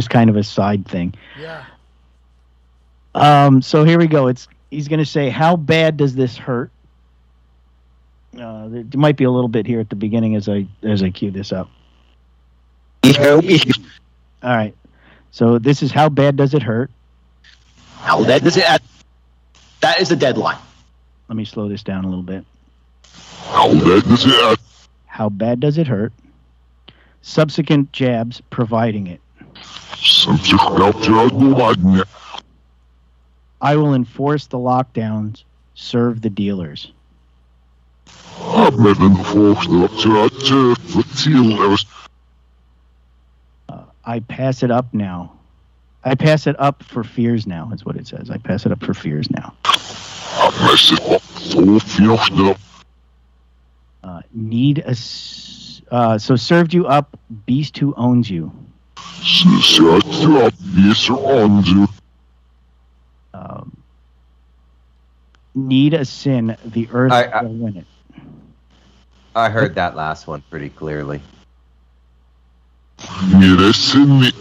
kind of a side thing. Yeah. So here we go. He's going to say, how bad does this hurt? There might be a little bit here at the beginning as I cue this up. All right. So this is how bad does it hurt? How bad does it hurt? That is the deadline. Let me slow this down a little bit. How bad does it hurt? How bad does it hurt? Subsequent jabs providing it. I will enforce the lockdowns, serve the dealers. I pass it up now. I pass it up for fears now, is what it says. I pass it up for fears now. Need a... so served you up, beast who owns you. Need a sin, the earth will win it. I heard that last one pretty clearly. Need a sin, the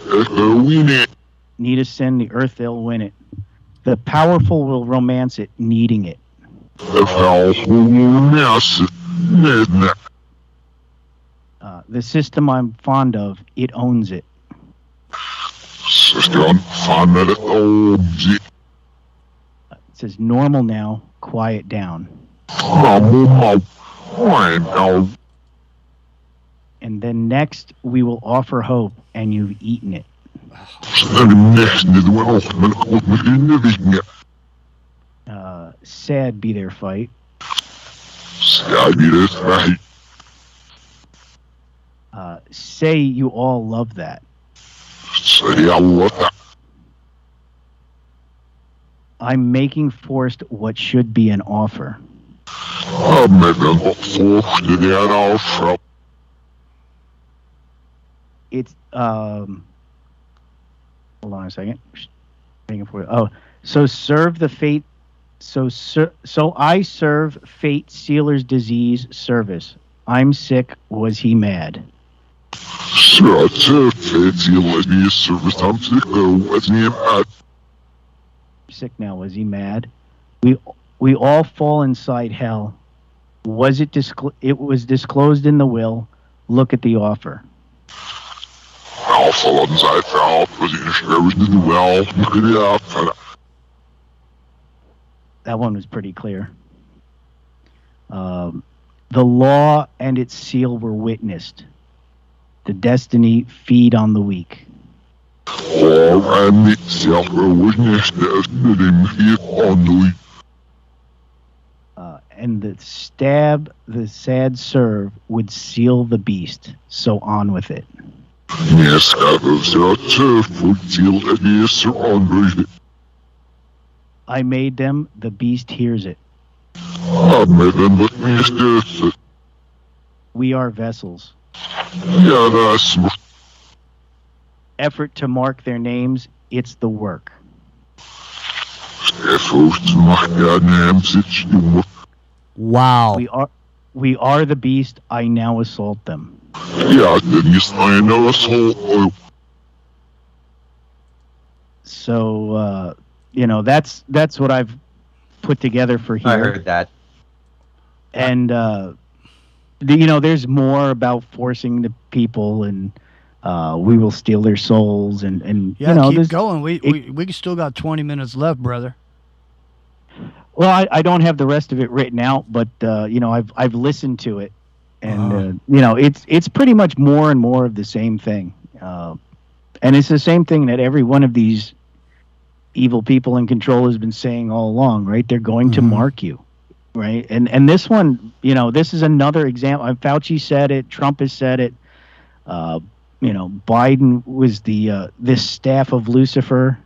earth they'll win it. The powerful will romance it, needing it. The system I'm fond of, it owns it. It says normal now, quiet down. And then next we will offer hope, and you've eaten it. Sad be their fight. Say you all love that. I'm making forced what should be an offer. It's hold on a second. So serve the fate. So I serve fate sealer's disease service. I'm sick. Was he mad? Sick now. Was he mad? We all fall inside hell. Was it it was disclosed in the will. Look at the offer. That one was pretty clear. The law and its seal were witnessed. The destiny feed on the weak. and the stab, the sad serve would seal the beast. So on with it. I made them, the beast hears it. We are vessels. Effort to mark their names, it's the work. Wow. We are the beast, I now assault them. So, that's what I've put together for here. I heard that. And, there's more about forcing the people and we will steal their souls and keep going. We still got 20 minutes left, brother. Well, I don't have the rest of it written out, but I've listened to it, and it's pretty much more and more of the same thing, and it's the same thing that every one of these evil people in control has been saying all along, right? They're going to mark you, right? And this one, this is another example. Fauci said it, Trump has said it. Biden was this staff of Lucifer,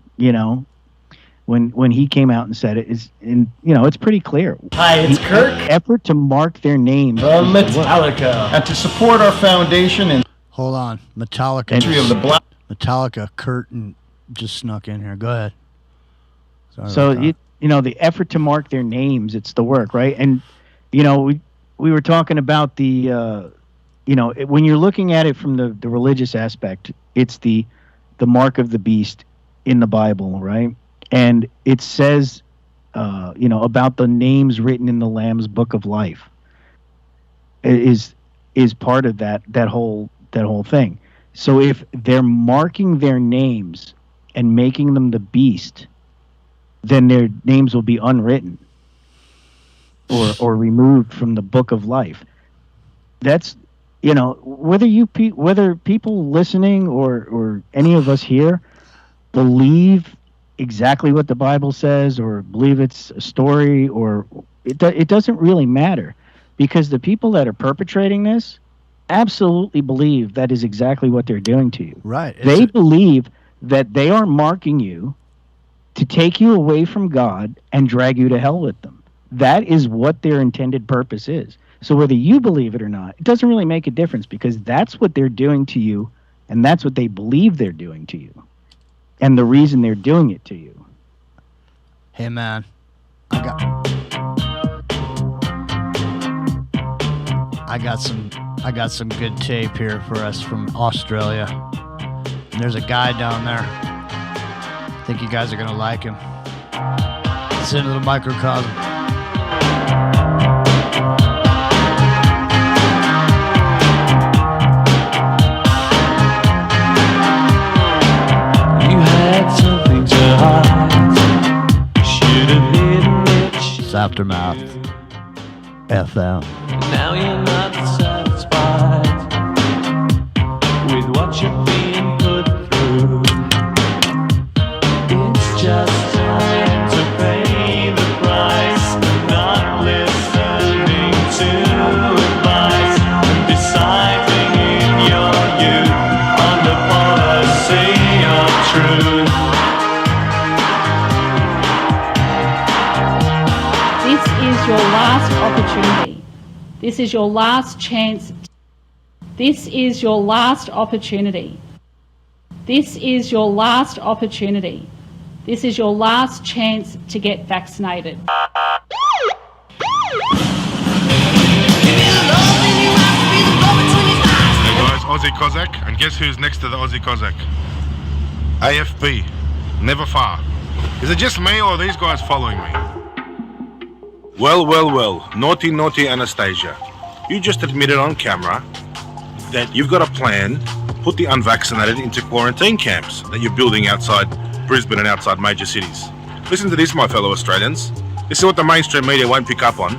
when he came out and said it, it's pretty clear. Hi, it's Kirk. Effort to mark their names. Metallica. And to support our foundation and... Hold on. Metallica. Entry of the black... Metallica curtain just snuck in here. Go ahead. Sorry the effort to mark their names, it's the work, right? And, we were talking about the... when you're looking at it from the religious aspect, it's the mark of the beast in the Bible, right? And it says, about the names written in the Lamb's Book of Life. Is part of that whole thing. So if they're marking their names and making them the beast, then their names will be unwritten or removed from the Book of Life. That's whether people listening or any of us here believe exactly what the Bible says or believe it's a story or it doesn't really matter, because the people that are perpetrating this absolutely believe that is exactly what they're doing to you. Right. They believe that they are marking you to take you away from God and drag you to hell with them. That is what their intended purpose is. So whether you believe it or not, it doesn't really make a difference, because that's what they're doing to you, and that's what they believe they're doing to you, and the reason they're doing it to you. Hey, man, I got some good tape here for us from Australia. And there's a guy down there. I think you guys are gonna like him. Listen to the microcosm. Something to hide. Should have hidden it. It's Aftermath FM. Now you're not satisfied with what you're being put through. It's just time to pay the price. Not listening to advice. Deciding in your youth on the policy of truth. Your last opportunity. This is your last chance. This is your last opportunity. This is your last opportunity. This is your last chance to get vaccinated. Hey guys, Aussie Cossack, and guess who's next to the Aussie Cossack? AFP, never far. Is it just me or are these guys following me? Well, naughty Anastasia. You just admitted on camera that you've got a plan to put the unvaccinated into quarantine camps that you're building outside Brisbane and outside major cities. Listen to this, my fellow Australians. This is what the mainstream media won't pick up on.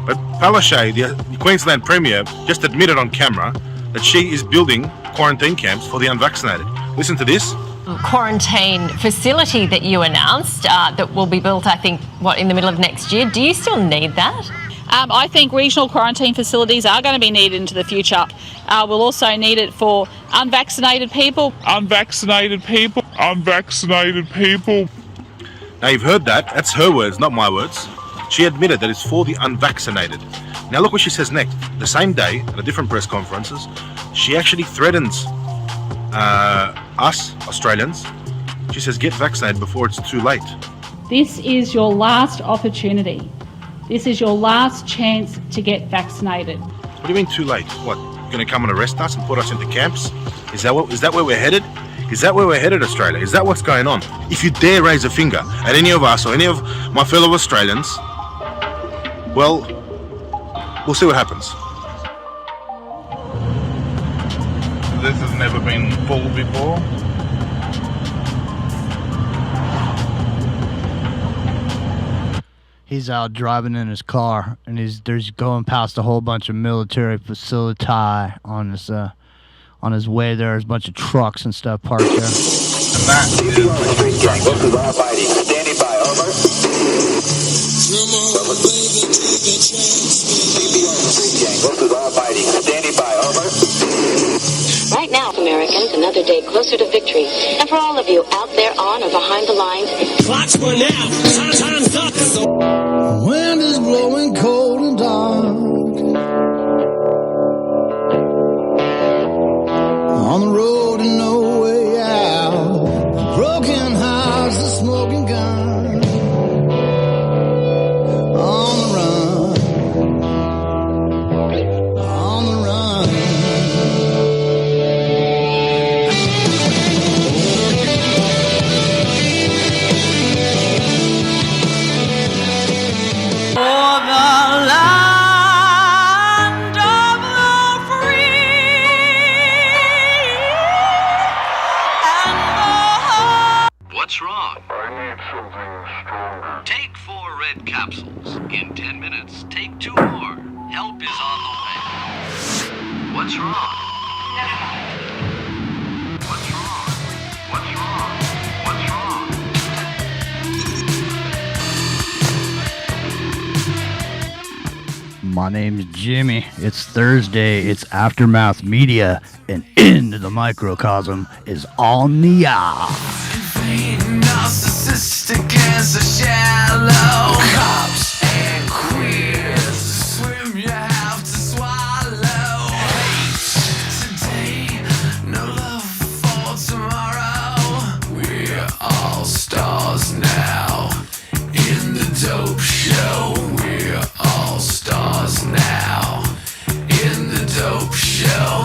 But Palaszczuk, the Queensland Premier, just admitted on camera that she is building quarantine camps for the unvaccinated. Listen to this. Quarantine facility that you announced that will be built, I think, in the middle of next year. Do you still need that? I think regional quarantine facilities are going to be needed into the future. We'll also need it for unvaccinated people. Unvaccinated people. Unvaccinated people. Now you've heard that. That's her words, not my words. She admitted that it's for the unvaccinated. Now look what she says next. The same day, at a different press conferences, she actually threatens us, Australians. She says, get vaccinated before it's too late. This is your last opportunity. This is your last chance to get vaccinated. What do you mean too late? What, going to come and arrest us and put us into camps? Is that where we're headed? Is that where we're headed, Australia? Is that what's going on? If you dare raise a finger at any of us or any of my fellow Australians, well, we'll see what happens. This has never been full before. He's out driving in his car, and there's going past a whole bunch of military facility on his way there. There's a bunch of trucks and stuff parked there. And that is Standing by, over. Standing by, over. Right now, Americans, another day closer to victory. And for all of you out there on or behind the lines, clock's run out. Time's up. Wind is blowing cold and dark. On the road and no way out. A broken house, a smoking gun. On the run. On the run. For the land of the free and the What's wrong? I need something stronger. Take 4 red capsules. In 10 minutes, take 2 more. Help is on the way. What's wrong? What's wrong? What's wrong? What's wrong? My name's Jimmy. It's Thursday. It's Aftermath Media, and Into the Microcosm is on the air. narcissistic as a shallow. Cops and queers, swim you have to swallow. Hate today, no love for tomorrow. We're all stars now in the dope show. We're all stars now in the dope show.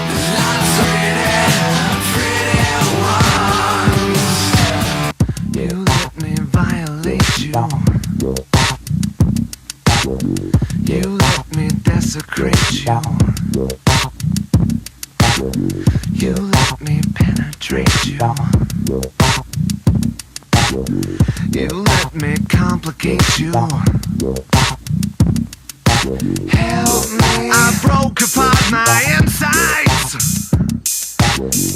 There's lots of pretty ones. You let me violate you. You let me desecrate you. You let me penetrate you. You let me complicate you. Help me. I broke apart my insides.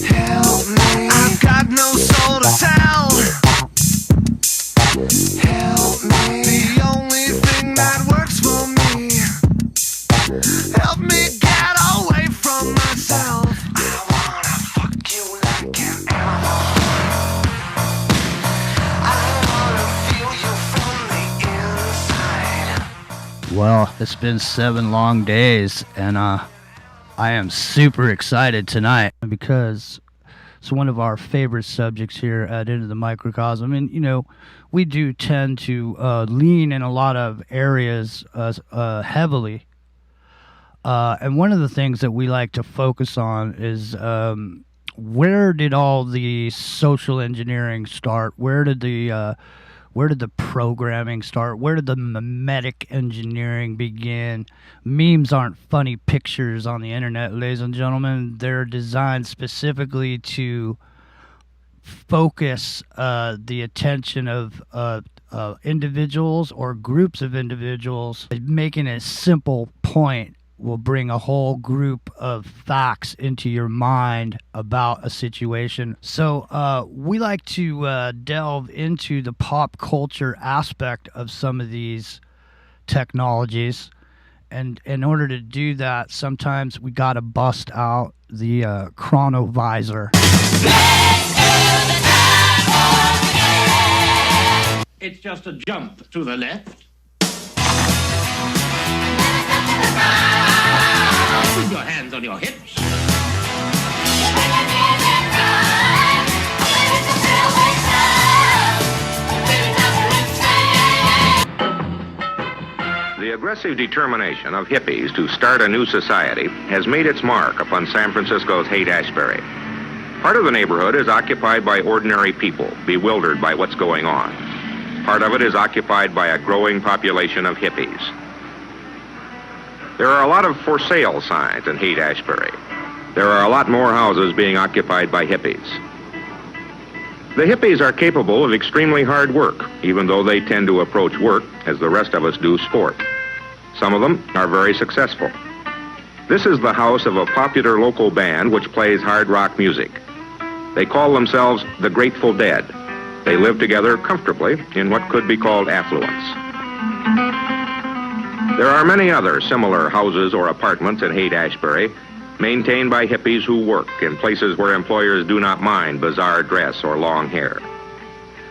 Help me. I've got no soul to tell. Help me. The only thing that works for me. Help me get away from myself. I wanna fuck you like an animal. I wanna feel you from the inside. Well, it's been 7 long days, and I am super excited tonight because it's one of our favorite subjects here at Into the Microcosm. And, you know, we do tend to lean in a lot of areas heavily. And one of the things that we like to focus on is where did all the social engineering start? Where did the programming start? Where did the mimetic engineering begin? Memes aren't funny pictures on the internet, ladies and gentlemen. They're designed specifically to focus the attention of individuals or groups of individuals. Making a simple point will bring a whole group of facts into your mind about a situation. So we like to delve into the pop culture aspect of some of these technologies. And in order to do that, sometimes we got to bust out the chronovisor. It's just a jump to the left. With your hands on your hips. The aggressive determination of hippies to start a new society has made its mark upon San Francisco's Haight-Ashbury. Part of the neighborhood is occupied by ordinary people, bewildered by what's going on. Part of it is occupied by a growing population of hippies. There are a lot of for sale signs in Haight-Ashbury. There are a lot more houses being occupied by hippies. The hippies are capable of extremely hard work, even though they tend to approach work as the rest of us do sport. Some of them are very successful. This is the house of a popular local band which plays hard rock music. They call themselves the Grateful Dead. They live together comfortably in what could be called affluence. There are many other similar houses or apartments in Haight-Ashbury, maintained by hippies who work in places where employers do not mind bizarre dress or long hair.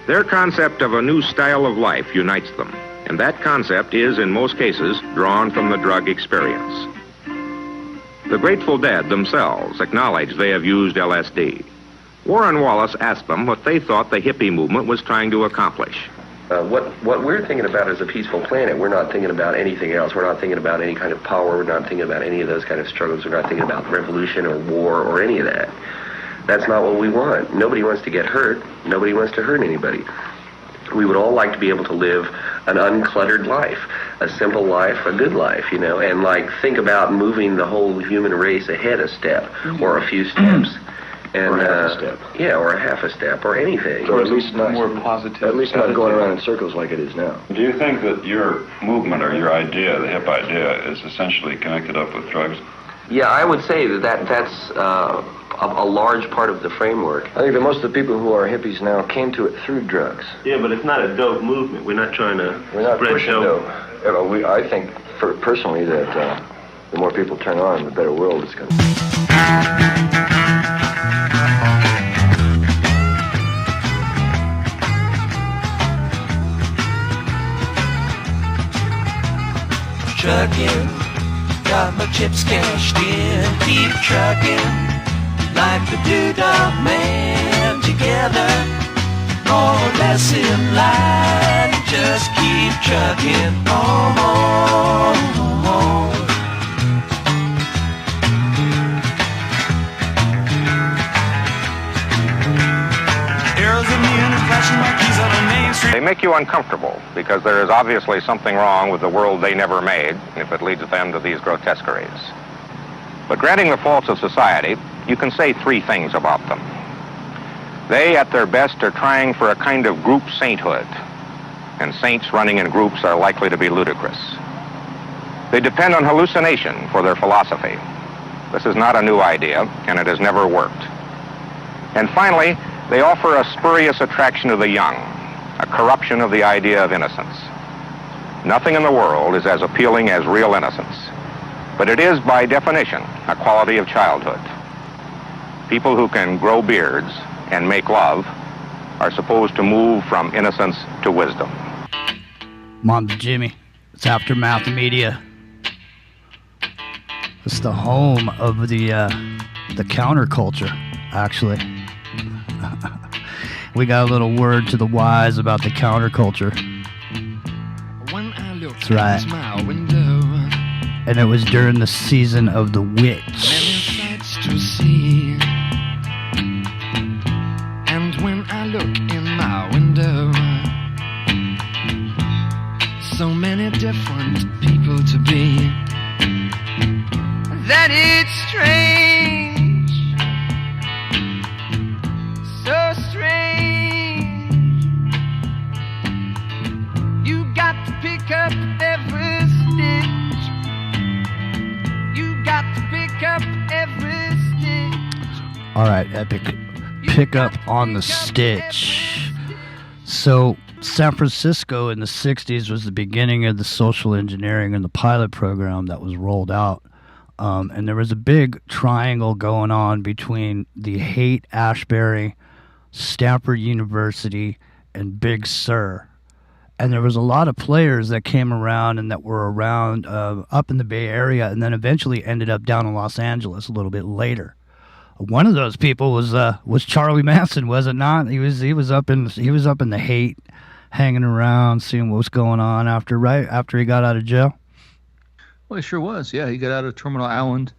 Their concept of a new style of life unites them, and that concept is, in most cases, drawn from the drug experience. The Grateful Dead themselves acknowledge they have used LSD. Warren Wallace asked them what they thought the hippie movement was trying to accomplish. What we're thinking about is a peaceful planet. We're not thinking about anything else. We're not thinking about any kind of power. We're not thinking about any of those kind of struggles. We're not thinking about revolution or war or any of that. That's not what we want. Nobody wants to get hurt. Nobody wants to hurt anybody. We would all like to be able to live an uncluttered life, a simple life, a good life, you know, and like think about moving the whole human race ahead a step or a few steps. And, or half a step. Yeah, or a half a step, or anything. Or at least not more positive. At least not going around in circles like it is now. Do you think that your movement or your idea, the hip idea, is essentially connected up with drugs? Yeah, I would say that's a large part of the framework. I think that most of the people who are hippies now came to it through drugs. Yeah, but it's not a dope movement. We're not trying to spread dope. I think, personally, that the more people turn on, the better world it's going to be. Trucking, got my chips cashed in, keep trucking, like the Doodah Man, together, more or less in line, just keep trucking on. Arrows of neon and flashing marquees on a main street. They make you uncomfortable because there is obviously something wrong with the world they never made if it leads them to these grotesqueries. But granting the faults of society, you can say three things about them. They, at their best, are trying for a kind of group sainthood, and saints running in groups are likely to be ludicrous. They depend on hallucination for their philosophy. This is not a new idea, and it has never worked. And finally, they offer a spurious attraction to the young, a corruption of the idea of innocence. Nothing in the world is as appealing as real innocence, but it is, by definition, a quality of childhood. People who can grow beards and make love are supposed to move from innocence to wisdom. Mom to Jimmy. It's Aftermath Media. It's the home of the counterculture, actually. We got a little word to the wise about the counterculture. That's right. And it was during the season of The Witch. To see. And when I look in my window, so many different people to be, that it's strange, so strange. You got to pick up every stitch. You got to pick up every stitch. All right, Epic. Pick up on the stitch. So San Francisco in the 60s was the beginning of the social engineering and the pilot program that was rolled out. And there was a big triangle going on between the Haight-Ashbury, Stanford University, and Big Sur. And there was a lot of players that came around and that were around up in the Bay Area, and then eventually ended up down in Los Angeles a little bit later. One of those people was Charlie Manson, was it not? He was up in the Haight, hanging around, seeing what was going on after he got out of jail. Well, he sure was. Yeah, he got out of Terminal Island,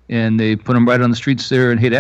and they put him right on the streets there in Haight